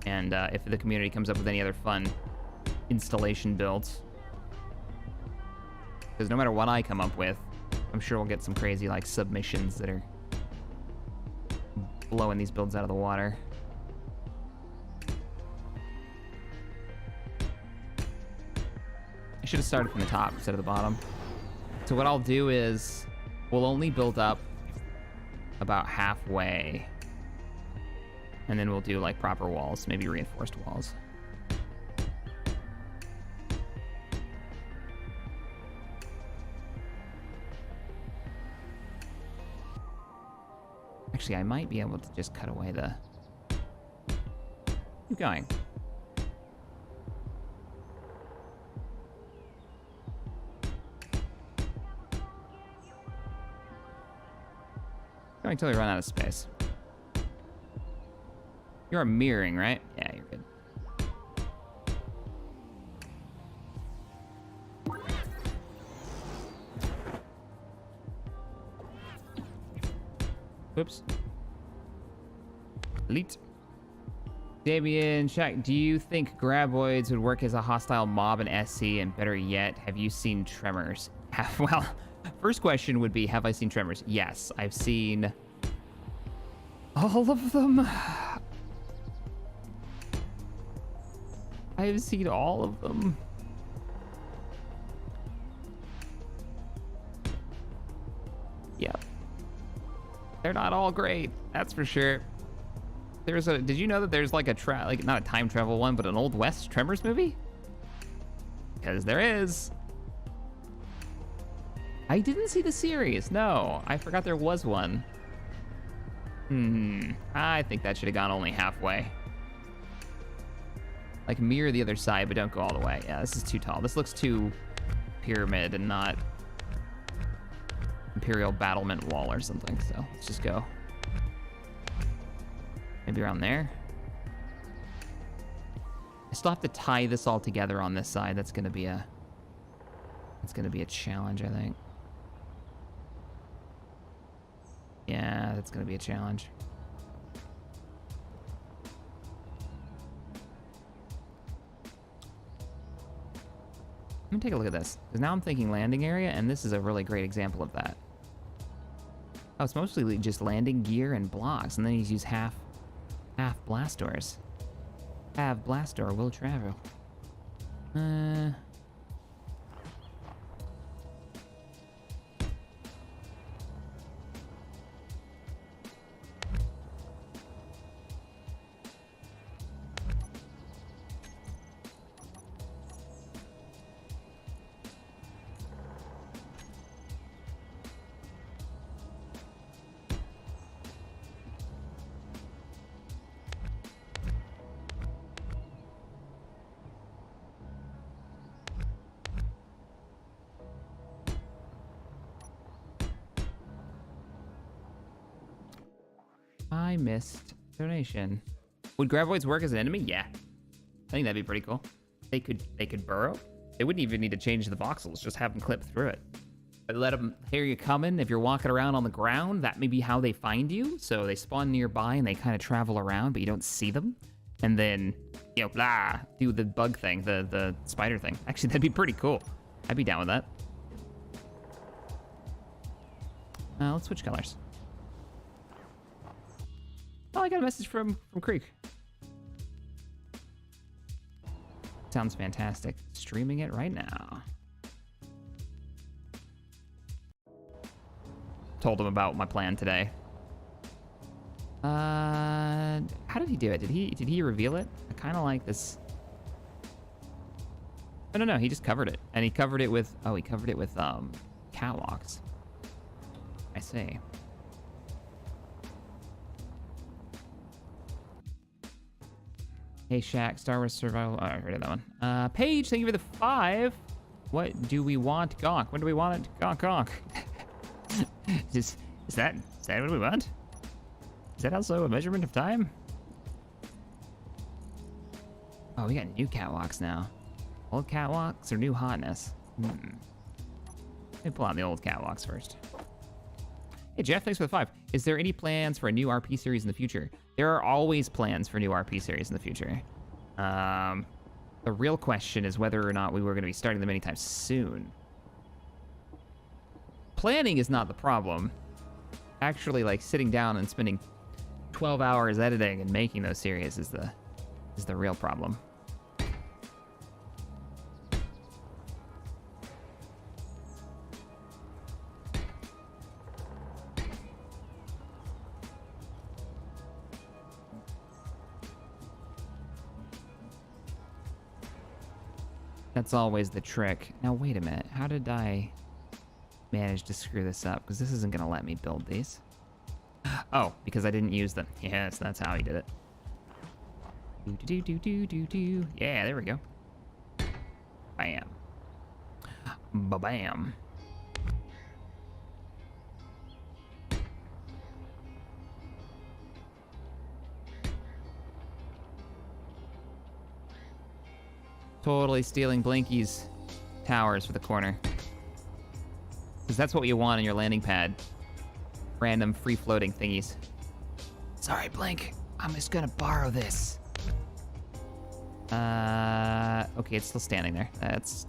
And if the community comes up with any other fun installation builds. Because no matter what I come up with, I'm sure we'll get some crazy, like, submissions that are blowing these builds out of the water. I should have started from the top instead of the bottom. So what I'll do is we'll only build up about halfway. And then we'll do like proper walls, maybe reinforced walls. Actually, I might be able to just cut away the... Keep going. Going until we run out of space. You're mirroring, right? Yeah, you're good. Whoops. Delete. CaptainShack, do you think graboids would work as a hostile mob in SC? And better yet, have you seen Tremors? Well, first question would be, have I seen Tremors? Yes, I've seen all of them. I've seen all of them. Yep. They're not all great, that's for sure. Did you know that there's like not a time travel one, but an Old West Tremors movie? Because there is. I didn't see the series, no. I forgot there was one. I think that should have gone only halfway. Like mirror the other side, but don't go all the way. Yeah, this is too tall. This looks too pyramid and not Imperial battlement wall or something. So let's just go. Maybe around there. I still have to tie this all together on this side. That's gonna be a challenge, I think. Yeah, that's gonna be a challenge. Let me take a look at this, because now I'm thinking landing area, and this is a really great example of that. Oh, it's mostly just landing gear and blocks, and then you use half blast doors. Have blast door will travel. I missed donation. Would graboids work as an enemy? Yeah. I think that'd be pretty cool. They could burrow. They wouldn't even need to change the voxels, just have them clip through it. But let them hear you coming. If you're walking around on the ground, that may be how they find you. So they spawn nearby and they kind of travel around, but you don't see them. And then, you know, blah, do the bug thing, the spider thing. Actually, that'd be pretty cool. I'd be down with that. Let's switch colors. Oh, I got a message from Creek. Sounds fantastic. Streaming it right now. Told him about my plan today. How did he do it? Did he reveal it? I kind of like this. No, he just covered it. And he covered it with, catwalks. I see. Hey, Shack, Star Wars Survival. Oh, I heard of that one. Paige, thank you for the 5. What do we want, Gonk? When do we want it, Gonk? Is that what we want? Is that also a measurement of time? Oh, we got new catwalks now. Old catwalks or new hotness? Let me pull out the old catwalks first. Hey, Jeff, thanks for the 5. Is there any plans for a new RP series in the future? There are always plans for new RP series in the future. The real question is whether or not we were going to be starting them anytime soon. Planning is not the problem. Actually, like, sitting down and spending 12 hours editing and making those series is the real problem. That's always the trick. Now, wait a minute. How did I manage to screw this up? Because this isn't going to let me build these. Oh, because I didn't use them. Yes, that's how he did it. Do. Yeah, there we go. Bam. Ba-bam. Totally stealing Blinky's towers for the corner. Because that's what you want on your landing pad. Random free-floating thingies. Sorry, Blink. I'm just gonna borrow this. Okay, it's still standing there. That's...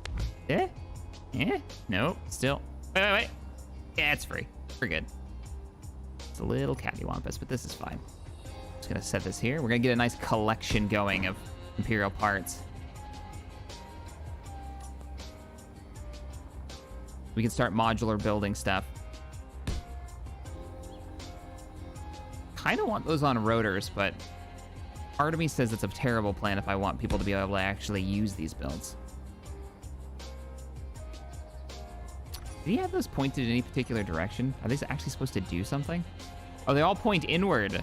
Nope, still. Wait. Yeah, it's free. We're good. It's a little cattywampus, but this is fine. Just gonna set this here. We're gonna get a nice collection going of Imperial parts. We can start modular building stuff. Kind of want those on rotors, but part of me says it's a terrible plan if I want people to be able to actually use these builds. Do you have those pointed in any particular direction? Are they actually supposed to do something? Oh, they all point inward.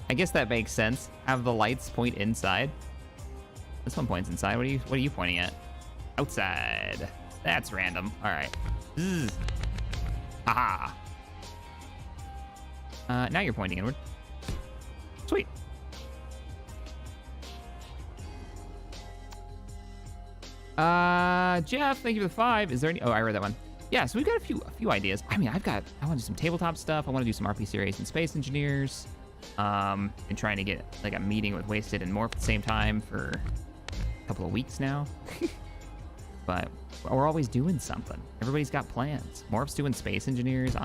I guess that makes sense. Have the lights point inside. This one points inside. What are you pointing at? Outside. That's random. All right. Haha. Now you're pointing inward. Sweet. Jeff, thank you for the 5. Is there any... Oh, I read that one. Yeah, so we've got a few ideas. I mean, I want to do some tabletop stuff. I want to do some RP series and Space Engineers. Been trying to get like a meeting with Wasted and Morph at the same time for a couple of weeks now. But we're always doing something. Everybody's got plans. Morph's doing Space Engineers,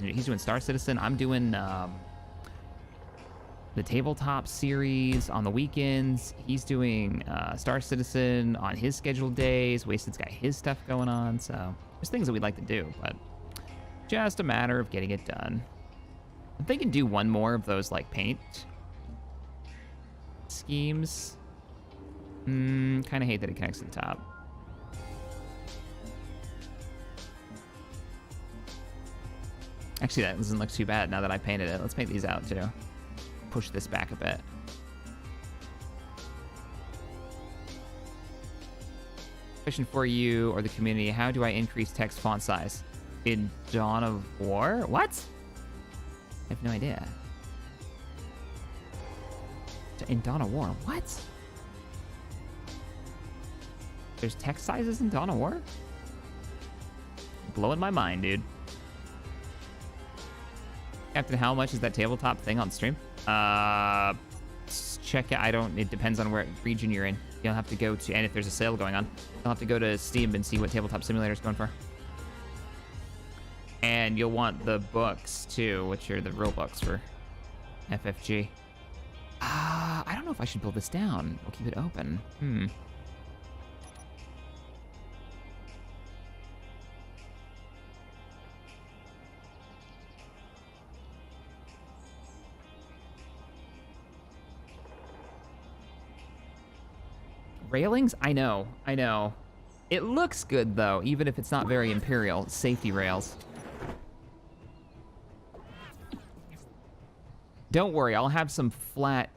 he's doing Star Citizen. I'm doing the tabletop series on the weekends. He's doing Star Citizen on his scheduled days. Wasted's got his stuff going on. So there's things that we'd like to do, but just a matter of getting it done. I'm thinking do one more of those like paint schemes. Kind of hate that it connects to the top. Actually, that doesn't look too bad now that I painted it. Let's paint these out, too. Push this back a bit. Question for you or the community. How do I increase text font size? In Dawn of War? What? I have no idea. In Dawn of War? What? There's text sizes in Dawn of War? Blowing my mind, dude. Captain, how much is that tabletop thing on stream? Check it. It depends on where region you're in. You'll have to go to, and if there's a sale going on, you'll have to go to Steam and see what Tabletop Simulator is going for. And you'll want the books too, which are the real books for FFG. I don't know if I should build this down. We'll keep it open. Railings? I know. It looks good, though, even if it's not very Imperial. Safety rails. Don't worry, I'll have some flat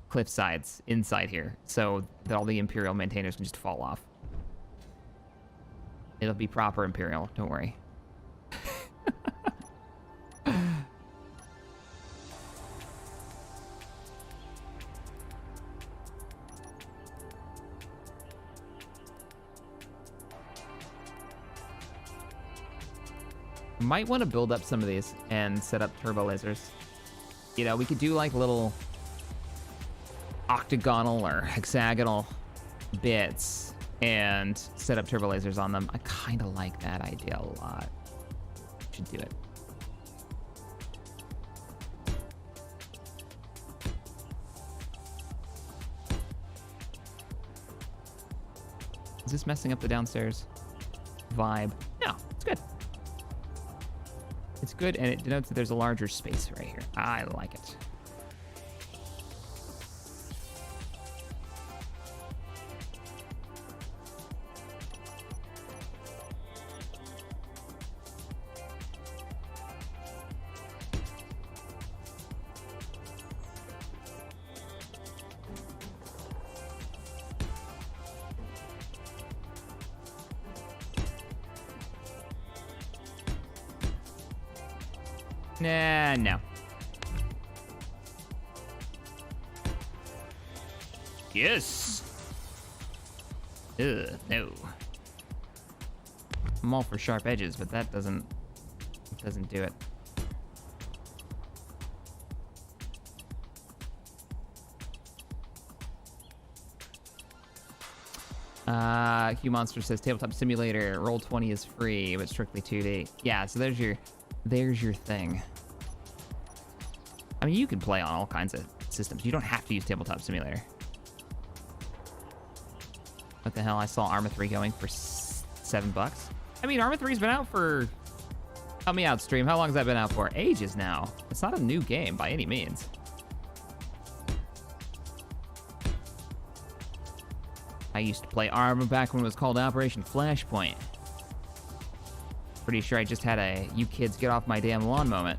cliff sides inside here, so that all the Imperial maintainers can just fall off. It'll be proper Imperial, don't worry. Might want to build up some of these and set up turbo lasers. You know, we could do like little octagonal or hexagonal bits and set up turbo lasers on them. I kind of like that idea a lot. Should do it. Is this messing up the downstairs vibe? No, it's good. It's good, and it denotes that there's a larger space right here. I like it. Nah, no. Yes. Ugh, no. I'm all for sharp edges, but that doesn't do it. Hugh Monster says Tabletop Simulator Roll20 is free, but strictly 2D. Yeah, so there's your thing. I mean, you can play on all kinds of systems. You don't have to use Tabletop Simulator. What the hell? I saw Arma 3 going for $7. I mean, Arma 3's been out for... Help me out, stream. How long has that been out for? Ages now. It's not a new game by any means. I used to play Arma back when it was called Operation Flashpoint. Pretty sure I just had a "you kids get off my damn lawn" moment.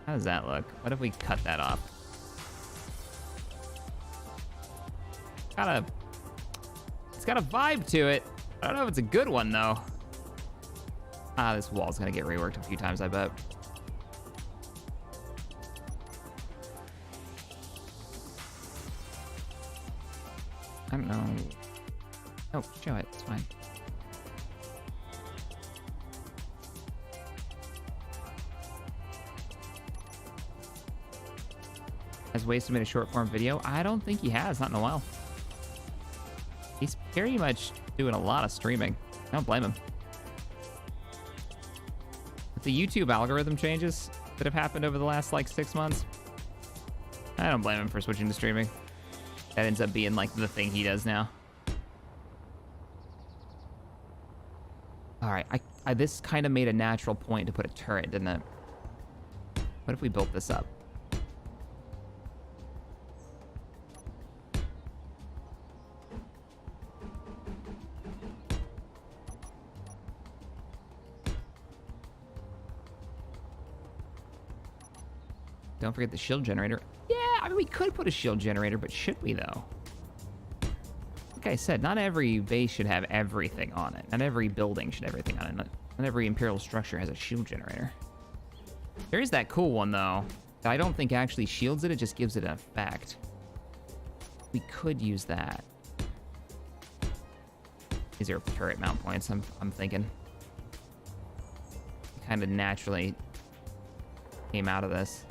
How does that look? What if we cut that off? It's got a vibe to it. I don't know if it's a good one though. Ah, this wall's gonna get reworked a few times, I bet. I don't know. Oh, show it. It's fine. Has Wasted made a short form video? I don't think he has, not in a while. He's very much doing a lot of streaming. I don't blame him. With the YouTube algorithm changes that have happened over the last like 6 months, I don't blame him for switching to streaming. That ends up being like the thing he does now. All right, this kind of made a natural point to put a turret, didn't it? What if we built this up? Don't forget the shield generator. Yeah, I mean, we could put a shield generator, but should we, though? Like I said, not every base should have everything on it. Not every building should have everything on it. Not every Imperial structure has a shield generator. There is that cool one, though, that I don't think actually shields it. It just gives it an effect. We could use that. These are turret mount points, I'm thinking. Kind of naturally came out of this.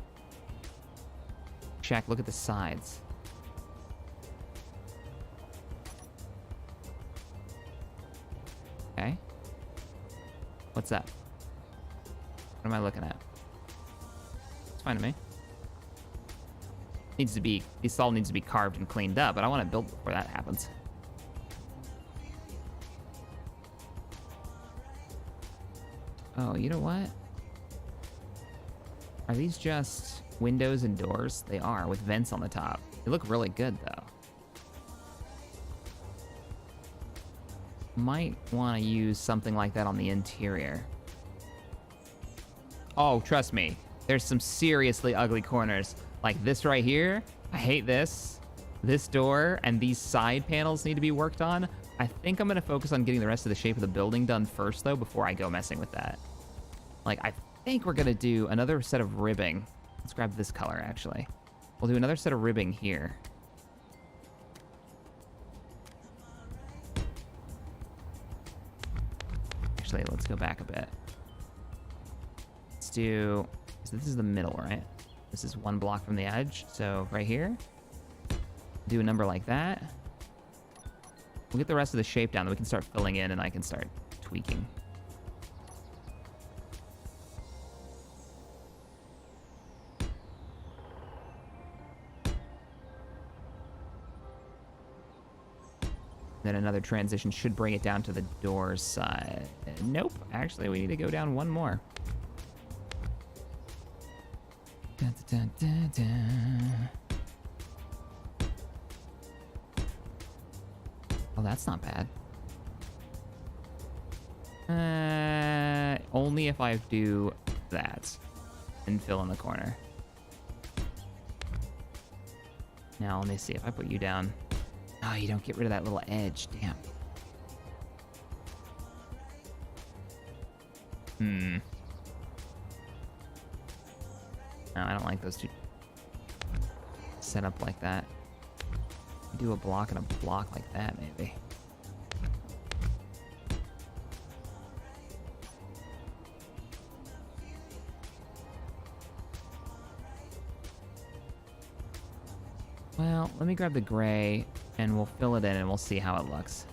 Shack, look at the sides. Okay. What's up? What am I looking at? It's fine to me. This all needs to be carved and cleaned up, but I want to build before that happens. Oh, you know what? Are these just windows and doors? They are, with vents on the top. They look really good, though. Might want to use something like that on the interior. Oh, trust me. There's some seriously ugly corners. Like this right here. I hate this. This door and these side panels need to be worked on. I think I'm going to focus on getting the rest of the shape of the building done first, though, before I go messing with that. Like, I think we're going to do another set of ribbing. Let's grab this color, actually. We'll do another set of ribbing here. Actually, let's go back a bit. Let's do... So this is the middle, right? This is one block from the edge. So right here, do a number like that. We'll get the rest of the shape down, then we can start filling in and I can start tweaking. Then another transition should bring it down to the doors side. Nope, actually we need to go down one more. Dun, dun, dun, dun, dun. Oh, that's not bad. Only if I do that and fill in the corner. Now, let me see if I put you down. Oh, you don't get rid of that little edge. Damn. No, I don't like those two set up like that. Do a block and a block like that, maybe. Well, let me grab the gray and we'll fill it in and we'll see how it looks.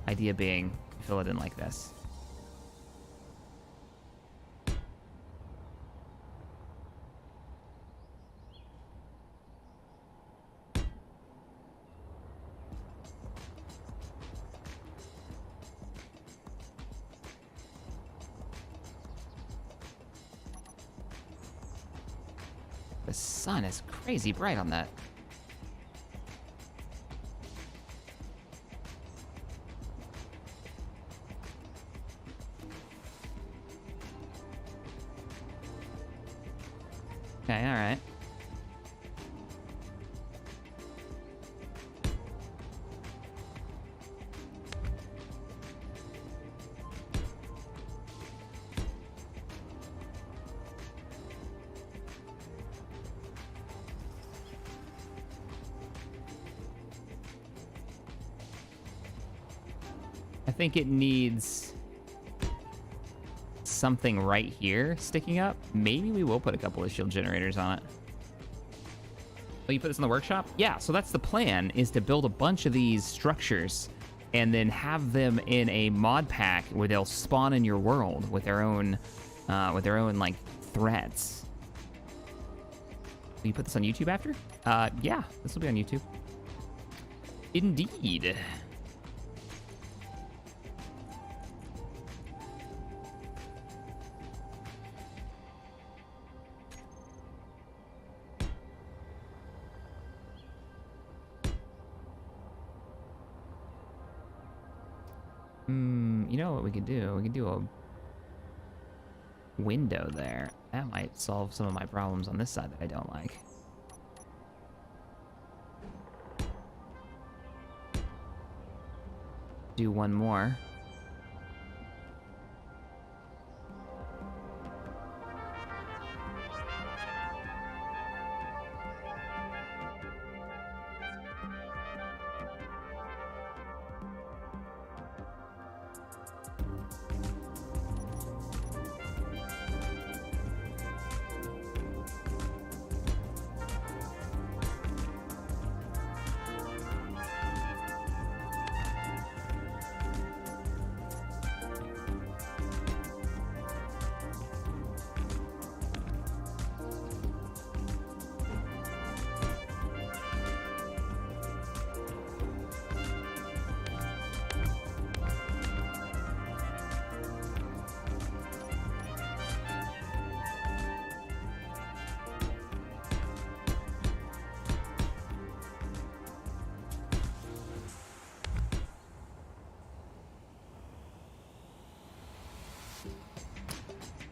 Idea being, fill it in like this. The sun is crazy bright on that. Okay, all right. I think it needs something right here sticking up. Maybe we will put a couple of shield generators on it. Oh, you put this in the workshop? Yeah, so that's the plan, is to build a bunch of these structures and then have them in a mod pack where they'll spawn in your world with their own like threads. Will you put this on YouTube after? Yeah, this will be on YouTube. Indeed. You know what we could do? We could do a window there. That might solve some of my problems on this side that I don't like. Do one more.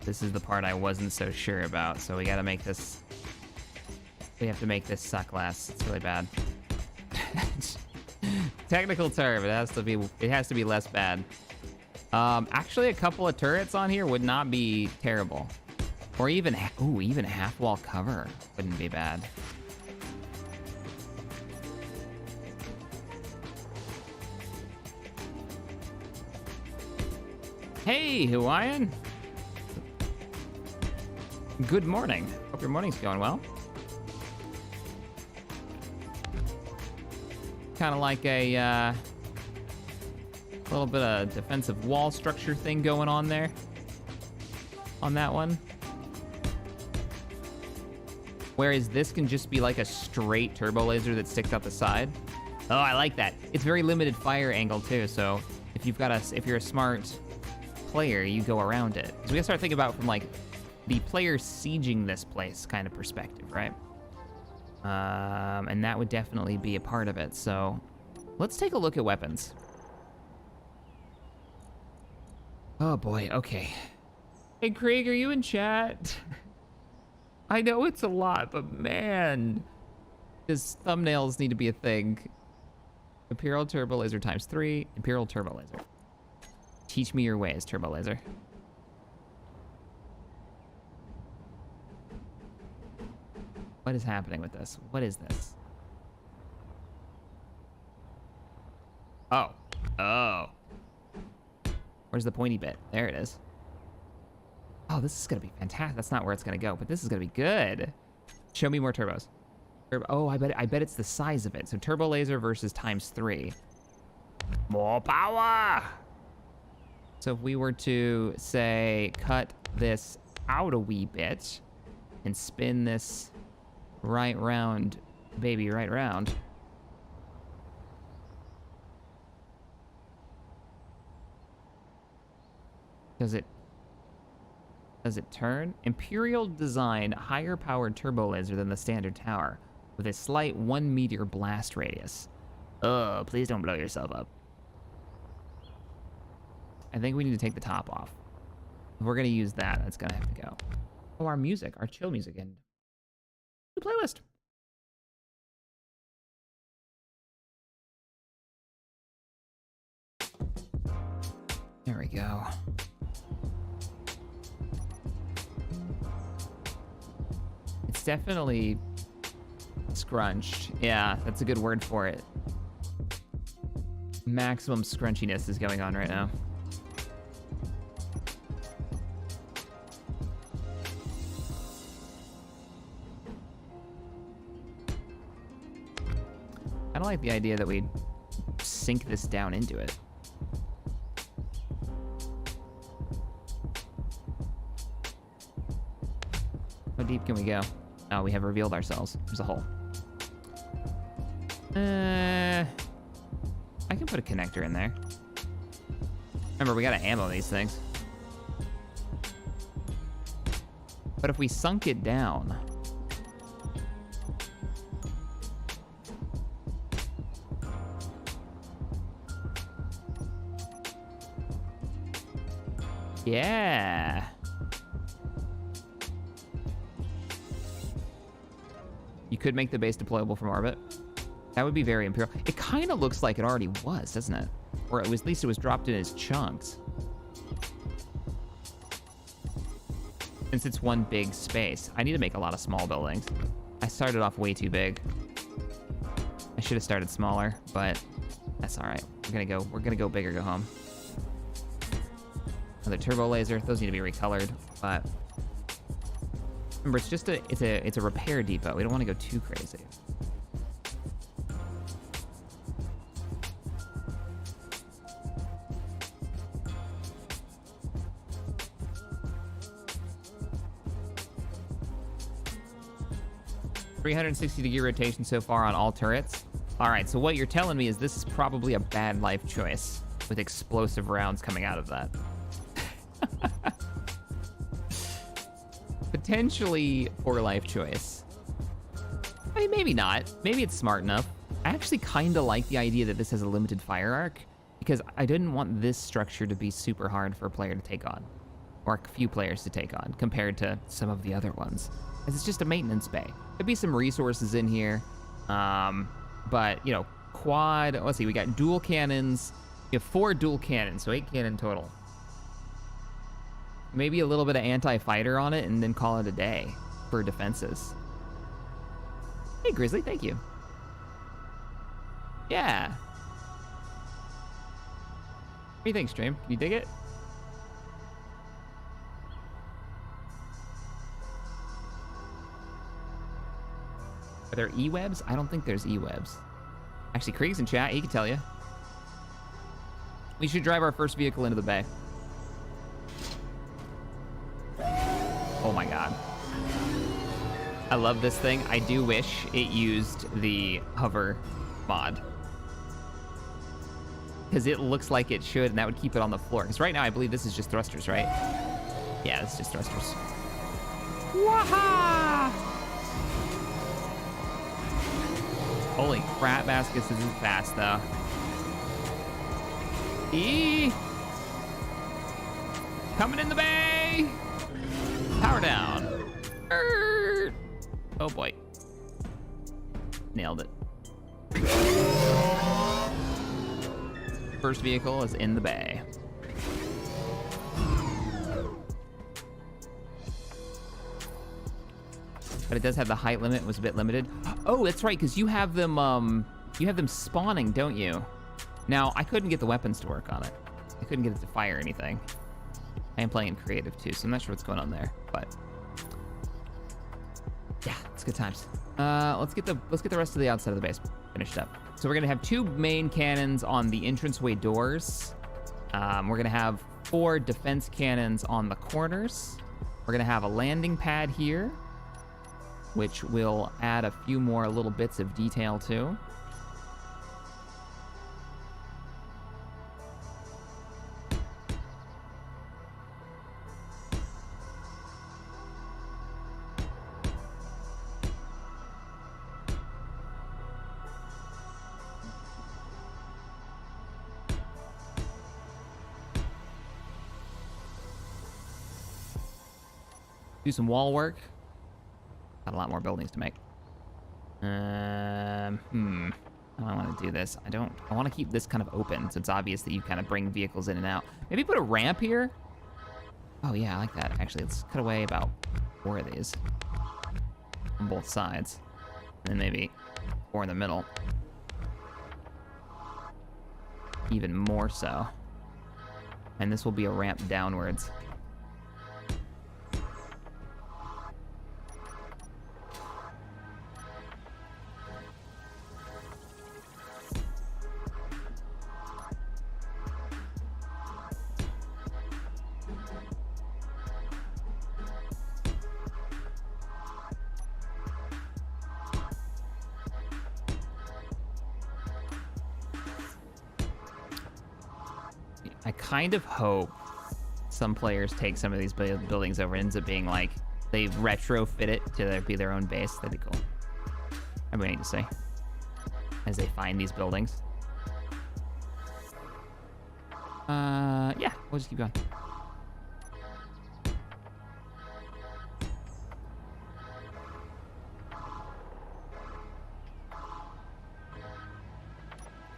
This is the part I wasn't so sure about, so we gotta make this... We have to make this suck less. It's really bad. Technical term, it has to be less bad. Actually, a couple of turrets on here would not be terrible. Or even, ooh, even half wall cover wouldn't be bad. Hey, Hawaiian. Good morning. Hope your morning's going well. Kind of like a little bit of defensive wall structure thing going on there. On that one. Whereas this can just be like a straight turbo laser that sticks out the side. Oh, I like that. It's very limited fire angle too, so if you're a smart player, you go around it. So we gotta start thinking about from like the player sieging this place kind of perspective, right? And that would definitely be a part of it. So let's take a look at weapons. Oh boy, okay. Hey Craig, are you in chat? I know it's a lot, but man, his thumbnails need to be a thing. Imperial Turbo Laser ×3, Imperial Turbo Laser. Teach me your ways, Turbo Laser. What is happening with this? What is this? Oh. Oh. Where's the pointy bit? There it is. Oh, this is gonna be fantastic. That's not where it's gonna go, but this is gonna be good. Show me more turbos. Oh, I bet it's the size of it. So turbo laser versus ×3. More power. So if we were to say cut this out a wee bit and spin this right round, baby, right round. Does it turn? Imperial design higher powered turbo laser than the standard tower with a slight 1 meter blast radius. Oh, please don't blow yourself up. I think we need to take the top off. If we're gonna use that, that's gonna have to go. Oh, our music, our chill music and new playlist. There we go. It's definitely scrunched. Yeah, that's a good word for it. Maximum scrunchiness is going on right now. I don't like the idea that we sink this down into it. How deep can we go? Oh, we have revealed ourselves. There's a hole. I can put a connector in there. Remember, we gotta ammo these things. But if we sunk it down... Yeah. You could make the base deployable from orbit. That would be very Imperial. It kind of looks like it already was, doesn't it? Or at least it was dropped in as chunks. Since it's one big space, I need to make a lot of small buildings. I started off way too big. I should have started smaller, but that's all right. We're gonna go big or go home. Another turbo laser. Those need to be recolored, but remember, it's a repair depot. We don't want to go too crazy. .360-degree rotation so far on all turrets. All right, so what you're telling me is this is probably a bad life choice with explosive rounds coming out of that. Potentially poor life choice. I mean, maybe not. Maybe it's smart enough. I actually kind of like the idea that this has a limited fire arc because I didn't want this structure to be super hard for a player to take on, or a few players to take on compared to some of the other ones. As it's just a maintenance bay. There'd be some resources in here, but you know, quad. Let's see, we got dual cannons. We have 4 dual cannons, so 8 cannon total. Maybe a little bit of anti-fighter on it and then call it a day for defenses. Hey, Grizzly, thank you. Yeah. What do you think, stream? Can you dig it? Are there E-webs? I don't think there's E-webs. Actually, Krieg's in chat. He can tell you. We should drive our first vehicle into the bay. Oh my god. I love this thing. I do wish it used the hover mod. Because it looks like it should, and that would keep it on the floor. Because right now, I believe this is just thrusters, right? Yeah, it's just thrusters. Waha! Holy crap, Vasquez, this is fast, though. Coming in the bay! Power down. Oh boy. Nailed it. First vehicle is in the bay. But it does have the height limit, was a bit limited. Oh, that's right, because you have them spawning, don't you? Now, I couldn't get the weapons to work on it. I couldn't get it to fire anything. I am playing in creative too, so I'm not sure what's going on there, but yeah, it's good times. Let's get the rest of the outside of the base finished up. So we're gonna have 2 main cannons on the entranceway doors. We're gonna have 4 defense cannons on the corners. We're gonna have a landing pad here, which will add a few more little bits of detail too. Do some wall work. Got a lot more buildings to make. How do I want to do this? I want to keep this kind of open, so it's obvious that you kind of bring vehicles in and out. Maybe put a ramp here? Oh yeah, I like that. Actually, let's cut away about 4 of these on both sides. And then maybe 4 in the middle. Even more so. And this will be a ramp downwards. I kind of hope some players take some of these buildings over. It ends up being like they retrofit it to be their own base. That'd be cool. I'm waiting to see as they find these buildings. Yeah, we'll just keep going.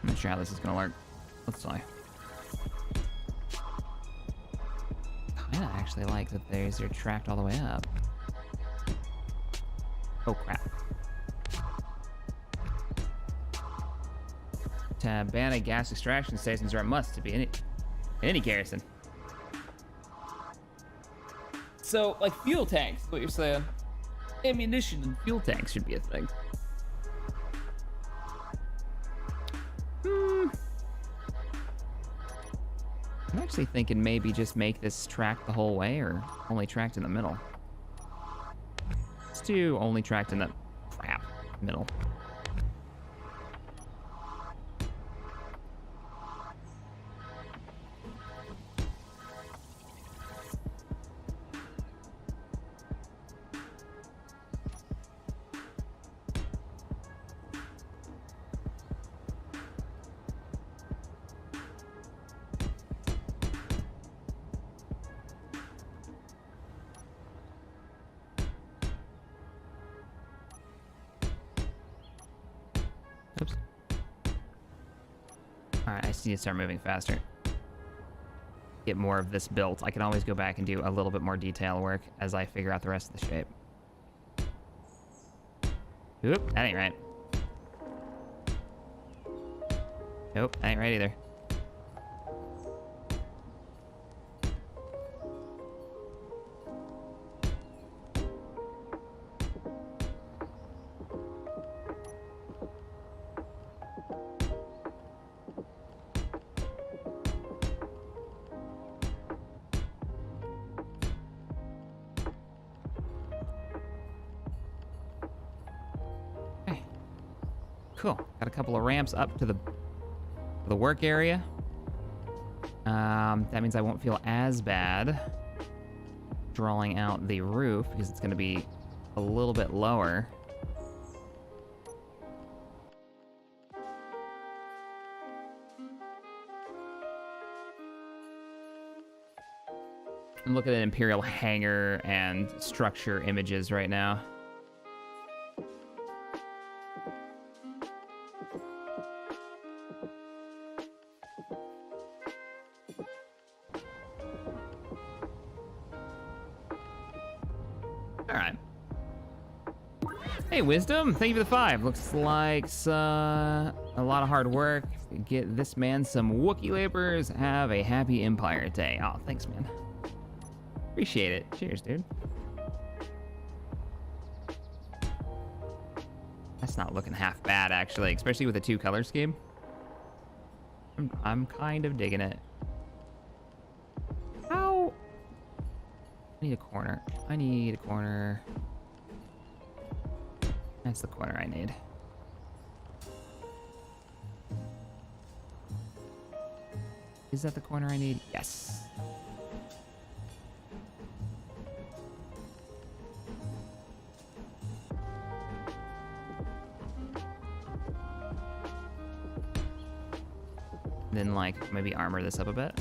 I'm not sure how this is gonna work. Let's try. I actually like that they're tracked all the way up. Oh crap. Tabana gas extraction stations are a must to be in any garrison. So, like fuel tanks, what you're saying? Ammunition and fuel tanks should be a thing. I'm actually thinking maybe just make this track the whole way, or only tracked in the middle. Let's do only tracked in the middle. Oops. Alright, I just need to start moving faster. get more of this built. I can always go back and do a little bit more detail work as I figure out the rest of the shape. Oop, that ain't right. Nope, that ain't right either. Cool. Got a couple of ramps up to the work area. That means I won't feel as bad drawing out the roof because it's going to be a little bit lower. I'm looking at Imperial hangar and structure images right now. Hey, Wisdom, thank you for the 5. Looks like a lot of hard work. Get this man some Wookiee laborers. Have a happy Empire Day. Oh, thanks, man. Appreciate it. Cheers, dude. That's not looking half bad, actually, especially with the 2 color scheme. I'm kind of digging it. How? I need a corner. I need a corner. That's the corner I need. Is that the corner I need? Yes. Then, like, maybe armor this up a bit.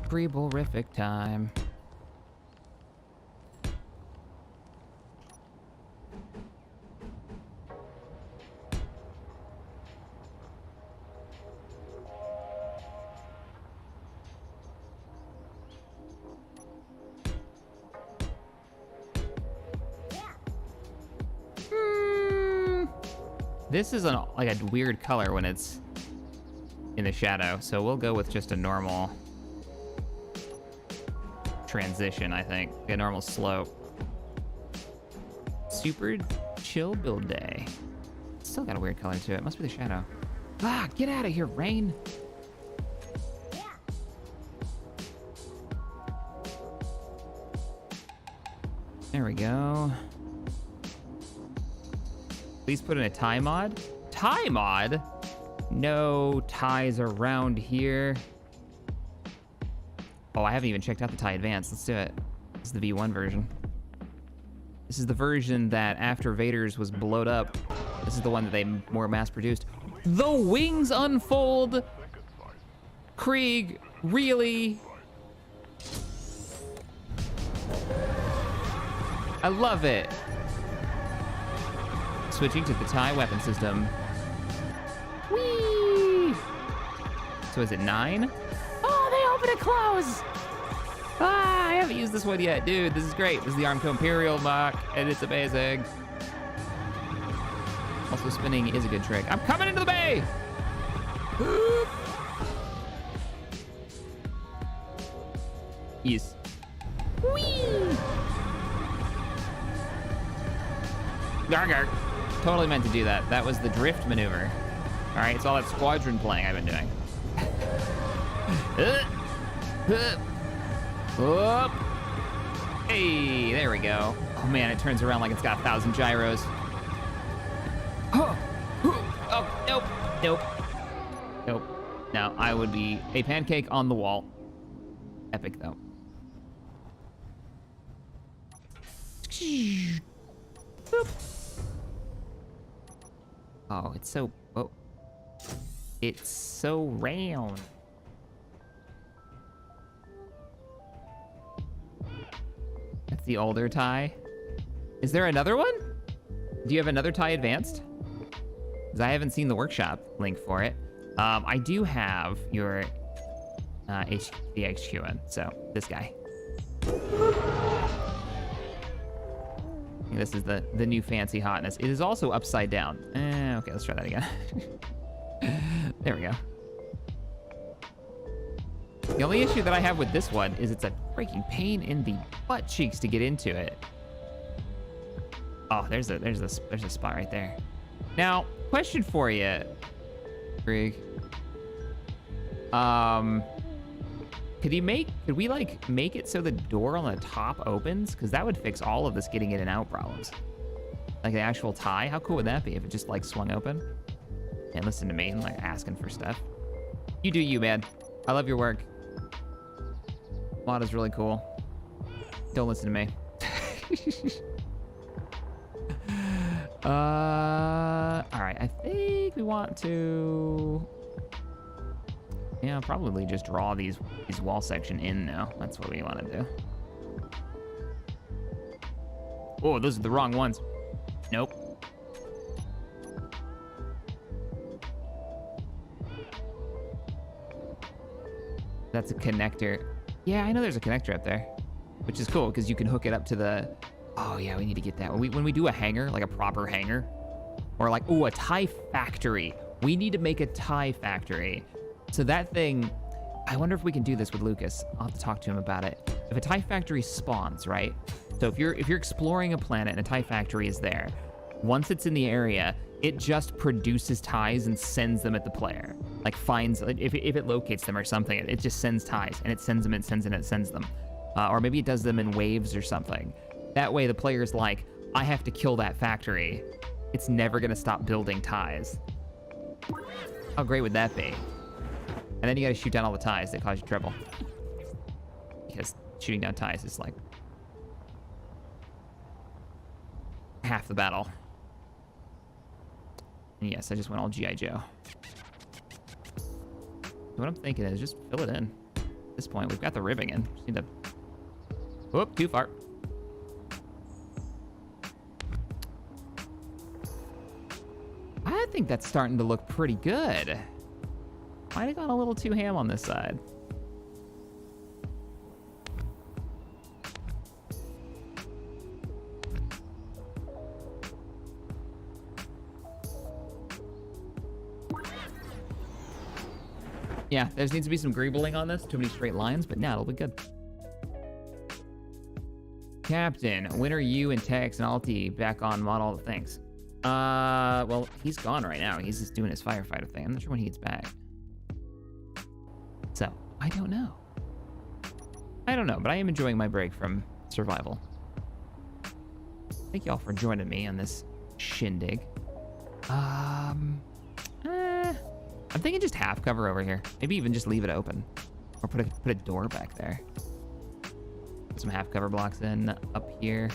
Pre-bullrific time. This is like a weird color when it's in the shadow, so we'll go with just a normal transition, I think. A normal slope. Super chill build day. Still got a weird color to it. Must be the shadow. Ah, get out of here, rain. There we go. Please put in a tie mod. Tie mod? No ties around here. Oh, I haven't even checked out the tie advanced. Let's do it. This is the V1 version. This is the version that after Vader's was blowed up, this is the one that they more mass produced. The wings unfold! Krieg, really? I love it. Switching to the tie weapon system. Whee! So is it 9? Oh, they open and close! Ah, I haven't used this one yet. Dude, this is great. This is the ARMCO Imperial Mod, and it's amazing. Also, spinning is a good trick. I'm coming into the bay! Yes. Whee! Gargar. Totally meant to do that. That was the drift maneuver. All right, it's all that squadron playing I've been doing. Whoop. Hey, there we go. Oh man, it turns around like it's got 1,000 gyros. Oh, nope, nope, nope. Now, I would be a pancake on the wall. Epic, though. Boop. Oh, it's so... Oh. It's so round. That's the older tie. Is there another one? Do you have another tie advanced? Because I haven't seen the workshop link for it. I do have your the HQ one, so this guy. This is the new fancy hotness. It is also upside down. Okay, let's try that again. There we go. The only issue that I have with this one is it's a freaking pain in the butt cheeks to get into it. Oh, there's a spot right there. Now, question for you, Greg. Could we like make it so the door on the top opens? Because that would fix all of this getting in and out problems. Like the actual tie, how cool would that be if it just like swung open? And listen to me, I'm like asking for stuff. You do you, man. I love your work. Mod is really cool. Don't listen to me. All right, I think we want to, yeah, probably just draw these wall section in now. That's what we want to do. Oh, those are the wrong ones. Nope. That's a connector. Yeah, I know there's a connector up there, which is cool because you can hook it up to the, oh yeah, we need to get that. When we do a hangar, like a proper hangar, or like, oh, a tie factory. We need to make a tie factory. So that thing, I wonder if we can do this with Lucas. I'll have to talk to him about it. If a tie factory spawns, right? So if you're exploring a planet and a tie factory is there, once it's in the area, it just produces ties and sends them at the player. Like finds, if it locates them or something, it just sends ties and it sends them, it sends them, it sends them. Or maybe it does them in waves or something. That way the player's like, I have to kill that factory. It's never gonna stop building ties. How great would that be? And then you gotta shoot down all the ties that cause you trouble. Because shooting down ties is like half the battle. And yes, I just went all G.I. Joe. So what I'm thinking is just fill it in. At this point, we've got the ribbing in. Just need to... Whoop, too far. I think that's starting to look pretty good. Might have gone a little too ham on this side. Yeah, there needs to be some greebling on this. Too many straight lines, but now it'll be good. Captain, when are you and Tex and Alti back on Mod All the Things? Well, he's gone right now. He's just doing his firefighter thing. I'm not sure when he gets back. So, I don't know. I don't know, but I am enjoying my break from survival. Thank y'all for joining me on this shindig. I'm thinking just half cover over here. Maybe even just leave it open. Or put a door back there. Put some half cover blocks in up here.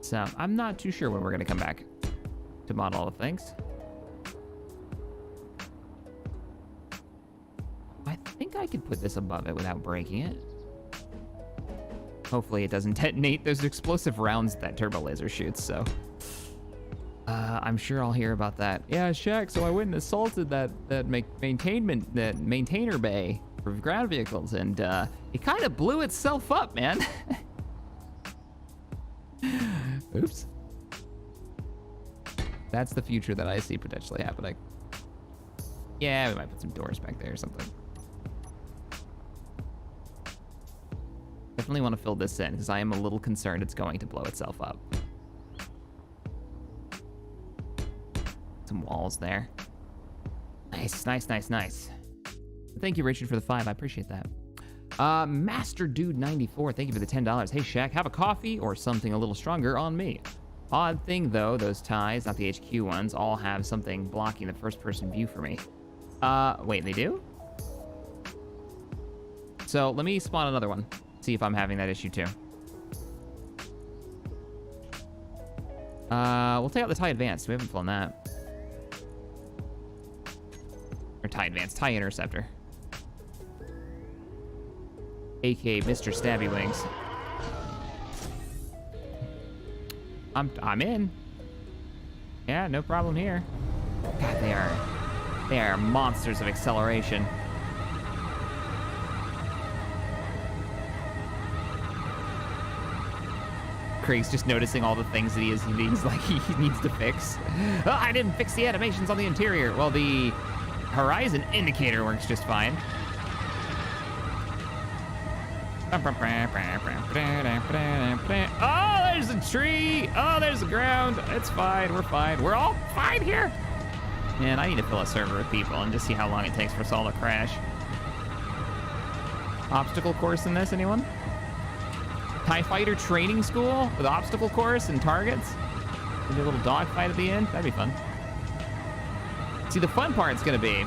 So I'm not too sure when we're gonna come back to mod all the things. I think I could put this above it without breaking it. Hopefully it doesn't detonate those explosive rounds that turbo laser shoots, so. I'm sure I'll hear about that. Yeah, Shack, so I went and assaulted that maintainer bay for ground vehicles, and it kind of blew itself up, man. Oops. That's the future that I see potentially happening. Yeah, we might put some doors back there or something. Definitely want to fill this in because I am a little concerned it's going to blow itself up. Some walls there. Nice, nice, nice, nice. Thank you, Richard, for the 5. I appreciate that. Master Dude 94, thank you for the $10. Hey Shaq, have a coffee or something a little stronger on me. Odd thing though, those ties, not the HQ ones, all have something blocking the first person view for me. Wait, they do? So let me spawn another one, see if I'm having that issue too. We'll take out the TIE Advanced. We haven't flown that. Or TIE Advanced, TIE Interceptor. AKA Mr. Stabby Wings. I'm in. Yeah, no problem here. God, they are monsters of acceleration. Craig's just noticing all the things that he needs to fix. Oh, I didn't fix the animations on the interior. Well, the horizon indicator works just fine. Oh, there's a tree. Oh, there's the ground. It's fine. We're fine. We're all fine here. Man, I need to fill a server with people and just see how long it takes for us all to crash. Obstacle course in this, anyone? TIE Fighter training school with obstacle course and targets? Maybe a little dogfight at the end? That'd be fun. See, the fun part's gonna be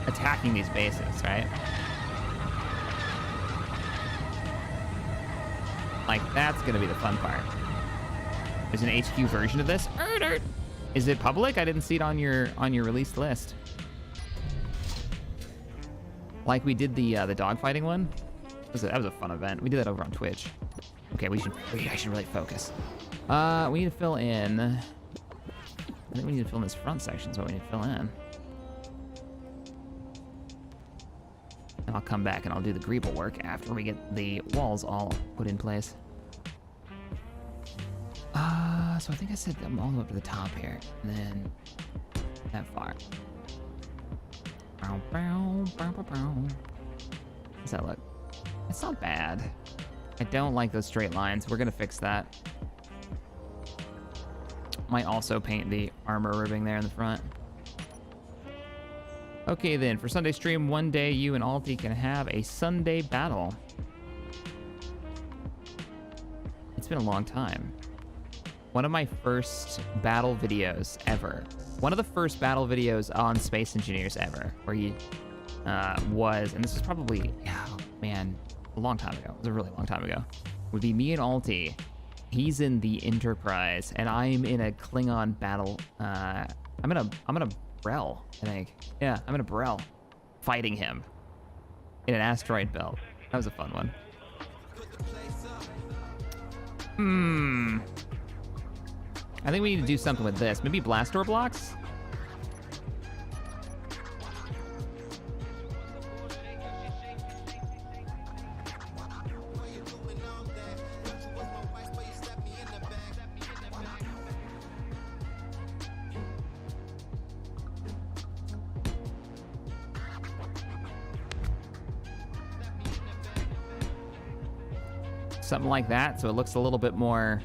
attacking these bases, right? Like, that's gonna be the fun part. There's an HQ version of this. Is it public? I didn't see it on your released list. Like we did the dogfighting one. That was a fun event. We did that over on Twitch. Okay, I should really focus. We need to fill in. I think we need to fill in this front section. Is what we need to fill in. And I'll come back and I'll do the greeble work after we get the walls all put in place. So I think I set them all the way up to the top here, and then that far. How does that look? It's not bad. I don't like those straight lines. We're gonna fix that. Might also paint the armor ribbing there in the front. Okay then, for Sunday stream, one day you and Alti can have a Sunday battle. It's been a long time. One of my first battle videos ever. One of the first battle videos on Space Engineers ever, where you was, and this was probably, oh man, a long time ago. It was a really long time ago. Would be me and Alti. He's in the Enterprise, and I'm in a Klingon battle. I'm in a Brel, I think. Yeah, I'm in a Brel, fighting him in an asteroid belt. That was a fun one. I think we need to do something with this. Maybe blast door blocks? Something like that, so it looks a little bit more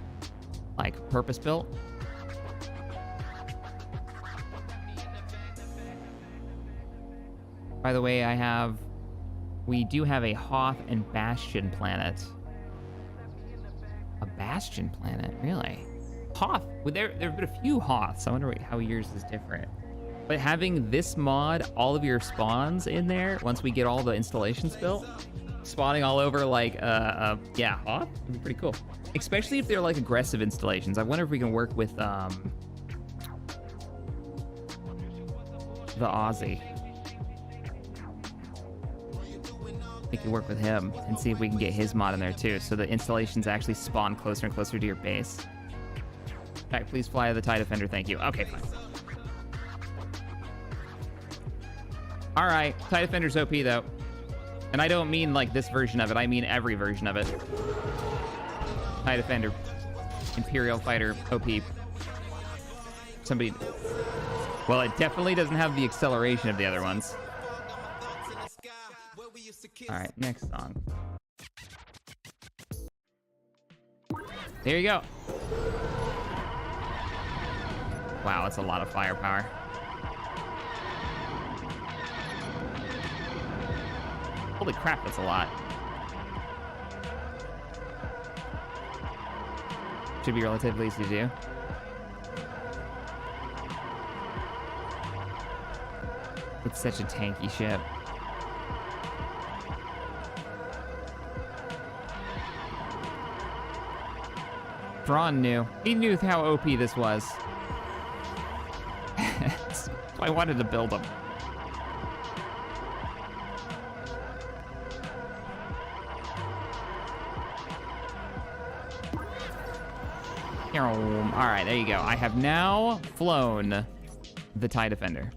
like purpose-built. By the way, we do have a Hoth and Bastion planet. A Bastion planet, really? Hoth, well, there have been a few Hoths. I wonder how yours is different. But having this mod, all of your spawns in there, once we get all the installations built, spawning all over like, yeah, Hoth, would be pretty cool. Especially if they're like aggressive installations. I wonder if we can work with, the Aussie. We can work with him and see if we can get his mod in there too, so the installations actually spawn closer and closer to your base. Jack, please fly the TIE Defender, thank you. Okay, fine. All right, TIE Defender's OP though. And I don't mean like this version of it, I mean every version of it. TIE Defender, Imperial Fighter, OP. Somebody, well, it definitely doesn't have the acceleration of the other ones. All right, next song. There you go. Wow, that's a lot of firepower. Holy crap, that's a lot. Should be relatively easy to do. It's such a tanky ship. Thrawn knew. He knew how OP this was. So I wanted to build him. All right, there you go. I have now flown the TIE Defender.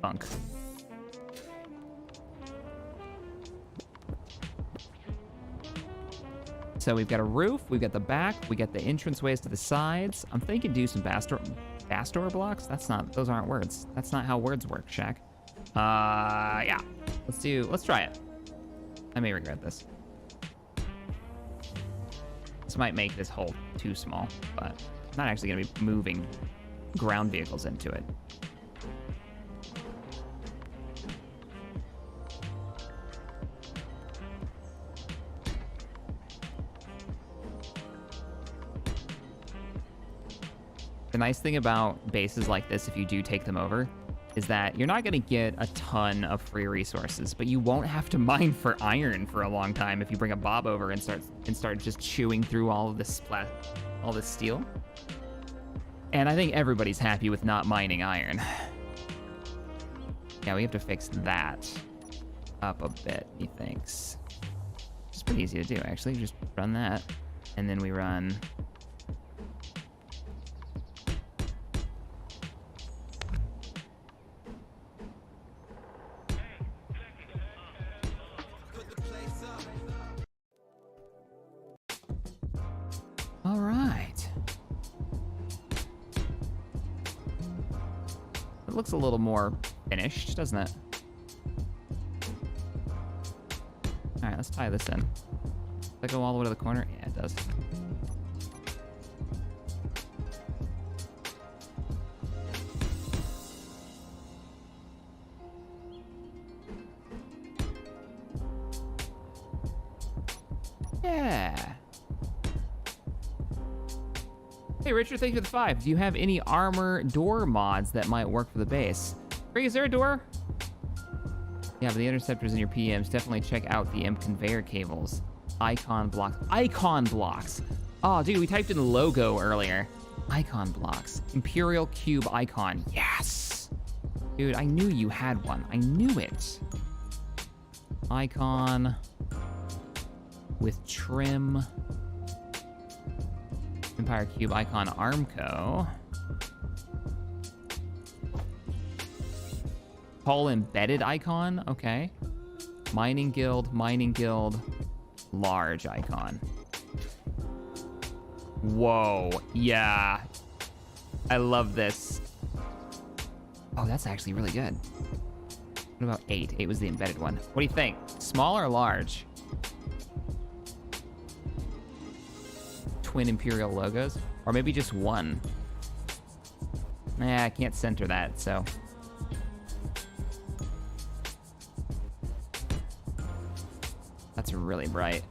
Funk. So we've got a roof, we've got the back, we got the entranceways to the sides. I'm thinking do some Bastor blocks. Those aren't words. That's not how words work, Shack. Yeah. Let's try it. I may regret this. This might make this hole too small, but I'm not actually gonna be moving ground vehicles into it. The nice thing about bases like this, if you do take them over, is that you're not going to get a ton of free resources, but you won't have to mine for iron for a long time if you bring a Bob over and start just chewing through all of this steel. And I think everybody's happy with not mining iron. Yeah, we have to fix that up a bit, he thinks. It's pretty easy to do, actually. You just run that, and then we run... All right. It looks a little more finished, doesn't it? All right, let's tie this in. Does that go all the way to the corner? Yeah, it does. Yeah. Hey, Richard, thank you for the 5. Do you have any armor door mods that might work for the base? Greg, is there a door? Yeah, but the interceptors in your PMs, definitely check out the imp conveyor cables. Icon blocks. Icon blocks! Oh, dude, we typed in logo earlier. Icon blocks. Imperial cube icon. Yes! Dude, I knew you had one. I knew it. Icon with trim. Empire Cube icon ARMCO. Hull embedded icon, okay. Mining Guild, large icon. Whoa, yeah. I love this. Oh, that's actually really good. What about 8? 8 was the embedded one. What do you think? Small or large? Twin Imperial logos, or maybe just one. Nah, I can't center that, so. That's really bright.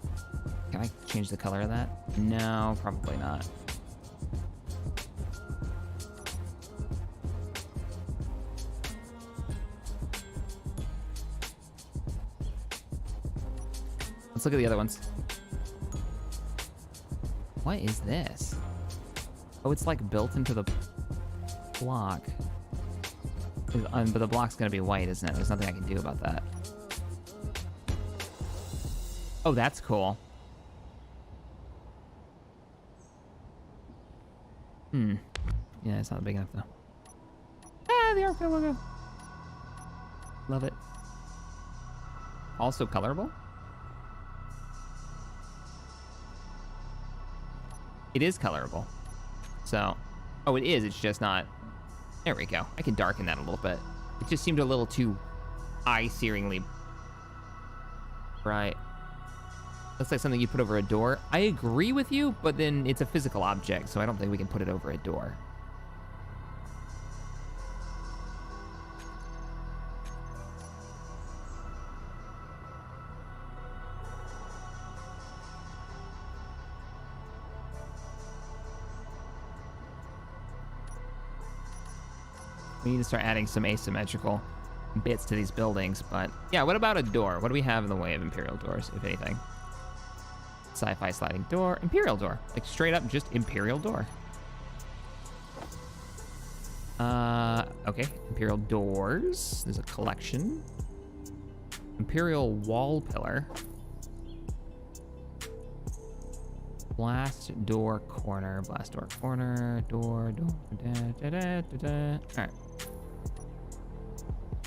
Can I change the color of that? No, probably not. Let's look at the other ones. What is this? Oh, it's like built into the block. But the block's gonna be white, isn't it? There's nothing I can do about that. Oh, that's cool. Yeah, it's not big enough though. Ah, the ARMCO logo. Love it. Also colorable? It is colorable. So, oh, it is. It's just not. There we go. I can darken that a little bit. It just seemed a little too eye-searingly bright. Looks like something you put over a door. I agree with you, but then it's a physical object, so I don't think we can put it over a door. We need to start adding some asymmetrical bits to these buildings, but yeah, what about a door? What do we have in the way of Imperial doors, if anything? Sci-fi sliding door, Imperial door. Like straight up just Imperial door. Okay, Imperial doors. There's a collection. Imperial wall pillar. Blast door corner, door, da, da, da, da, da. All right.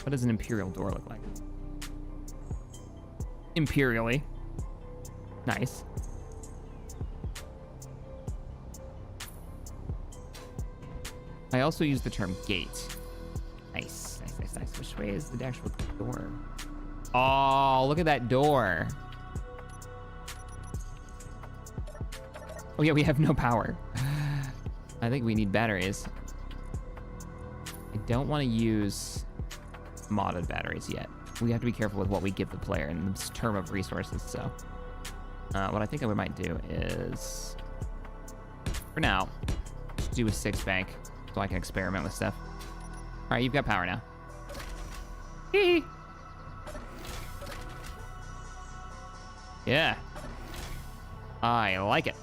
What does an Imperial door look like? Imperially. Nice. I also use the term gate. Nice, nice, nice, nice. Which way is the actual door? Oh, look at that door. Oh yeah, we have no power. I think we need batteries. I don't want to use modded batteries yet. We have to be careful with what we give the player in this term of resources, so. What I think I might do is, for now, just do a 6-bank so I can experiment with stuff. All right, you've got power now. Hee. Yeah. I like it.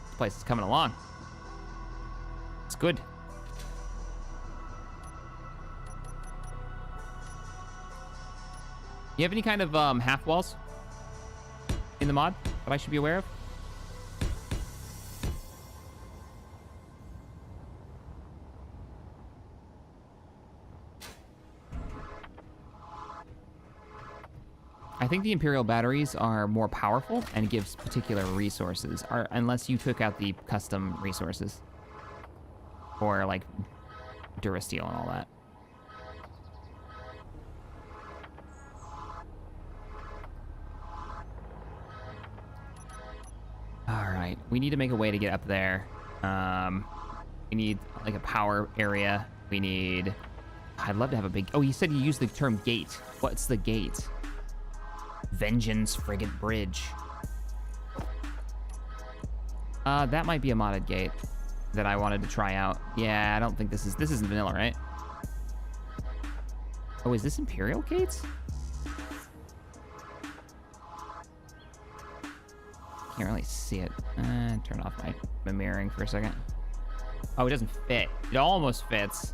This place is coming along. It's good. You have any kind of half walls in the mod that I should be aware of? I think the Imperial batteries are more powerful and gives particular resources, unless you took out the custom resources. Or like Durasteel and all that. All right, we need to make a way to get up there. We need like a power area. We need, I'd love to have a big, oh, you said you used the term gate. What's the gate? Vengeance Frigate Bridge. That might be a modded gate that I wanted to try out. Yeah, I don't think this isn't vanilla, right? Oh, is this Imperial gates? Can't really see it. Turn off my mirroring for a second. Oh, it doesn't fit. It almost fits.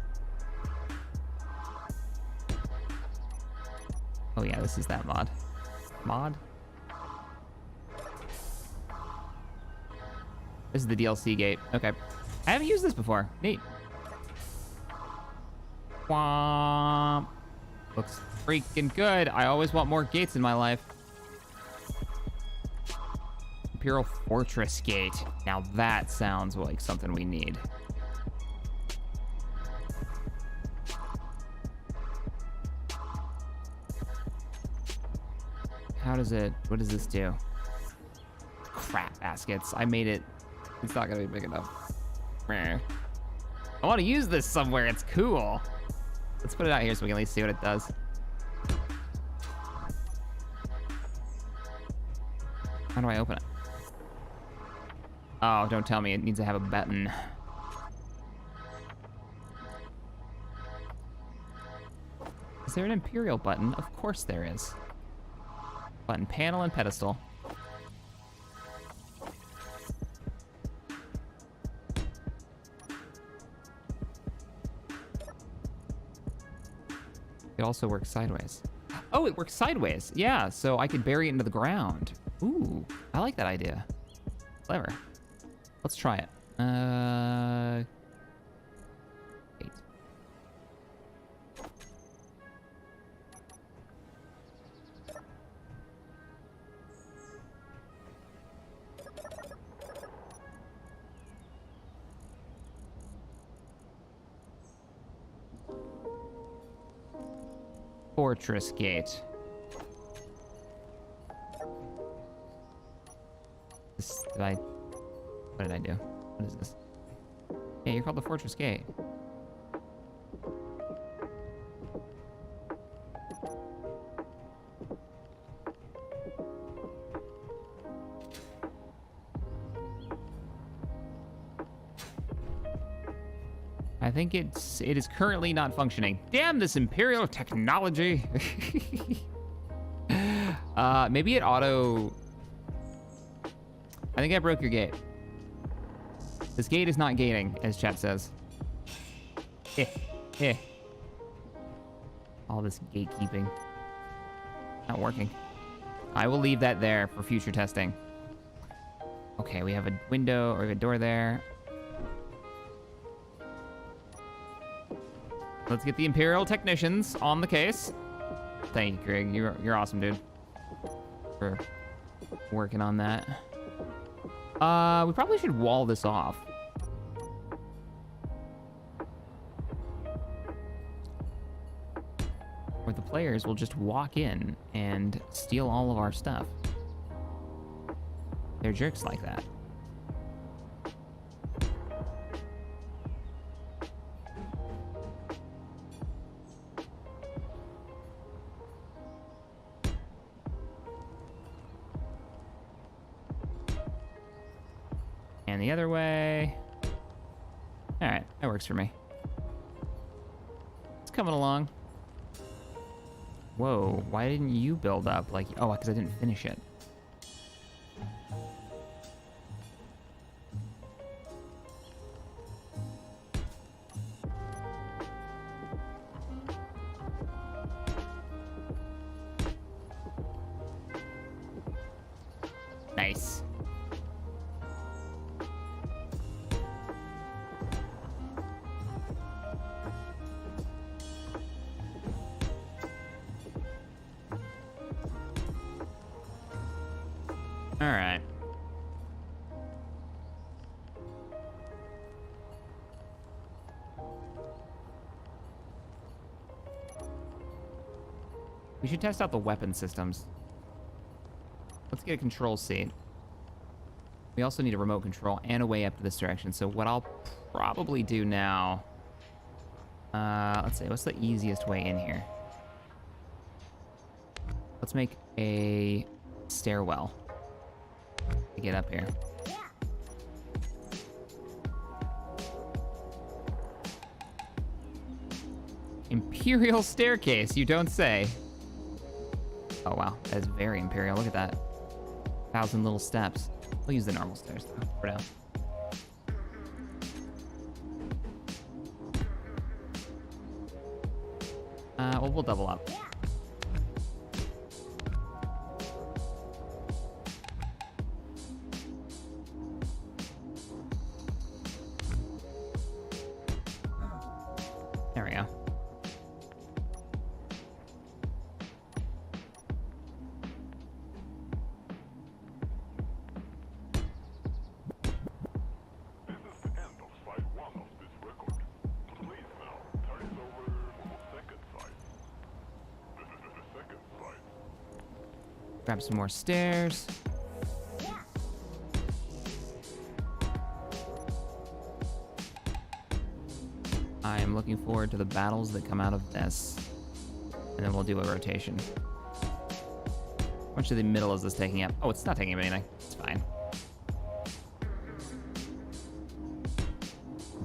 Oh yeah, this is that mod. This is the DLC gate. Okay. I haven't used this before. Neat. Womp. Looks freaking good. I always want more gates in my life. Imperial Fortress Gate. Now that sounds like something we need. What does this do? Crap baskets. I made it. It's not gonna be big enough. I want to use this somewhere. It's cool. Let's put it out here so we can at least see what it does. How do I open it? Oh, don't tell me it needs to have a button. Is there an Imperial button? Of course there is. Button panel and pedestal. It also works sideways. Oh, it works sideways. Yeah, so I could bury it into the ground. Ooh, I like that idea. Clever. Let's try it. 8. Fortress Gate. What did I do? What is this? Yeah, you're called the Fortress Gate. I think it is currently not functioning. Damn this Imperial technology. Maybe it auto... I think I broke your gate. This gate is not gating, as chat says. All this gatekeeping. Not working. I will leave that there for future testing. Okay, we have a window or a door there. Let's get the Imperial technicians on the case. Thank you, Greg. You're awesome, dude. For working on that. We probably should wall this off. Or the players will just walk in and steal all of our stuff. They're jerks like that. And the other way. All right, that works for me. It's coming along. Whoa, why didn't you build up? Like, oh, because I didn't finish it. Nice. All right. We should test out the weapon systems. Let's get a control seat. We also need a remote control and a way up to this direction. So what I'll probably do now... let's see, what's the easiest way in here? Let's make a stairwell to get up here. Imperial staircase, you don't say. Oh wow, that is very Imperial. Look at that. 1,000 little steps. We'll use the normal stairs though, for now. Well, we'll double up. There we go. Grab some more stairs. I am looking forward to the battles that come out of this. And then we'll do a rotation. How much of the middle is this taking up? Oh, it's not taking up anything. It's fine.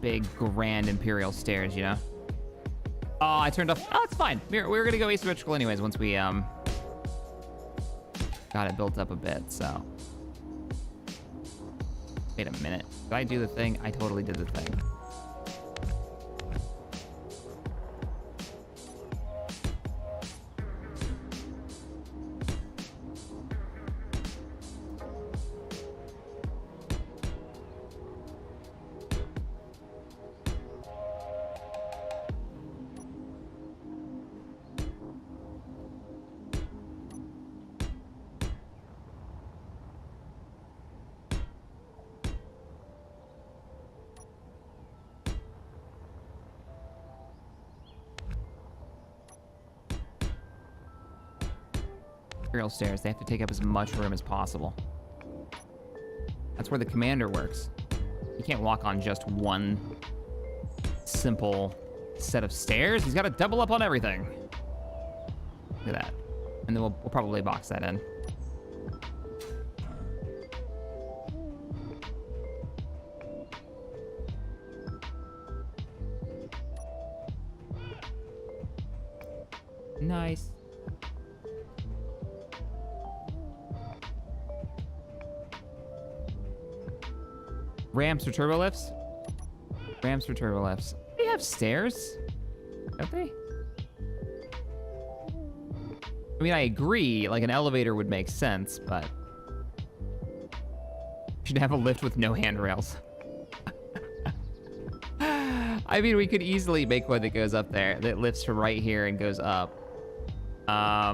Big, grand Imperial stairs, you know? Oh, I turned off. Oh, it's fine. We're gonna go asymmetrical anyways once we, got it built up a bit, so. Wait a minute. Did I do the thing? I totally did the thing. Imperial stairs, they have to take up as much room as possible. That's where the commander works. He can't walk on just one simple set of stairs. He's got to double up on everything. Look at that. And then we'll probably box that in. Nice. Ramps or turbo lifts? Ramps or turbo lifts? They have stairs, don't they? I mean, I agree, like an elevator would make sense, but you should have a lift with no handrails. I mean, we could easily make one that goes up there, that lifts from right here and goes up. I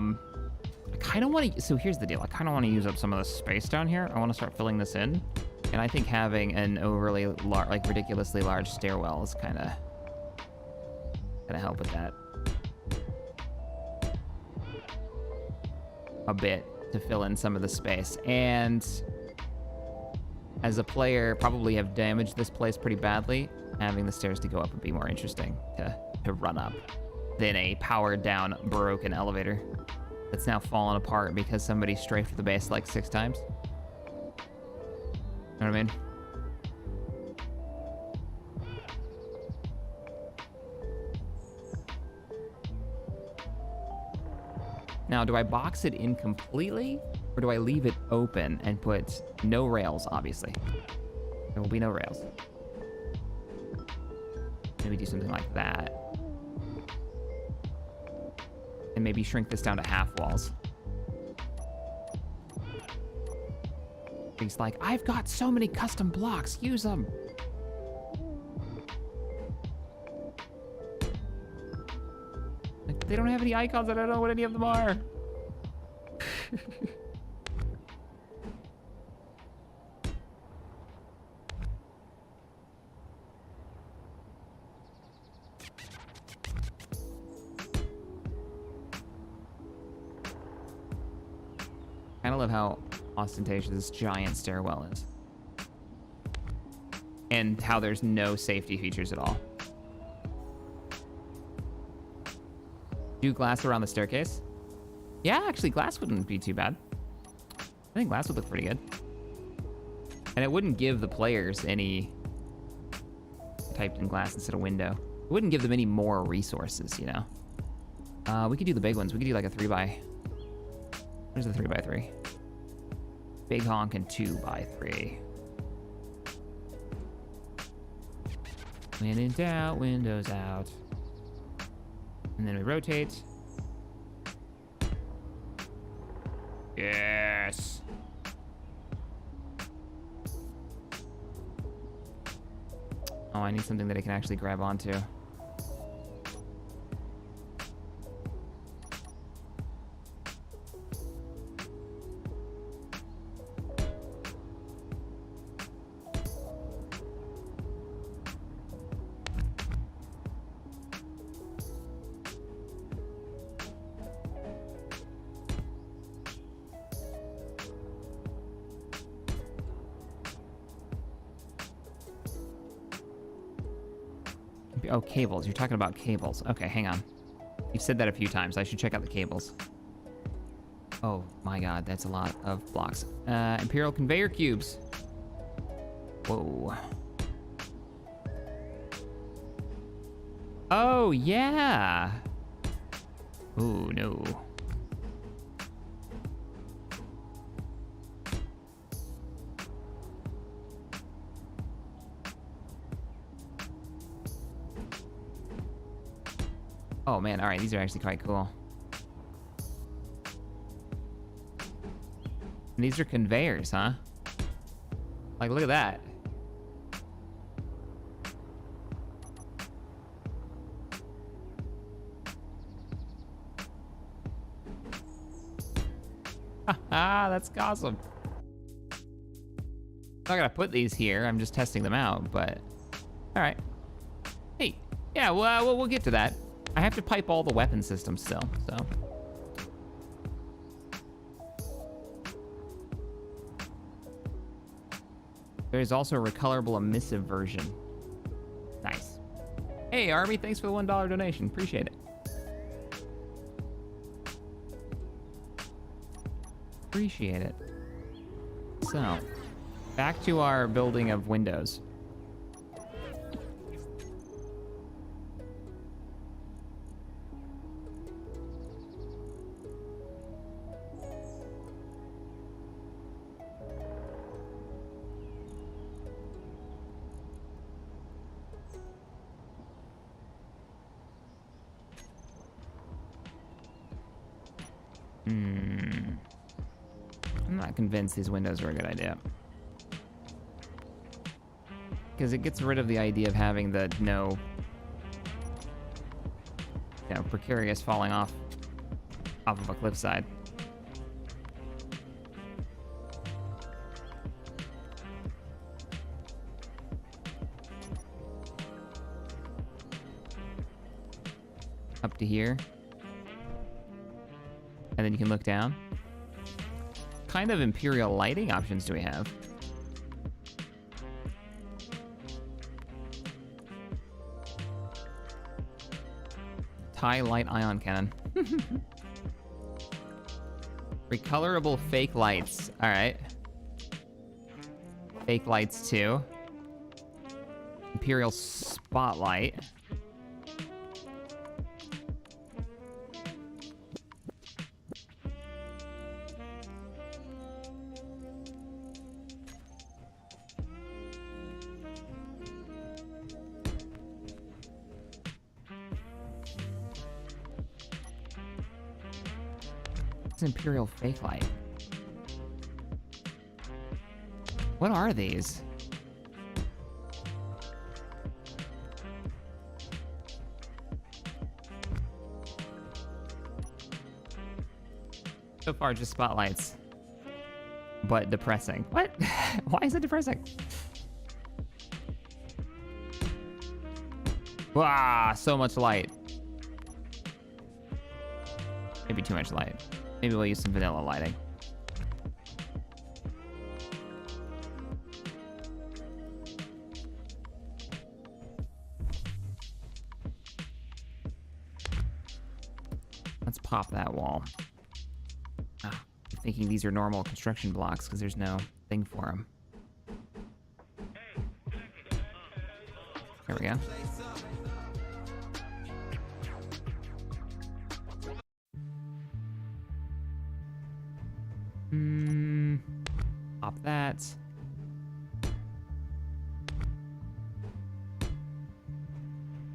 kind of want to, so here's the deal. I kind of want to use up some of the space down here. I want to start filling this in. And I think having an overly large, like ridiculously large stairwell is kind of help with that. A bit to fill in some of the space. And as a player, probably have damaged this place pretty badly. Having the stairs to go up would be more interesting to run up than a powered down broken elevator that's now fallen apart because somebody strafed the base like 6 times. You know what I mean? Now, do I box it in completely, or do I leave it open and put no rails, obviously? There will be no rails. Maybe do something like that. And maybe shrink this down to half walls. He's like, I've got so many custom blocks, use them. Like, they don't have any icons, and I don't know what any of them are. I love how ostentatious this giant stairwell is. And how there's no safety features at all. Do glass around the staircase? Yeah, actually, glass wouldn't be too bad. I think glass would look pretty good. And it wouldn't give the players any typed in glass instead of window. It wouldn't give them any more resources, you know? We could do the big ones. We could do like a 3x. Where's the 3x3? Big honk and 2x3. When in doubt, windows out. And then we rotate. Yes. Oh, I need something that I can actually grab onto. Oh, cables. You're talking about cables. Okay, hang on. You've said that a few times. I should check out the cables. Oh my god, that's a lot of blocks. Imperial conveyor cubes. Whoa. Oh, yeah. Oh, no. Oh man, all right, these are actually quite cool. And these are conveyors, huh? Like, look at that. Haha, that's awesome. I'm not gonna put these here, I'm just testing them out, but all right. Hey, yeah, well, we'll get to that. I have to pipe all the weapon systems still, so. There's also a recolorable emissive version. Nice. Hey, Army, thanks for the $1 donation. Appreciate it. Appreciate it. So, back to our building of windows. I'm not convinced these windows are a good idea. Because it gets rid of the idea of having the precarious falling off of a cliffside. Up to here. And then you can look down. What kind of Imperial lighting options do we have? TIE light ion cannon. Recolorable fake lights. All right. Fake lights too. Imperial spotlight. Imperial fake light. What are these? So far, just spotlights. But depressing. What? Why is it depressing? Wow, so much light. Maybe too much light. Maybe we'll use some vanilla lighting. Let's pop that wall. I'm thinking these are normal construction blocks because there's no thing for them. There we go. Pop that.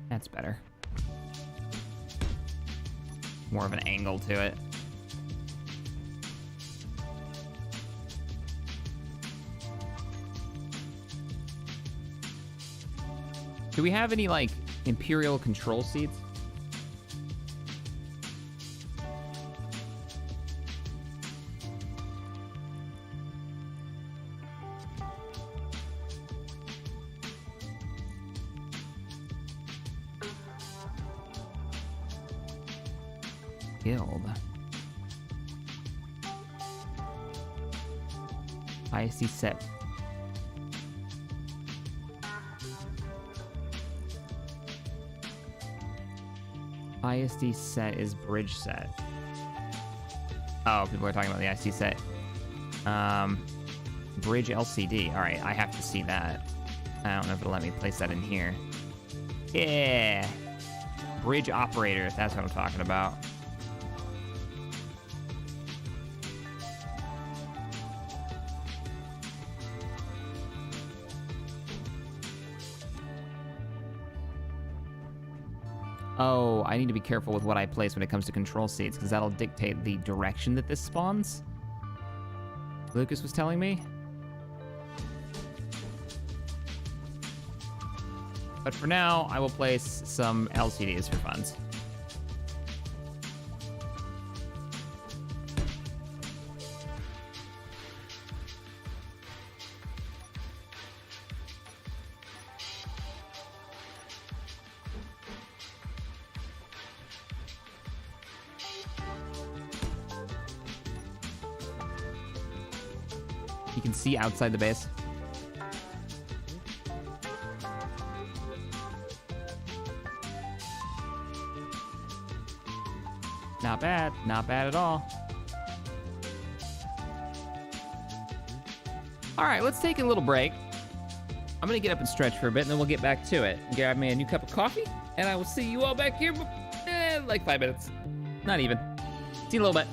That's better. More of an angle to it. Do we have any, like, Imperial control seats? Guild. ISD set. ISD set is bridge set. Oh, people are talking about the ISD set. Bridge LCD. All right, I have to see that. I don't know if it'll let me place that in here. Yeah. Bridge operator, that's what I'm talking about. Oh, I need to be careful with what I place when it comes to control seats, because that'll dictate the direction that this spawns. Lucas was telling me. But for now, I will place some LCDs for funds. You can see outside the base. Not bad. Not bad at all. All right, let's take a little break. I'm going to get up and stretch for a bit, and then we'll get back to it. Grab me a new cup of coffee, and I will see you all back here in like 5 minutes. Not even. See you in a little bit.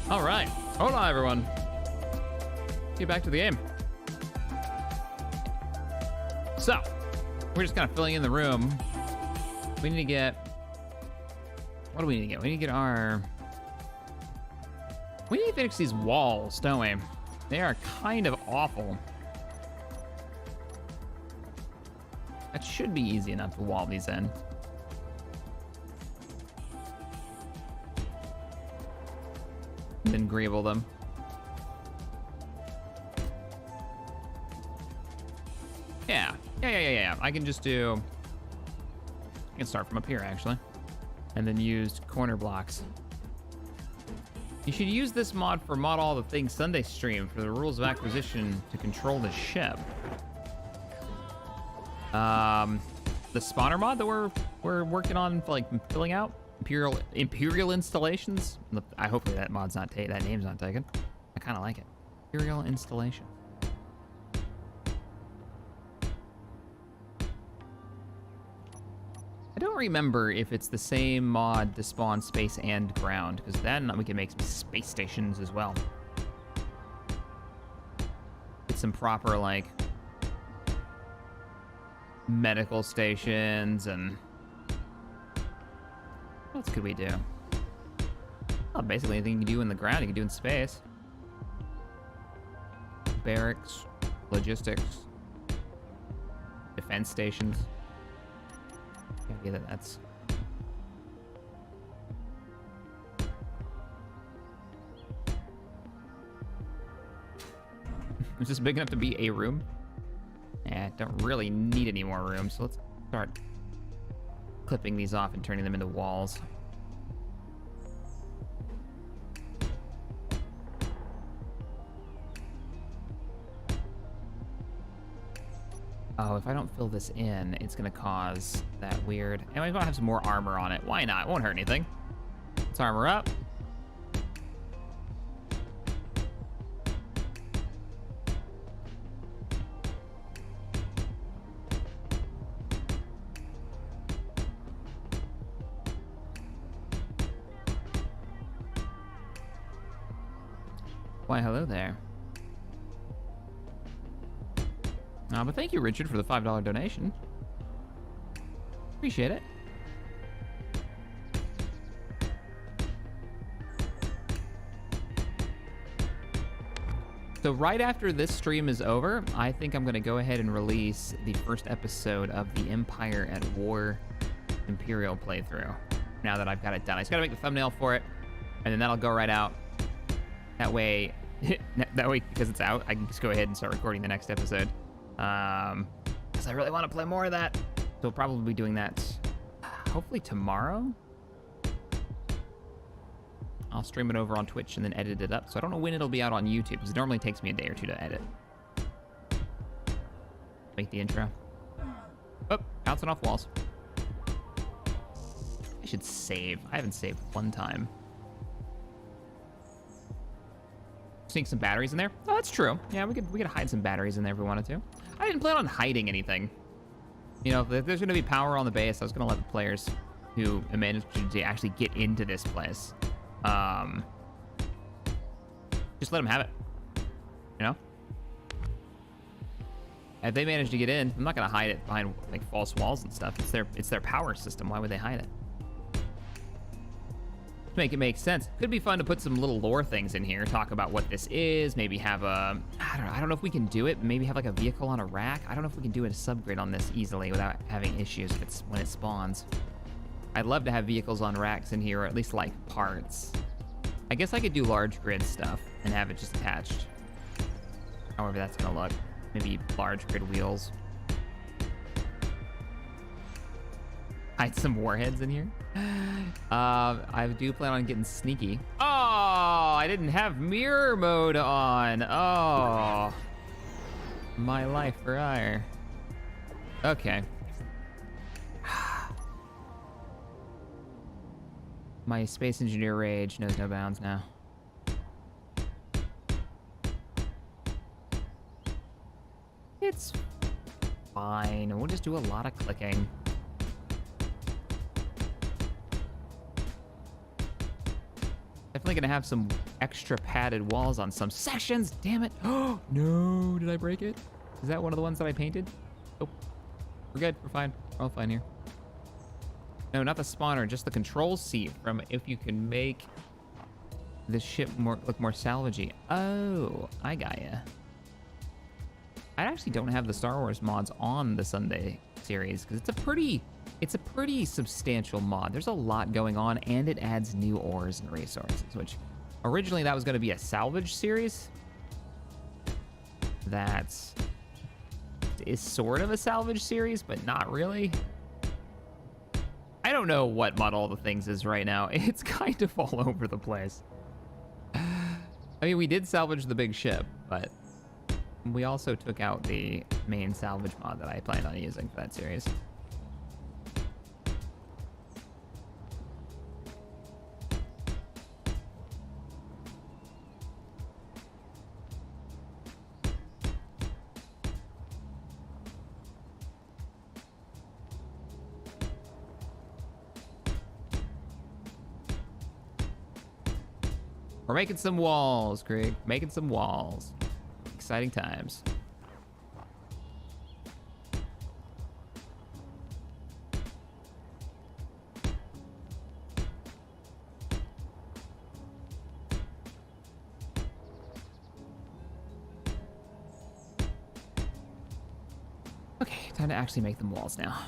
All right. Hold on, everyone. Get back to the game. So, we're just kind of filling in the room. We need to get... What do we need to get? We need to get our... We need to fix these walls, don't we? They are kind of awful. That should be easy enough to wall these in. Then greeble them. Yeah. I can just do... I can start from up here, actually. And then use corner blocks. You should use this mod for Mod All the Things Sunday stream for the rules of acquisition to control the ship. The spawner mod that we're working on, like filling out Imperial installations. I hopefully that mod's not that name's not taken. I kind of like it. Imperial installation. I don't remember if it's the same mod to spawn space and ground, because then we can make some space stations as well. Get some proper, like, medical stations and... What else could we do? Well, basically anything you can do in the ground, you can do in space. Barracks, logistics, defense stations. Yeah, that's... Is this big enough to be a room? Yeah, don't really need any more room, so let's start clipping these off and turning them into walls. Oh, if I don't fill this in, it's gonna cause that weird... And I might have some more armor on it. Why not? It won't hurt anything. Let's armor up. Why, hello there. But thank you, Richard, for the $5 donation. Appreciate it. So right after this stream is over, I think I'm going to go ahead and release the first episode of the Empire at War Imperial playthrough. Now that I've got it done. I just got to make the thumbnail for it, and then that'll go right out. That way, because it's out, I can just go ahead and start recording the next episode. Because I really want to play more of that. So we'll probably be doing that hopefully tomorrow. I'll stream it over on Twitch and then edit it up. So I don't know when it'll be out on YouTube, because it normally takes me a day or two to edit. Make the intro. Oh, bouncing off walls. I should save. I haven't saved one time. Sneak some batteries in there. Oh, that's true. Yeah, we could hide some batteries in there if we wanted to. I didn't plan on hiding anything. You know, if there's going to be power on the base, I was going to let the players who managed to actually get into this place, just let them have it. You know? If they manage to get in, I'm not going to hide it behind like false walls and stuff. It's their power system. Why would they hide it? Make it make sense. Could be fun to put some little lore things in here, talk about what this is, maybe have a, I don't know if we can do it, maybe have like a vehicle on a rack. I don't know if we can do a subgrid on this easily without having issues when it spawns. I'd love to have vehicles on racks in here, or at least like parts. I guess I could do large grid stuff and have it just attached. However that's gonna look. Maybe large grid wheels. Hide some warheads in here. I do plan on getting sneaky. Oh, I didn't have mirror mode on. Oh, my life for ire. Okay. My space engineer rage knows no bounds now. It's fine. We'll just do a lot of clicking. Definitely gonna have some extra padded walls on some sections. Damn it. Oh, no. Did I break it? Is that one of the ones that I painted? Oh, we're good. We're fine. We're all fine here. No, not the spawner, just the control seat from if you can make the ship look more salvagey. Oh, I got ya. I actually don't have the Star Wars mods on the Sunday series because it's a pretty substantial mod. There's a lot going on, and it adds new ores and resources, which originally that was going to be a salvage series. That is sort of a salvage series, but not really. I don't know what Mod All the Things is right now. It's kind of all over the place. I mean, we did salvage the big ship, but we also took out the main salvage mod that I planned on using for that series. We're making some walls, Craig. Making some walls. Exciting times. Okay, time to actually make them walls now.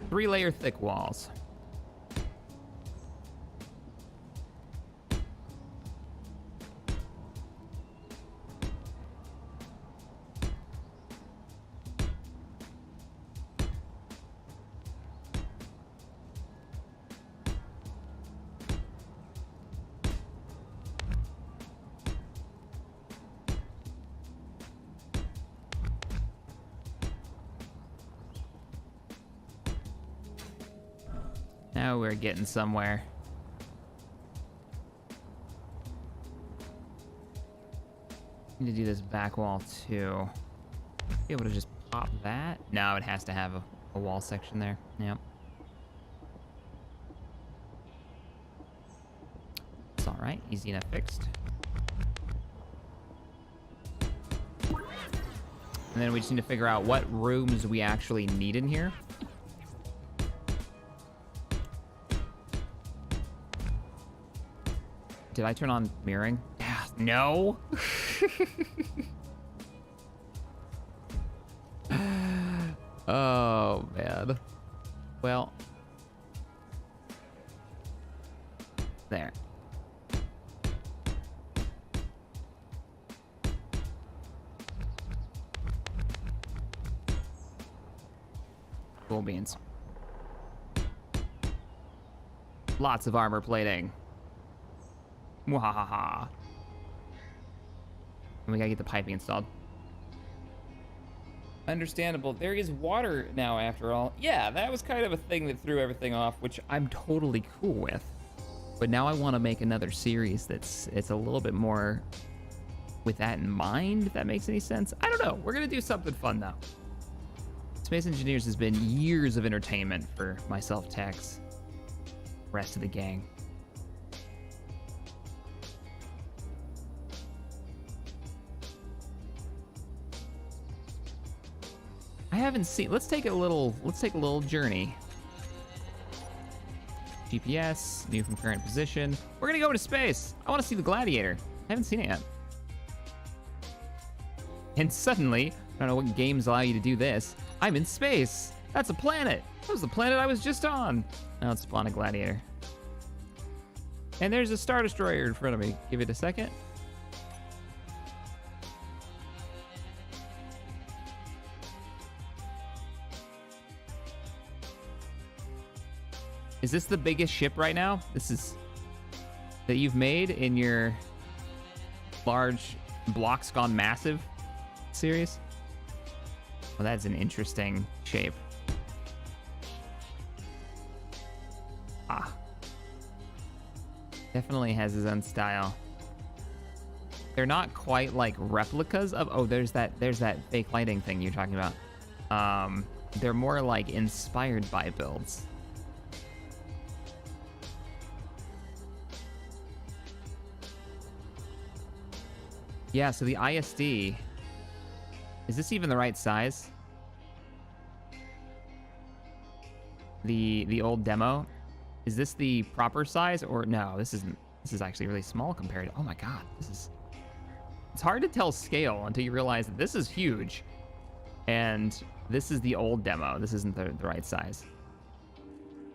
3-layer thick walls. Now we're getting somewhere. Need to do this back wall too. Be able to just pop that? No, it has to have a wall section there. Yep. It's all right. Easy enough fixed. And then we just need to figure out what rooms we actually need in here. Did I turn on mirroring? Yeah, no. Oh, man. Well. There. Cool beans. Lots of armor plating. Mwahaha. And we gotta get the piping installed. Understandable. There is water now after all. Yeah, that was kind of a thing that threw everything off, which I'm totally cool with. But now I want to make another series it's a little bit more with that in mind, if that makes any sense. I don't know. We're gonna do something fun though. Space Engineers has been years of entertainment for myself, Tex, rest of the gang. I haven't seen. Let's take a little journey. GPS, new from current position. We're gonna go into space. I want to see the Gladiator. I haven't seen it yet. And suddenly, I don't know what games allow you to do this. I'm in space. That's a planet. That was the planet I was just on. Now let's spawn a Gladiator. And there's a Star Destroyer in front of me. Give it a second. Is this the biggest ship right now? This is that you've made in your large blocks gone massive series? Well, that's an interesting shape. Ah. Definitely has his own style. They're not quite like replicas of, oh, there's that fake lighting thing you're talking about. They're more like inspired by builds. Yeah, so the ISD, is this even the right size? The old demo, is this the proper size or no? This isn't. This is actually really small compared to. Oh my god, this is. It's hard to tell scale until you realize that this is huge, and this is the old demo. This isn't the right size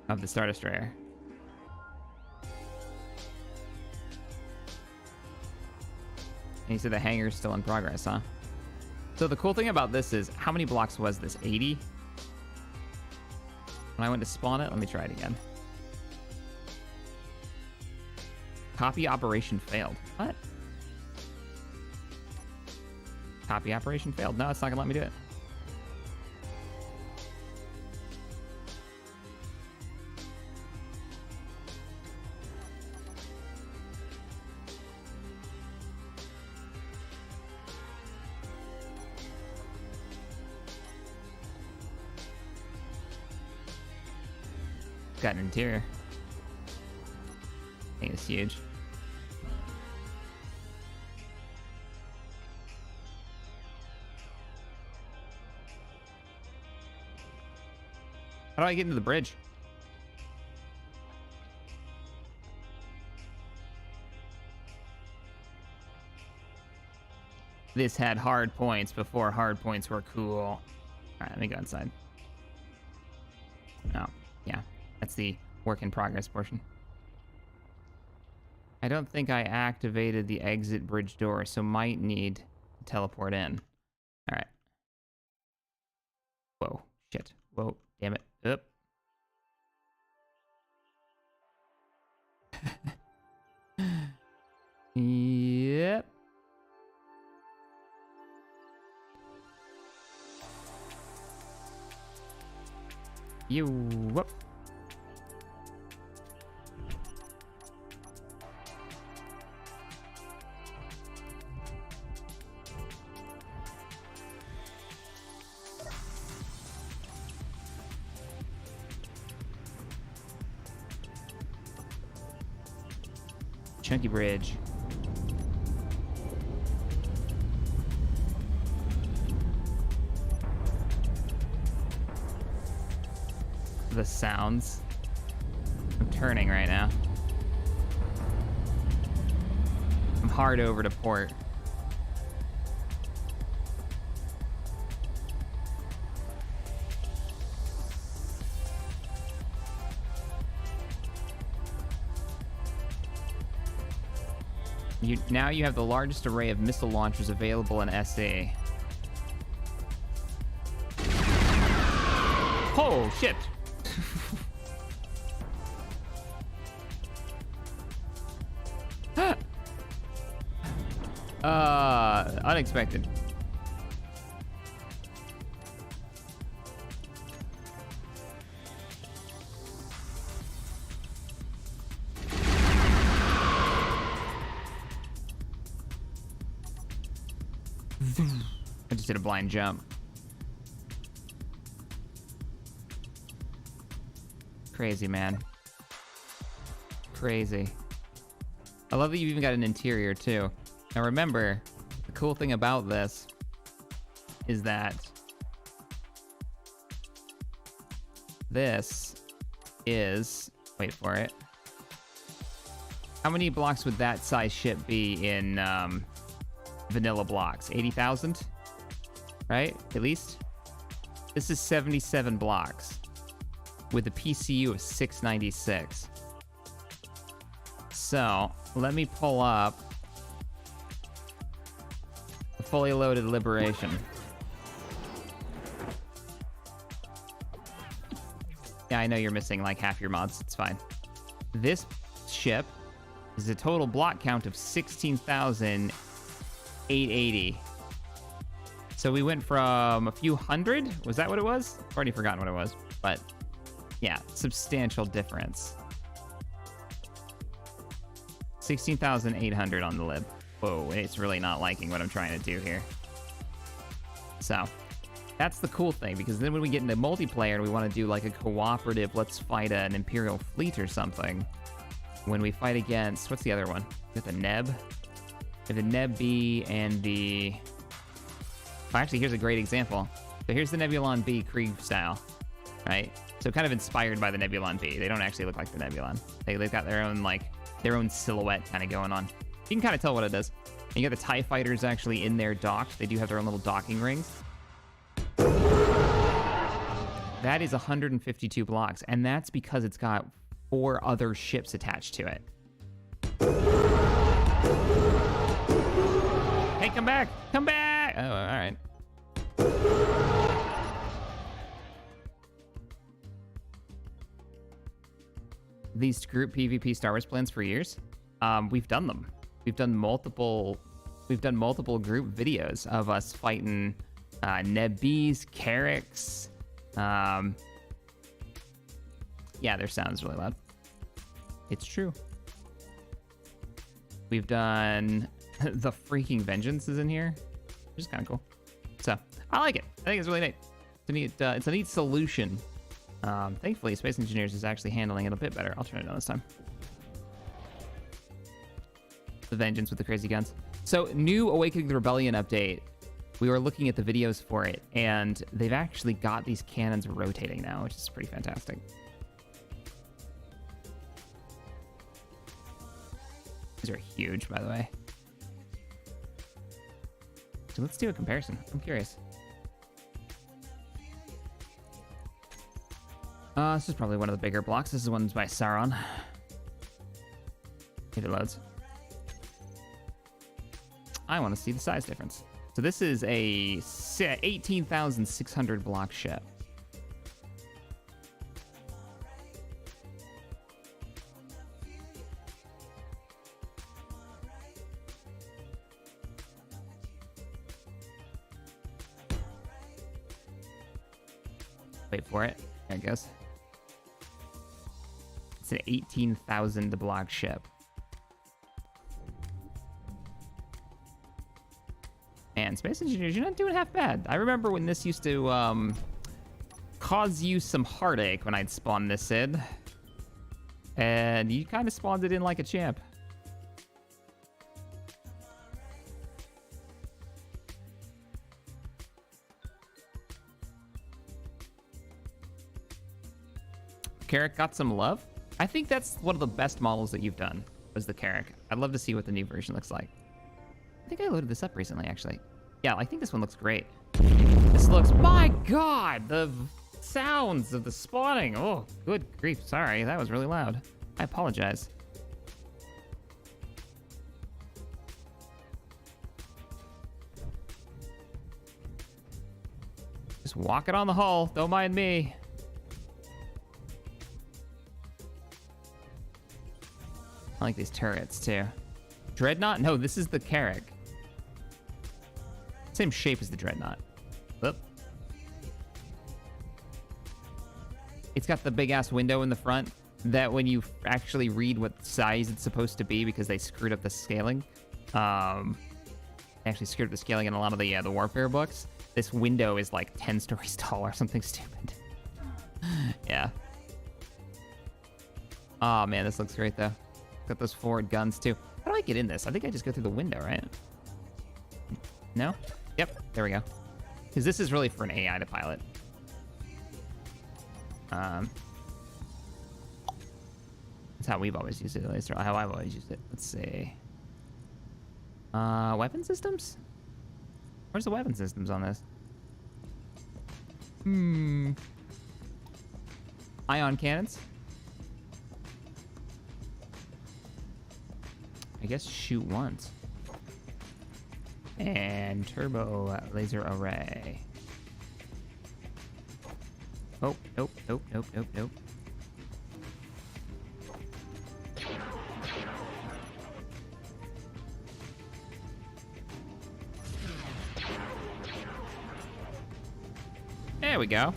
of the Star Destroyer. And you said the hangar's still in progress, huh? So the cool thing about this is, how many blocks was this? 80? When I went to spawn it, let me try it again. Copy operation failed. What? Copy operation failed. No, it's not gonna let me do it. Got an interior. I think it's huge. How do I get into the bridge? This had hard points before hard points were cool. All right, let me go inside. Oh, yeah. That's the work in progress portion. I don't think I activated the exit bridge door, so might need to teleport in. All right. Whoa, shit. Whoa, damn it. Up. Yep. You whoop. Chunky bridge. The sounds. I'm turning right now. I'm hard over to port. Now you have the largest array of missile launchers available in SA. Oh, shit! Unexpected. I just did a blind jump. Crazy, man. Crazy. I love that you've even got an interior, too. Now remember, the cool thing about this is that this is... Wait for it. How many blocks would that size ship be in vanilla blocks? 80,000? Right? At least? This is 77 blocks with a PCU of 696. So, let me pull up the fully loaded Liberation. Yeah, I know you're missing like half your mods. It's fine. This ship is a total block count of 16,880. So we went from a few hundred. Was that what it was? I've already forgotten what it was. But yeah, substantial difference. 16,800 on the lib. Whoa, it's really not liking what I'm trying to do here. So that's the cool thing, because then when we get into multiplayer and we want to do like a cooperative, let's fight an Imperial fleet or something. When we fight against, what's the other one? With the Neb? We have the Neb B and the... Oh, actually, here's a great example. So here's the Nebulon B Krieg style, right? So kind of inspired by the Nebulon B. They don't actually look like the Nebulon. They've got their own, like, their own silhouette kind of going on. You can kind of tell what it does. And you got the TIE fighters actually in there docked. They do have their own little docking rings. That is 152 blocks, and that's because it's got 4 other ships attached to it. Hey, come back! Come back! Oh, all right. These group PvP Star Wars plans for years. We've done them. We've done multiple group videos of us fighting Neb Bs, Carracks. Yeah, their sound is really loud. It's true. We've done the freaking Vengeance is in here, which is kind of cool. So I like it. I think it's really neat. It's a neat solution. Thankfully, Space Engineers is actually handling it a bit better. I'll turn it on this time. The Vengeance with the crazy guns. So, new Awakening the Rebellion update. We were looking at the videos for it, and they've actually got these cannons rotating now, which is pretty fantastic. These are huge, by the way. So let's do a comparison. I'm curious. This is probably one of the bigger blocks. This is one by Sauron. If it loads. I want to see the size difference. So this is a 18,600 block ship. Wait for it. There it goes. It's an 18,000 block ship. And Space Engineers, you're not doing half bad. I remember when this used to cause you some heartache when I'd spawn this in. And you kind of spawned it in like a champ. Carrack got some love. I think that's one of the best models that you've done, was the Carrack. I'd love to see what the new version looks like. I think I loaded this up recently, actually. Yeah, I think this one looks great. This looks, my God, the sounds of the spawning. Oh, good grief. Sorry, that was really loud. I apologize. Just walk it on the hull. Don't mind me. I like these turrets, too. Dreadnought? No, this is the Carrack. Same shape as the Dreadnought. Oop. It's got the big-ass window in the front that when you actually read what size it's supposed to be, because they screwed up the scaling, they actually screwed up the scaling in a lot of the warfare books. This window is like 10 stories tall or something stupid. Yeah. Oh, man, this looks great, though. Got those forward guns, too. How do I get in this? I think I just go through the window, right? No? Yep, there we go. Because this is really for an AI to pilot. That's how we've always used it, at least, or how I've always used it. Let's see. Weapon systems? Where's the weapon systems on this? Ion cannons? I guess shoot once. And turbo laser array. Oh, nope, nope, nope, nope, nope. There we go.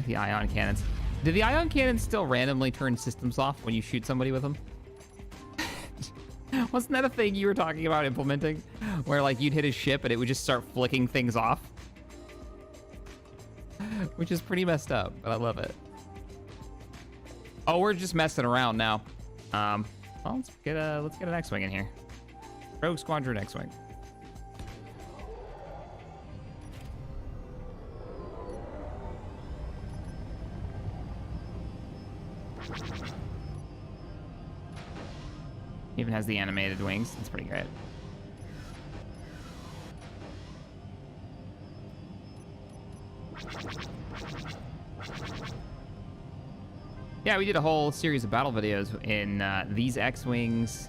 the ion cannons. Do the ion cannons still randomly turn systems off when you shoot somebody with them? Wasn't that a thing you were talking about implementing? Where like you'd hit a ship and it would just start flicking things off? Which is pretty messed up, but I love it. Oh, we're just messing around now. Well, let's get an X-Wing in here. Rogue Squadron X-Wing. Even has the animated wings. That's pretty great. Yeah, we did a whole series of battle videos in these X-Wings,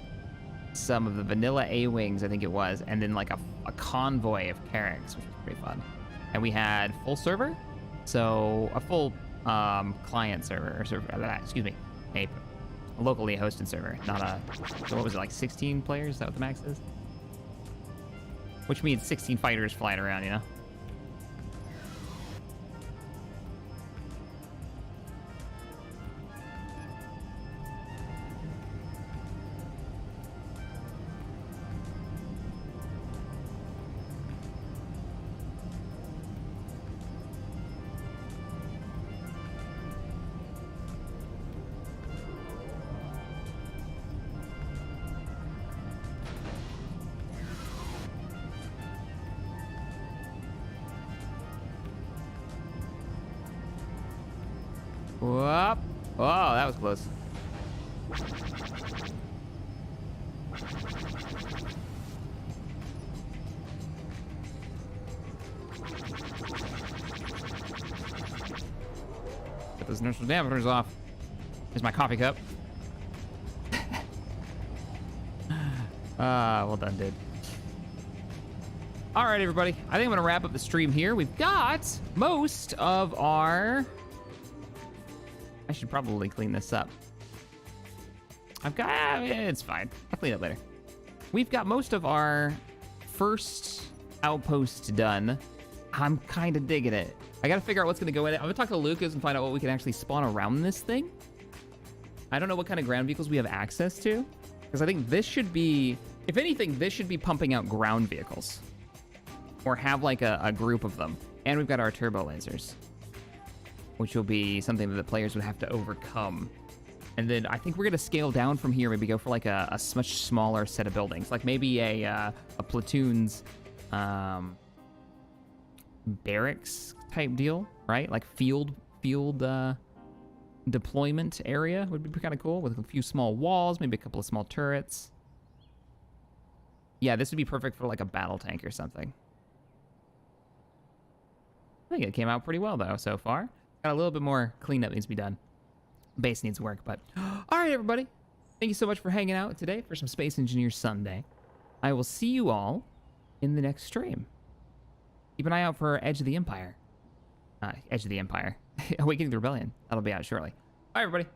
some of the vanilla A-Wings, I think it was, and then like a convoy of Barracks, which was pretty fun. And we had full server, so a full client server, or excuse me, a locally hosted server, not a, so what was it, like 16 players? Is that what the max is? Which means 16 fighters flying around, you know? Whoop. Oh, that was close. Get those inertial dampers off. Here's my coffee cup. Well done, dude. All right, everybody. I think I'm gonna wrap up the stream here. We've got most of our... I should probably clean this up. It's fine. I'll clean it later. We've got most of our first outpost done. I'm kind of digging it. I gotta figure out what's gonna go in it. I'm gonna talk to Lucas and find out what we can actually spawn around this thing. I don't know what kind of ground vehicles we have access to, because I think this should be, if anything, this should be pumping out ground vehicles. Or have like a group of them. And we've got our turbo lasers, which will be something that the players would have to overcome. And then I think we're gonna scale down from here, maybe go for like a much smaller set of buildings, like maybe a platoon's barracks type deal, right? Like field deployment area would be kind of cool, with a few small walls, maybe a couple of small turrets. Yeah, this would be perfect for like a battle tank or something. I think it came out pretty well though so far. Got a little bit more cleanup needs to be done. Base needs work, but all right, everybody. Thank you so much for hanging out today for some Space Engineer Sunday. I will see you all in the next stream. Keep an eye out for Edge of the Empire. Edge of the Empire. Awakening the Rebellion. That'll be out shortly. All right, everybody.